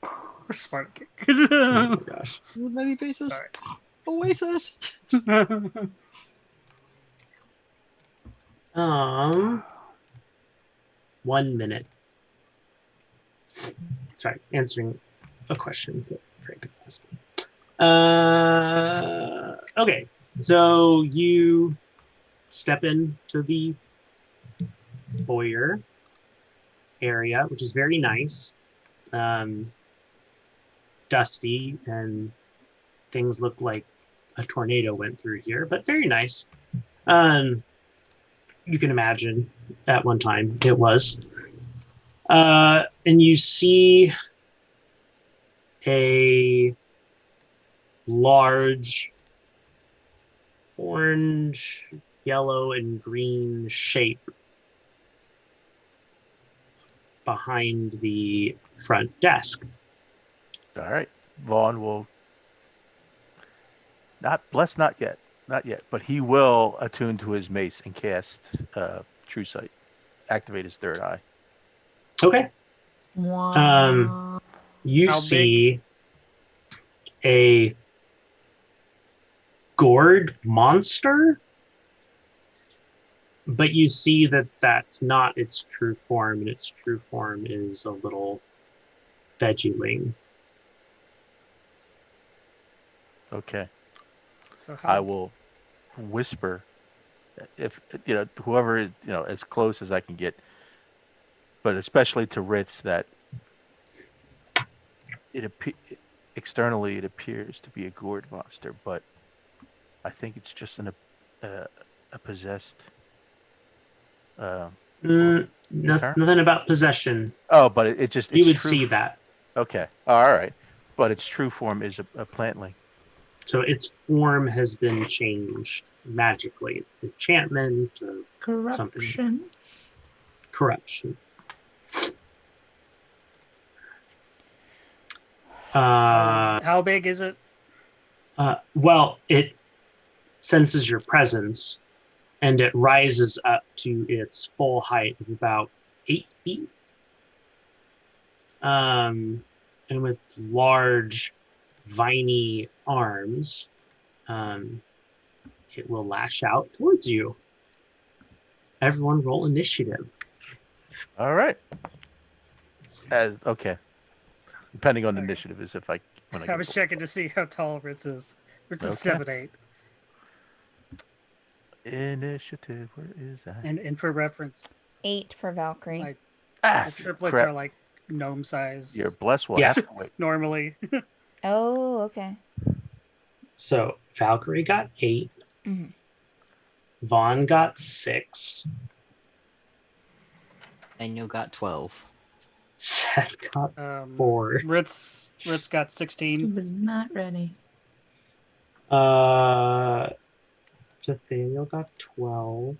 Smart kick. Oh my gosh. Many Paces Sorry. Oasis. 1 minute. Sorry, answering a question that Frank asked me. Okay, so you step into the foyer area, which is very nice. Dusty, and things look like a tornado went through here, but very nice. You can imagine at one time it was. And you see a large orange, yellow, and green shape behind the front desk. All right. Vaughn will not yet, but he will attune to his mace and cast True Sight, activate his third eye. Okay. You How see a gourd monster, but you see that that's not its true form, and its true form is a little veggieling. Okay. So I how? will whisper, if whoever is as close as I can get, but especially to Ritz, that externally it appears to be a gourd monster, but I think it's just a possessed. Nothing about possession. Oh, but it just You its would true see that. Okay, all right, but its true form is a plantling. So its form has been changed magically. Enchantment or Corruption. corruption. How big is it? Well, it senses your presence, and it rises up to its full height of about 8 feet. And with large, viney arms, it will lash out towards you. Everyone roll initiative. All right. Okay. Depending on the initiative is if I when I I was checking to see how tall Ritz is. Ritz is Okay. 7'8". Initiative, where is that? And for reference, 8 for Valkyrie. Like- Ah, the triplets crap. are like gnome size Your bless will Yeah. have to wait. normally. Oh, okay. So Valkyrie got 8. Mhm. Vaughn got 6. Daniel got 12. Seth got 4. Ritz got He 16. was not ready. Nathaniel got 12.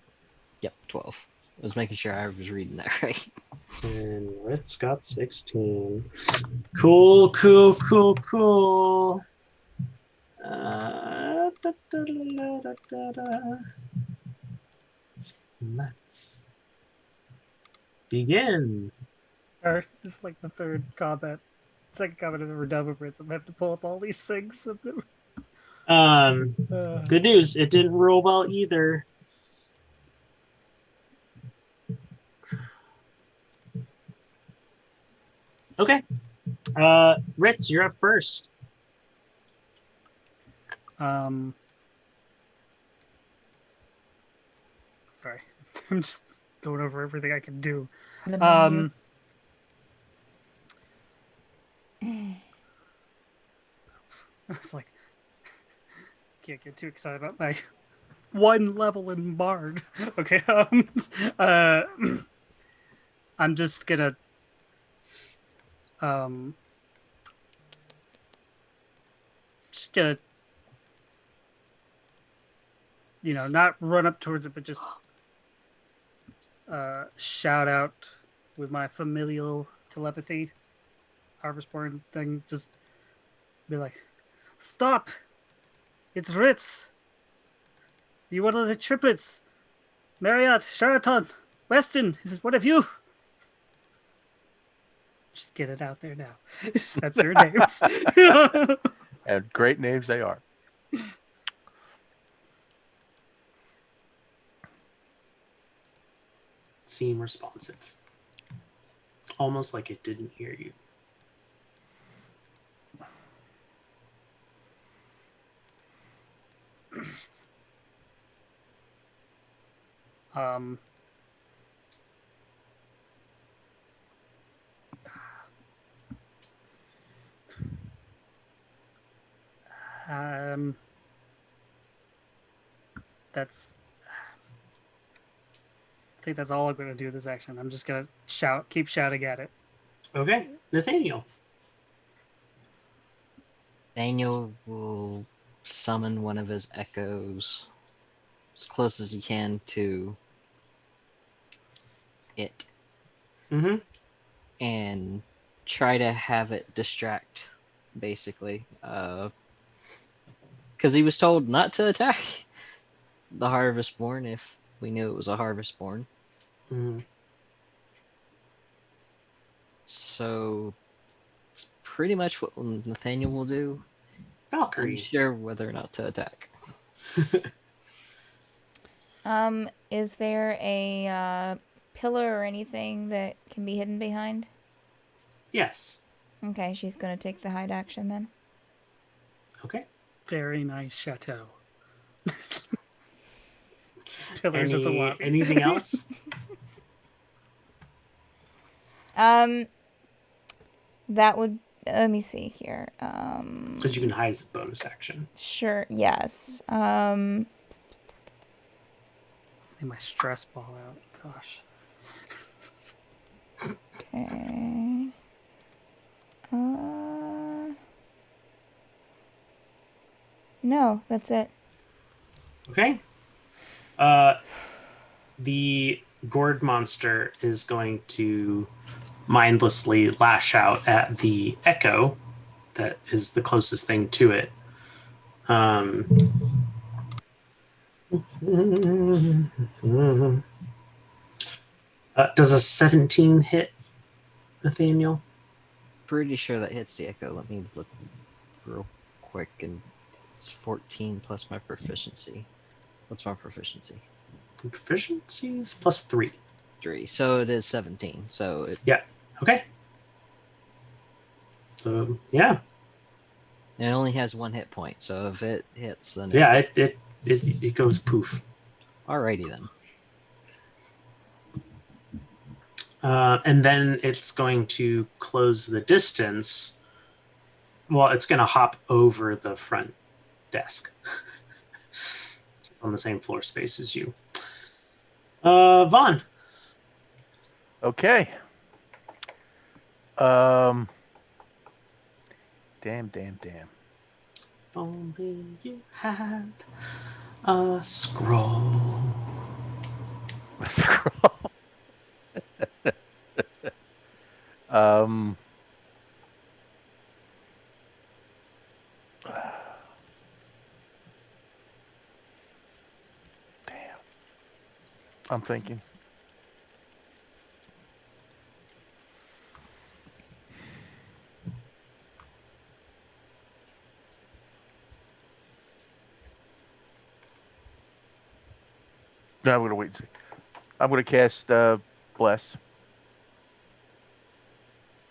Yep, 12. I was making sure I was reading that right. And Ritz got 16. Cool. Let's begin. Or this is like the second combat I've ever done with Ritz. I'm gonna have to pull up all these things. Good news, it didn't roll well either. Okay. Ritz, you're up first. Sorry. I'm just going over everything I can do. The menu. I was like, can't get too excited about my one level in Bard. Okay, uh, I'm just gonna just gonna not run up towards it, but just shout out with my familial telepathy, Harvestborn thing. Just be like, "Stop! It's Ritz. You one of the triplets. Marriott, Sheraton, Weston. Is this one of you?" Just get it out there now. That's their names. And great names they are. Seem responsive. Almost like it didn't hear you. That's. I think that's all I'm going to do this action. I'm just going to keep shouting at it. Okay, Nathaniel. Daniel will summon one of his echoes as close as he can to it. Mm-hmm. And try to have it distract, basically. Because he was told not to attack the Harvestborn if we knew it was a Harvestborn. Mm-hmm. So it's pretty much what Nathaniel will do. Valkyrie. Unsure whether or not to attack. Is there a pillar or anything that can be hidden behind? Yes. Okay, she's gonna take the hide action then. Okay. Very nice chateau. Pillars of the lobby. Anything else? That would, let me see here. Because you can hide as a bonus action. Sure, yes. Get my stress ball out. Gosh. Okay. No, that's it. Okay. The gourd monster is going to mindlessly lash out at the echo that is the closest thing to it. Does a 17 hit, Nathaniel? Pretty sure that hits the echo. Let me look real quick. And it's 14 plus my proficiency. What's my proficiency? Proficiencies plus 3. 3. So it is 17. So it. Yeah. Okay. So yeah. And it only has 1 hit point. So if it hits, then Yeah, it goes poof. Alrighty then. And then it's going to close the distance. Well, it's going to hop over the front desk. On the same floor space as you. Vaughn. Okay. Damn. If only you had a scroll. A scroll. Damn. I'm thinking. No, I'm gonna wait and see. I'm gonna cast Bless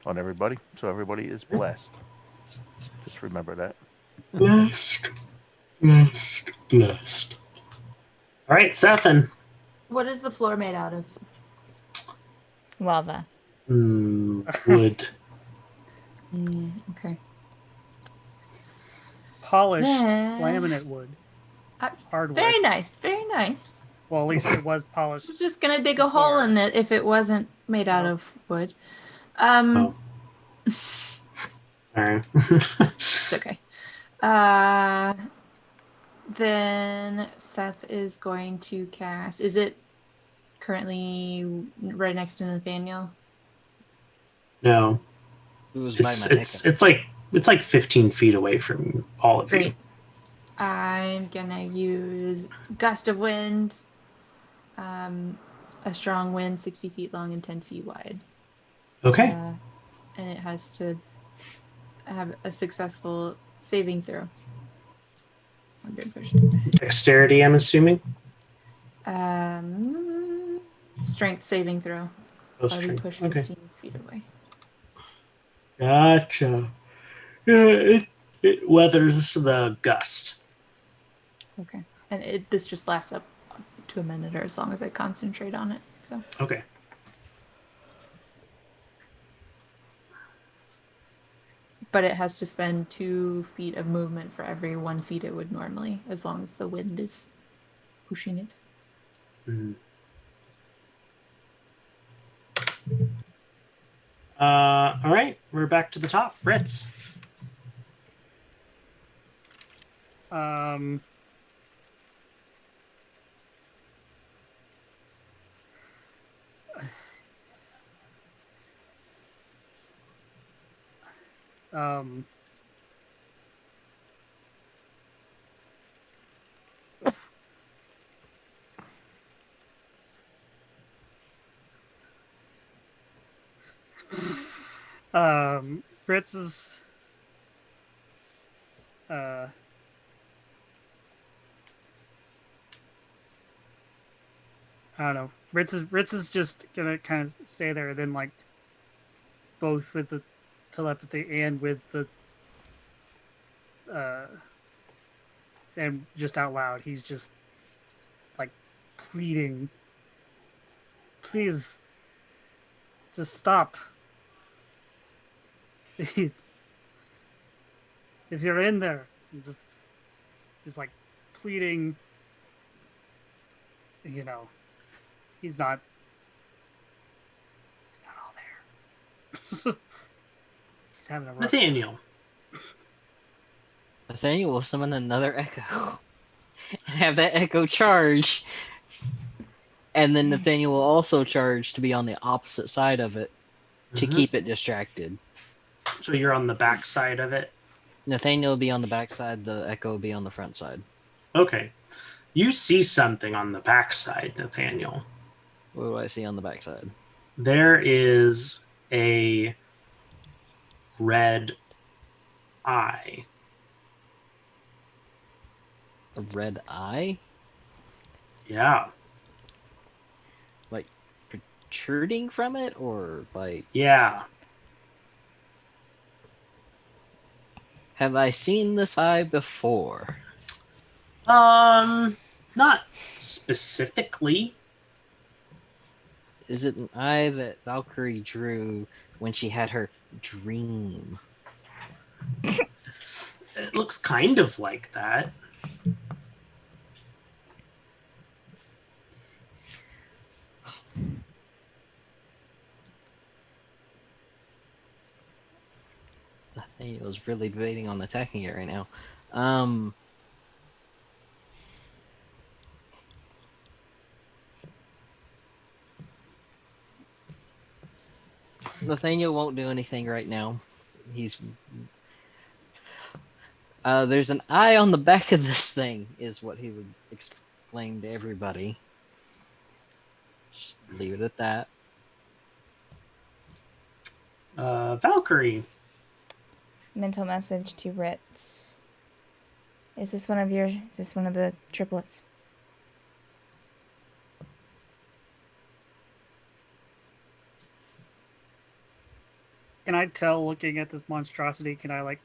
on everybody, so everybody is blessed. Just remember that. Blessed. Blessed. Blessed. All right, Cethen. What is the floor made out of? Lava. Wood. Okay. Polished Then- laminate wood. Hardwood. Very nice. Very nice. Well, at least it was I polished. was just gonna dig a hole Before. in it if it wasn't made out Oh. of wood. Oh. Sorry. It's okay. Then Seth is going to cast. Is it currently right next to Nathaniel? No. It was by my It's like 15 feet away from all of you. Great. I'm gonna use gust of wind. A strong wind, 60 feet long and 10 feet wide. Okay. And it has to have a successful saving throw. 100%. Dexterity, I'm assuming. Strength saving throw. Oh, While we strength. push Okay. 15 feet away. Gotcha. Yeah, it weathers the gust. Okay. And this just lasts up to a minute or as long as I concentrate on it. So. Okay. But it has to spend 2 feet of movement for every 1 feet it would normally, as long as the wind is pushing it. Mhm. All right, we're back to the top. Ritz. Ritz is I don't know. Ritz is just gonna kind of stay there, then like both with the telepathy and with the and just out loud, he's just like pleading, please, just stop, please. If you're in there, just like pleading. You know, he's not all there. He's having a rough Nathaniel. Nathaniel will summon another echo and have that echo charge. And then Nathaniel will also charge to be on the opposite side of it to Mhm. keep it distracted. So you're on the back side of it? Nathaniel will be on the back side, the echo will be on the front side. Okay. You see something on the back side, Nathaniel. What do I see on the back side? There is a red eye. A red eye? Yeah. Like protruding from it, or like... Yeah. Have I seen this eye before? Not specifically. Is it an eye that Valkyrie drew when she had her dream? It looks kind of like that. I was really debating on attacking it right now. Nathaniel won't do anything right now. He's... there's an eye on the back of this thing, is what he would explain to everybody. Just leave it at that. Valkyrie. Mental message to Ritz. Is this one of the triplets? Can I tell, looking at this monstrosity, can I like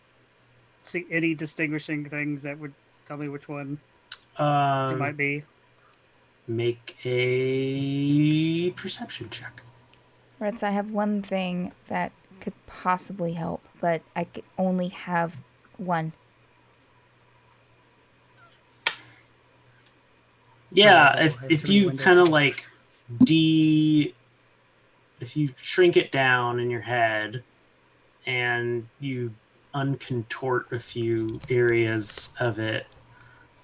see any distinguishing things that would tell me which one it might be? Make a perception check. Ritz, I have one thing that could possibly help, but I could only have one. Yeah, Oh, if you kind of like if you shrink it down in your head and you uncontort a few areas of it,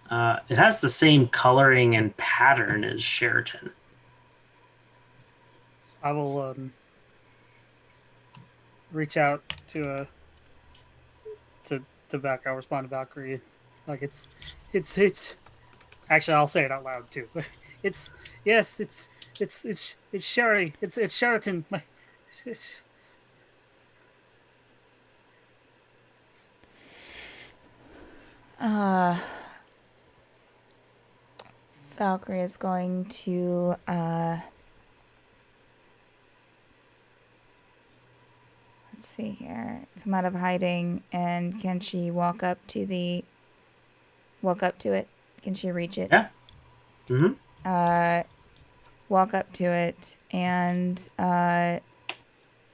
it has the same coloring and pattern as Sheraton. I will reach out to Valkyrie. I'll respond to Valkyrie. Like it's. Actually, I'll say it out loud too. It's yes, it's Sherry. It's Sheraton. It's, Valkyrie is going to let's see here. Come out of hiding, and can she walk up to it? Can she reach it? Yeah. Mm-hmm. Walk up to it and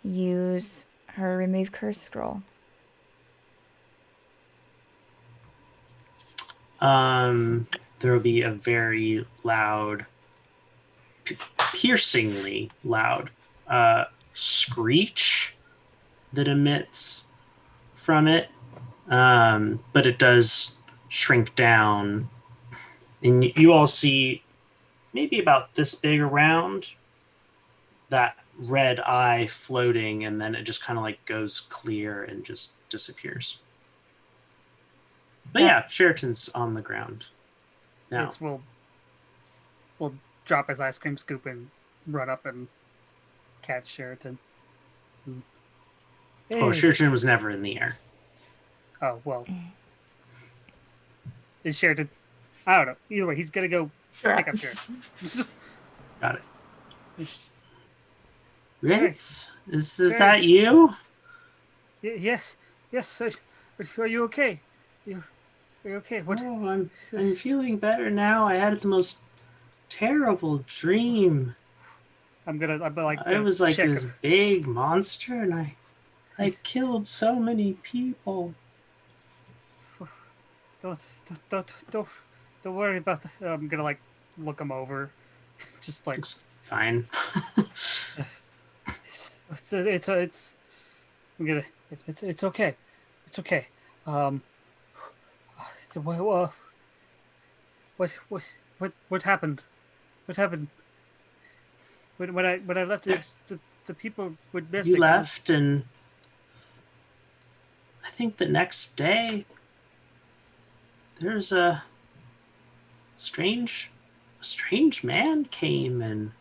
use her remove curse scroll. There will be a very loud, piercingly loud screech that emits from it, but it does shrink down, and you all see maybe about this big around that red eye floating, and then it just kind of like goes clear and just disappears. But yeah, Sheraton's on the ground now. Ritz will drop his ice cream scoop and run up and catch Sheraton. Oh, Hey. Sheraton was never in the air. Oh well. Is Sheraton? I don't know. Either way, he's gonna go pick up Sheraton. Got it. Ritz, is that you? Yes. Are you okay? Are you okay? What? Oh, I'm feeling better now. I had the most terrible dream. I'm like. I was like check this him. big monster, and I killed so many people. Don't worry about that. I'm gonna like look him over, just like Looks fine. it's. I'm gonna. It's okay. It's okay. What happened? What happened? When I left, the people would miss. You left, and I think the next day there's a strange man came and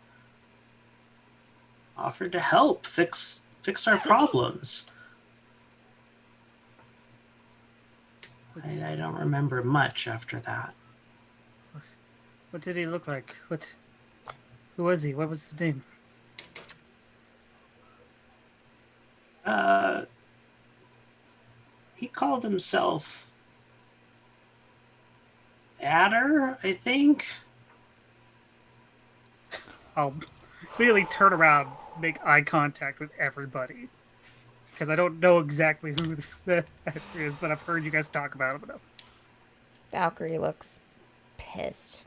offered to help fix our problems. I don't remember much after that. What did he look like? Who was he? What was his name? He called himself Adder, I think. I'll immediately turn around, make eye contact with everybody. Because I don't know exactly who that is, but I've heard you guys talk about him enough. Valkyrie looks pissed.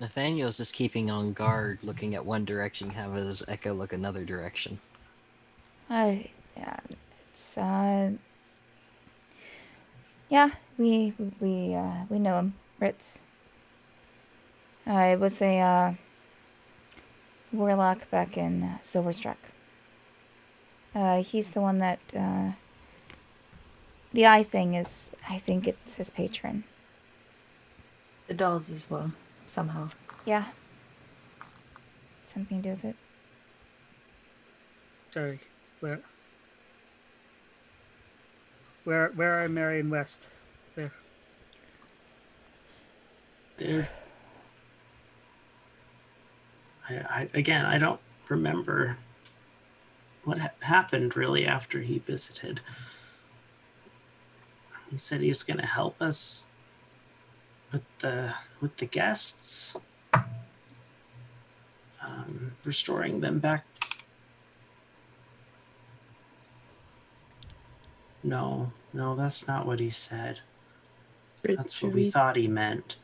Nathaniel's just keeping on guard, looking at one direction, have his echo look another direction. Yeah, it's yeah, we know him, Ritz. It was a warlock back in Silverstruck. He's the one that the eye thing is. I think it's his patron. The dolls as well, somehow. Yeah, something to do with it. Sorry, where are Mary and West? There. Dude. I don't remember what happened really after he visited. He said he was going to help us with the guests, restoring them back No, that's not what he said. Ritz, That's what we thought he meant.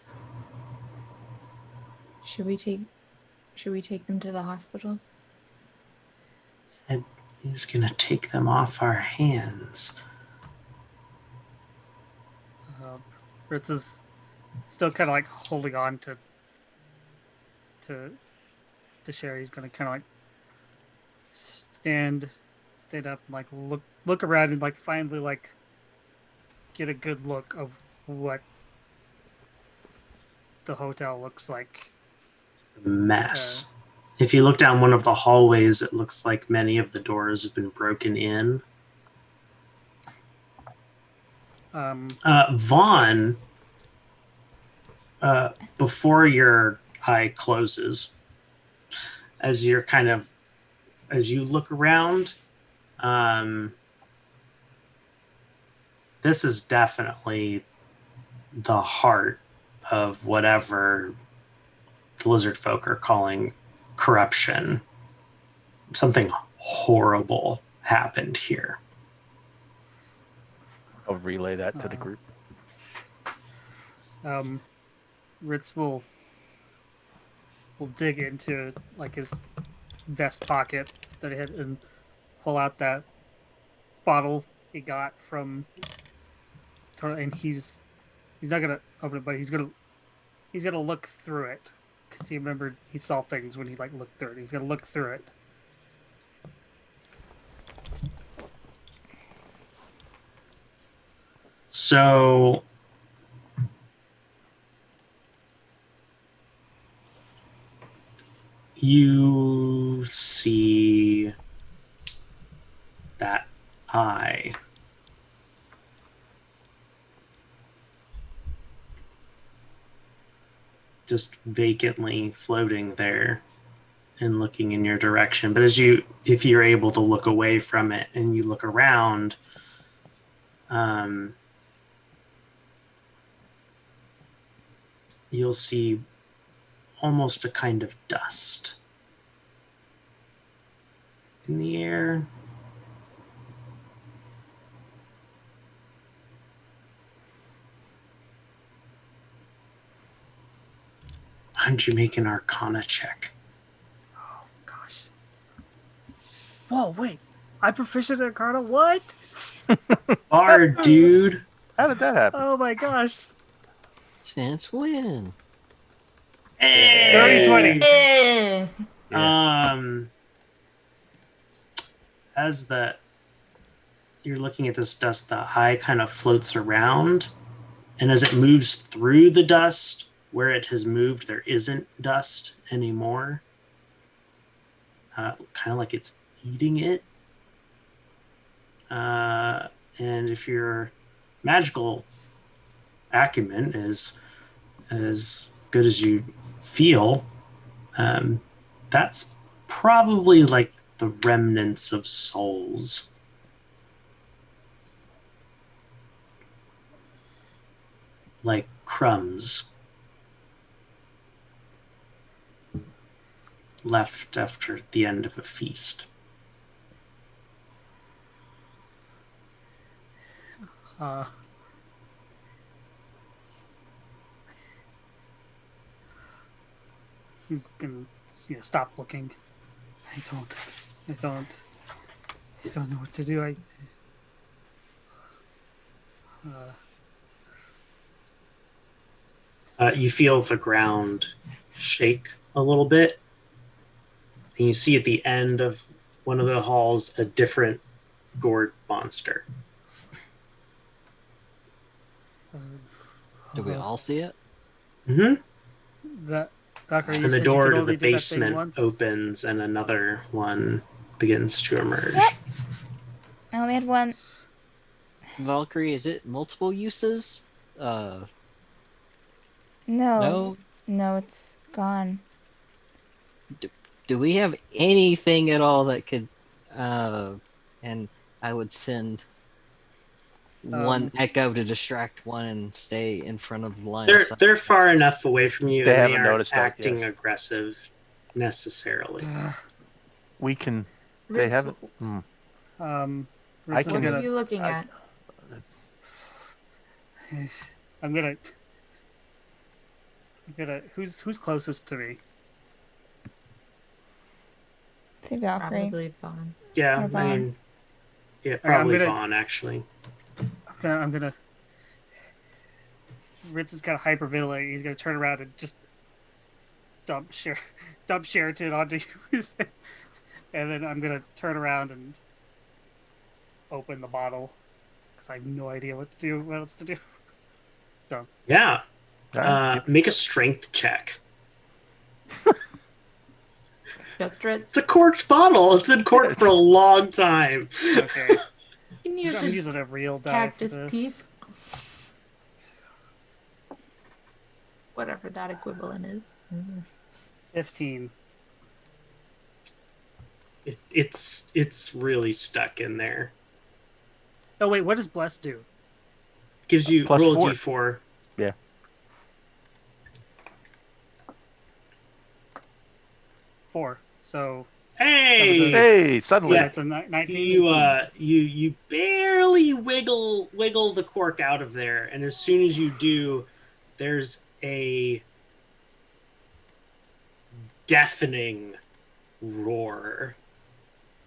Should we take them to the hospital? Said he was gonna take them off our hands. Ritz is still kind of like holding on to Sherry. He's gonna kind of like stand up and like look around and like finally like get a good look of what the hotel looks like. Mess. If you look down one of the hallways, it looks like many of the doors have been broken in. Vaughn, before your eye closes, as you look around, this is definitely the heart of whatever the Lizardfolk are calling corruption. Something horrible happened here. I'll relay that to the group. Ritz will dig into like his vest pocket that he had and pull out that bottle he got from, and he's not gonna open it, but he's gonna look through it because he remembered he saw things when he like looked through it. He's gonna look through it. So you see that eye. Just vacantly floating there and looking in your direction. But if you're able to look away from it and you look around, you'll see almost a kind of dust in the air. Why don't you make an Arcana check? Oh gosh! Whoa, wait! I'm proficient at Arcana. What? Bard, dude. How did that happen? Oh my gosh! Chance win. Hey! 30-20. Yeah. As you're looking at this dust, the eye kind of floats around, and as it moves through the dust, where it has moved, there isn't dust anymore. Kind of like it's eating it. And if your magical acumen is as good as you feel, that's probably like the remnants of souls. Like crumbs left after the end of a feast. He's gonna stop looking. I don't know what to do. You feel the ground shake a little bit, and you see at the end of one of the halls a different gourd monster. Do we all see it? Mm-hmm. Valkyrie, And the door to the basement opens, and another one begins to emerge. Yep. I only had one. Valkyrie, is it multiple uses? No. No? No, it's gone. Do we have anything at all that could, and I would send one echo to distract one and stay in front of the line. They're far enough away from you. They and haven't aren't noticed that, acting yes. aggressive necessarily. We can. They Ritz, haven't. Ritz I is can- What gonna- are you looking at? I'm gonna. Who's closest to me? Say Valkyrie. Probably fun. Yeah, Or I Vaughn. mean, yeah, Alright, I'm probably gonna- Vaughn actually. I'm gonna. Ritz is kind of hyperventilating. He's gonna turn around and just dump Sheraton onto you, and then I'm gonna turn around and open the bottle because I have no idea what to do. What else to do? So Yeah. All right, Make a strength check. Just Ritz. It's a corked bottle. It's been corked for a long time. okay, You can use I'm the using a real die for cactus this. teeth. Whatever that equivalent is. 15. It's really stuck in there. Oh wait, what does Bless do? Gives you Plus roll a 4. d4. Yeah. 4. So Hey, Hey, suddenly. that's a 19. you barely wiggle the cork out of there, and as soon as you do, there's a deafening roar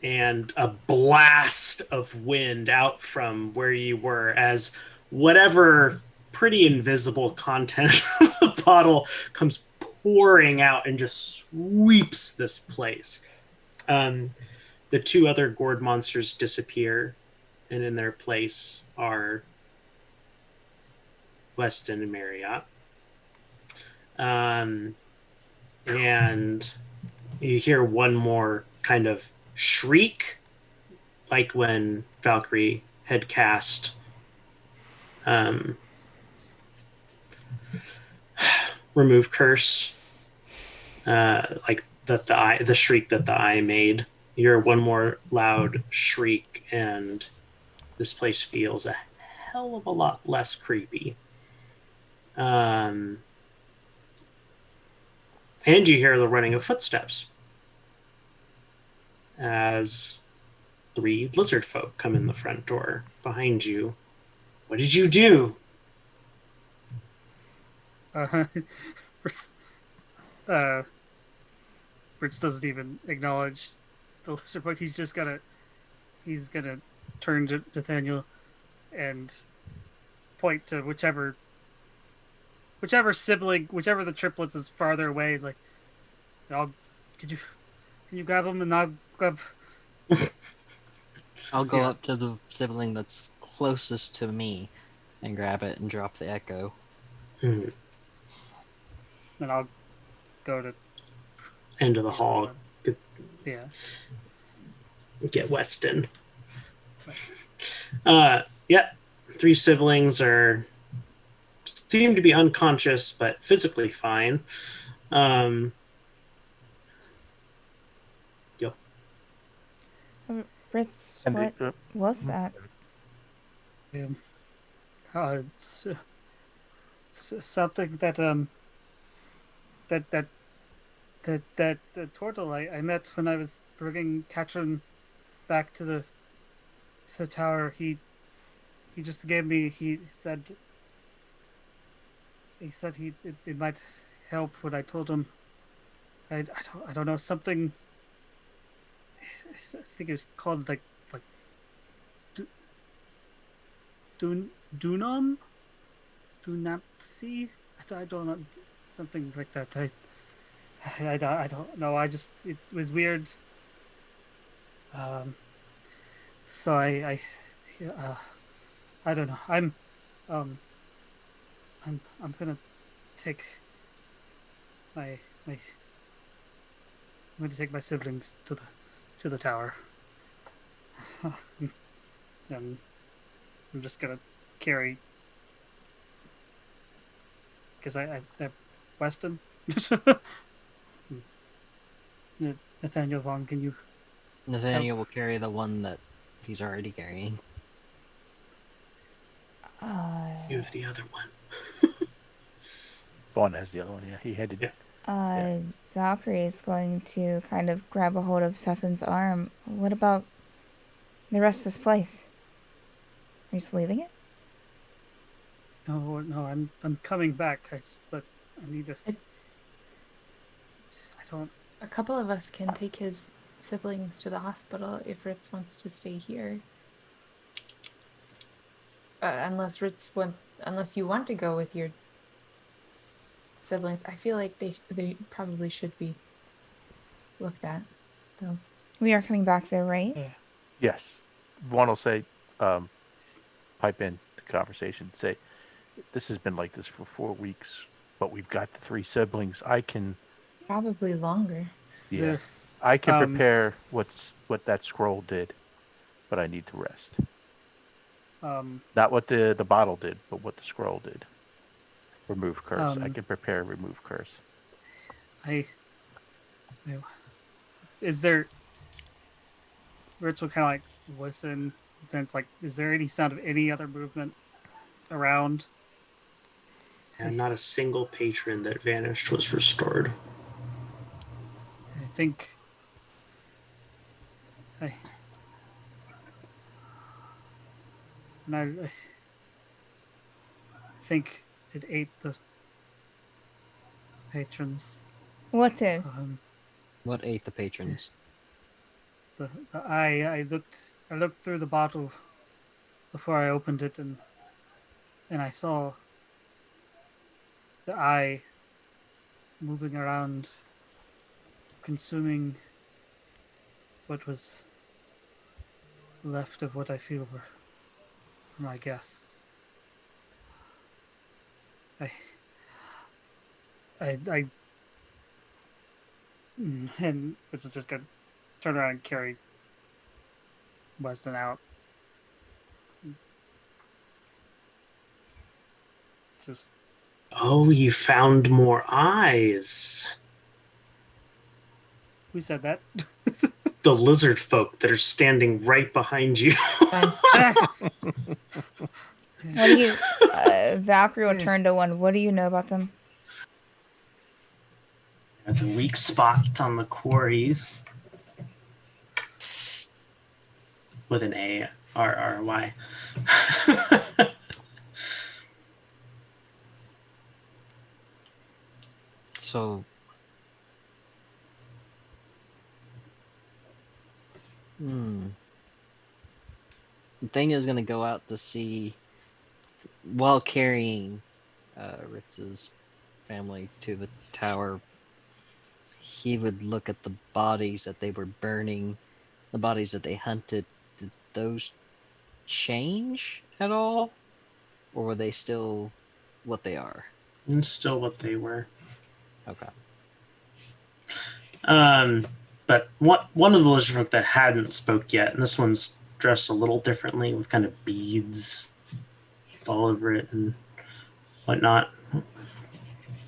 and a blast of wind out from where you were as whatever pretty invisible content of the bottle comes pouring out and just sweeps this place. The two other gourd monsters disappear, and in their place are Weston and Marriott. And you hear one more kind of shriek, like when Valkyrie had cast remove curse, like that the shriek that the eye made. You hear one more loud shriek, and this place feels a hell of a lot less creepy. And you hear the running of footsteps as 3 lizard folk come in the front door behind you. What did you do? Fritz doesn't even acknowledge the lizard folk. He's gonna turn to Nathaniel and point to whichever sibling, whichever the triplets is farther away. Like, can you grab them and I'll grab. I'll go Yeah. up to the sibling that's closest to me and grab it and drop the echo. And I'll go to End of the hall. yeah. Get Weston. Yeah, 3 siblings seem to be unconscious but physically fine. Ritz, And what was that? It's something that that turtle I met when I was bringing Katrin back to the tower. He just gave me. He said it might help when I told him. I don't know, something. I think it was called like Dunam, Dunapsi. I don't know, something like that. I don't know. It was weird. So I don't know. I'm gonna take I'm gonna take my siblings to the tower. And I'm just gonna carry, because I Weston. Nathaniel Vaughn, can you? Nathaniel will carry the one that he's already carrying. You have the other one. Vaughn has the other one. Yeah, he headed. Yeah. Valkyrie is going to kind of grab a hold of Cethen's arm. What about the rest of this place? Are you just leaving it? No, I'm coming back. But I need to. It- I don't. A couple of us can take his siblings to the hospital if Ritz wants to stay here. Unless you want to go with your siblings, I feel like they probably should be looked at, though. We are coming back there, right? Yes. One will say, pipe in the conversation, say, this has been like this for 4 weeks, but we've got the 3 siblings. I can, Probably longer. yeah, I can Um, prepare what that scroll did, but I need to rest. Not what the bottle did, but what the scroll did. Remove curse. I can prepare remove curse. Is there? Ritz will kind of like listen. Since like, is there any sound of any other movement around? And not a single patron that vanished was restored. I think. I think it ate the patrons. What did? What ate the patrons? The eye. I looked through the bottle before I opened it, and I saw the eye moving around, consuming what was left of what I feel were my guests. And it's just gonna turn around and carry Weston out. Just Oh, you found more eyes. who said that? The lizard folk that are standing right behind you. Fine. What do you... Valkyrie will turn to one. What do you know about them? The weak spot on the quarries. With an A, R, Y. So, the thing is gonna go out to see, while carrying Ritz's family to the tower. He would look at the bodies that they were burning, the bodies that they hunted. Did those change at all, or were they still what they are? And still what they were. Okay. But one of the lizard folk that hadn't spoke yet, and this one's dressed a little differently with kind of beads all over it and whatnot.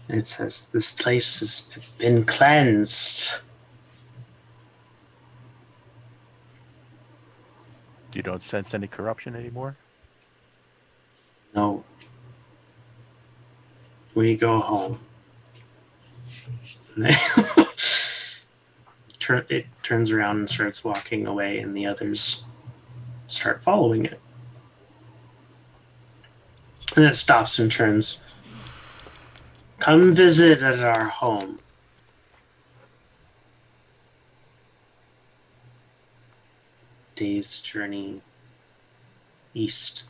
And it says, "This place has been cleansed." You don't sense any corruption anymore? No. We go home. It turns around and starts walking away, and the others start following it. And it stops and turns. "Come visit at our home." Day's journey east.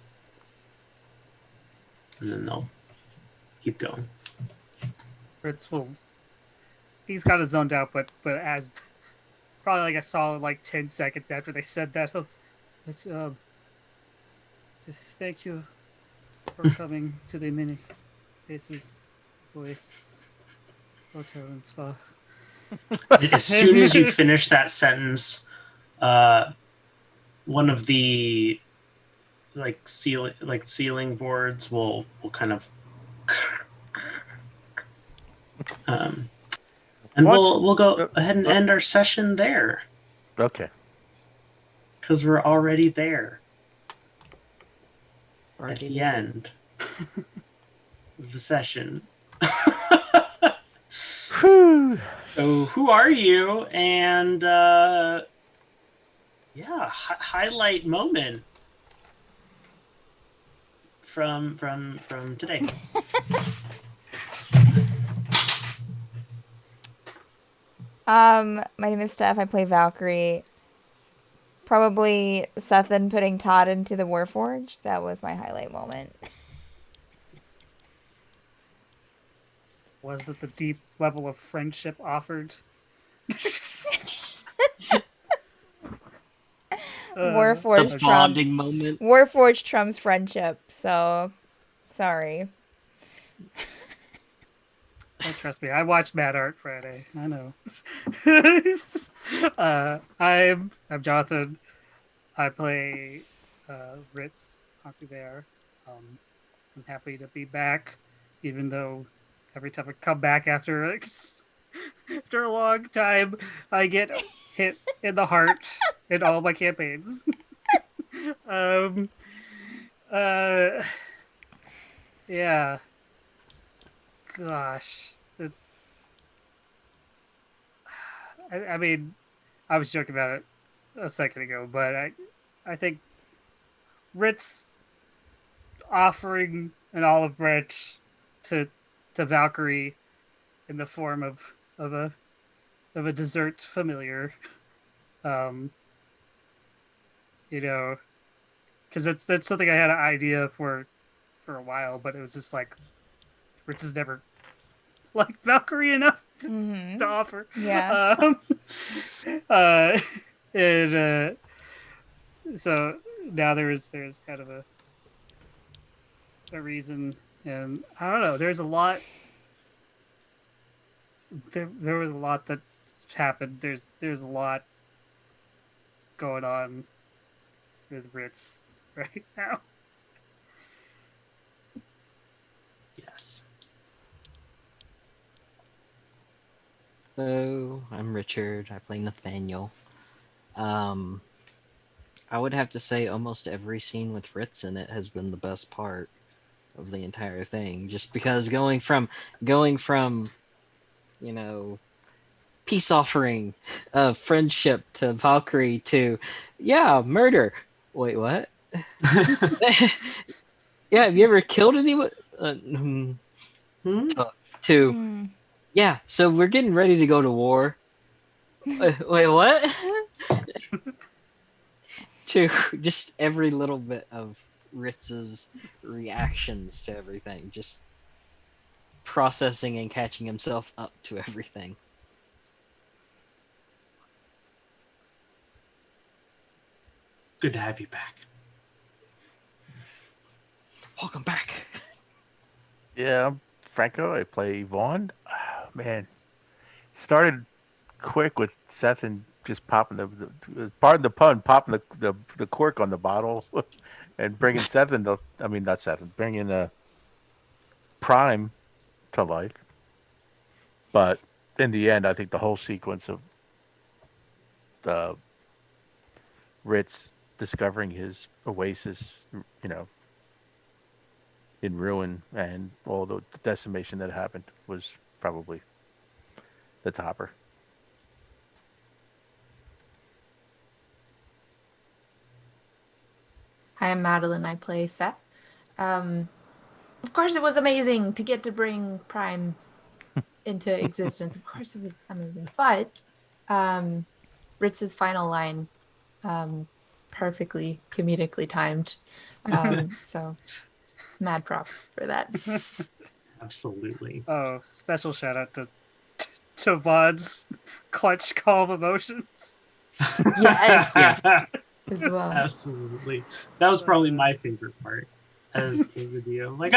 And then they'll keep going. Ritz will. He's kind of zoned out, but as probably like a solid like 10 seconds after they said that, let's just thank you for coming to the Many Paces Oasis Hotel and Spa. As soon as you finish that sentence, one of the ceiling boards will kind of and we'll go ahead and end our session there Okay. because we're already there at Already the end of the session. Whew. So who are you? And highlight moment from today. My name is Steph. I play Valkyrie. Probably Cethen putting Todd into the warforge. That was my highlight moment. Was it the deep level of friendship offered? Warforge The trumps bonding moment. Warforge trumps friendship. So, sorry. Oh, trust me, I watched Mad Art Friday. I know. I'm Jonathan. I play Ritz there. I'm happy to be back, even though every time I come back after after a long time, I get hit in the heart in all my campaigns. Yeah. Gosh, it's. I mean, I was joking about it a second ago, but I think Ritz offering an olive branch to Valkyrie in the form of a dessert familiar, you know, because that's something I had an idea for a while, but it was just like Ritz has never liked Valkyrie enough to offer. Yeah. And so now there's kind of a reason, and I don't know. There's a lot. There was a lot that happened. There's a lot going on with Ritz right now. Yes. So, I'm Richard. I play Nathaniel. I would have to say almost every scene with Ritz in it has been the best part of the entire thing. Just because going from you know, peace offering of friendship to Valkyrie to, yeah, murder. Wait, what? Yeah, have you ever killed anyone? To, yeah, so we're getting ready to go to war. Wait, what? To just every little bit of Ritz's reactions to everything, just processing and catching himself up to everything. Good to have you back. Welcome back. Yeah, I'm Franco. I play Vaughn. Oh, man, started quick with Cethen just popping pardon the pun, popping the cork on the bottle and bringing Cethen to, I mean, not Cethen, bringing Prime to life. But in the end, I think the whole sequence of Ritz discovering his oasis, in ruin, and all the decimation that happened was probably the topper. Hi, I'm Madeline. I play Seth. Of course, it was amazing to get to bring Prime into existence. Of course, it was amazing. But Ritz's final line, perfectly comedically timed. So, mad props for that. Absolutely. Oh, special shout out to Vaughn's clutch call of emotions. Yes, Yeah. as well. Absolutely. That was probably my favorite part as the deal. Like,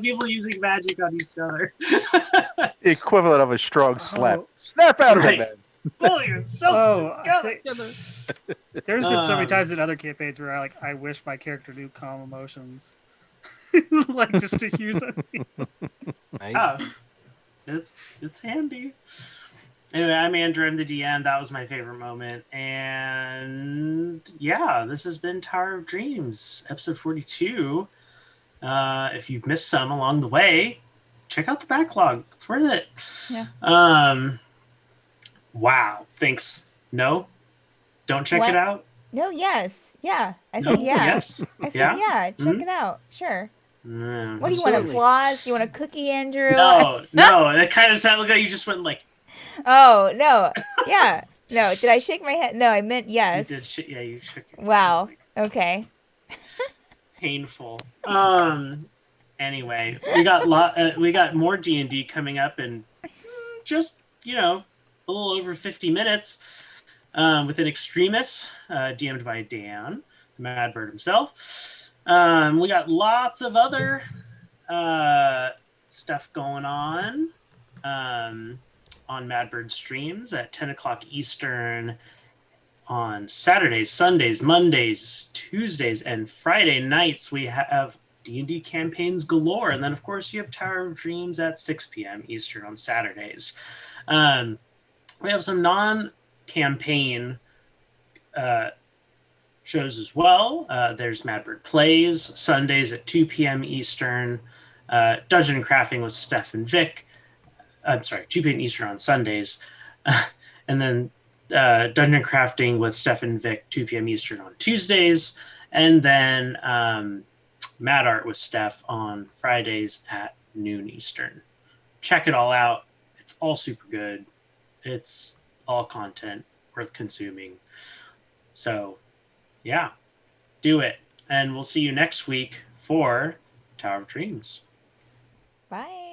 people using magic on each other. The equivalent of a strong slap. Snap out of it, man. Pull yourself together. There's been so many times in other campaigns where I wish my character knew calm emotions. Like, just to use it. Right? It's handy. Anyway, I'm Andrew. I'm the DM. That was my favorite moment. And yeah, this has been Tower of Dreams, episode 42. If you've missed some along the way, check out the backlog. It's worth it. Yeah. Wow. Thanks. No? Don't check What? it out? No, yes. Yeah. I said yeah. Yes. I said yeah. Check it out. Sure. What do you want? Absolutely. Applause? Do you want a cookie, Andrew? No. It kind of sounded like you just went like. Oh no. Yeah. No. Did I shake my head? No, I meant yes. You did. Yeah, you shook your head. Wow. Like, Okay. painful. Anyway, we got more D&D coming up in just a little over 50 minutes with an Extremis, DM'd by Dan, the Mad Bird himself. We got lots of other stuff going on Madbird streams at 10 o'clock Eastern on Saturdays, Sundays, Mondays, Tuesdays, and Friday nights. We have D&D campaigns galore. And then, of course, you have Tower of Dreams at 6 p.m. Eastern on Saturdays. We have some non-campaign shows as well. There's Madbird Plays, Sundays at 2 p.m. Eastern. Dungeon Crafting with Steph and Vic. I'm sorry, 2 p.m. Eastern on Sundays. And then Dungeon Crafting with Steph and Vic, 2 p.m. Eastern on Tuesdays. And then Mad Art with Steph on Fridays at noon Eastern. Check it all out. It's all super good. It's all content worth consuming. So, yeah, do it. And we'll see you next week for Tower of Dreams. Bye.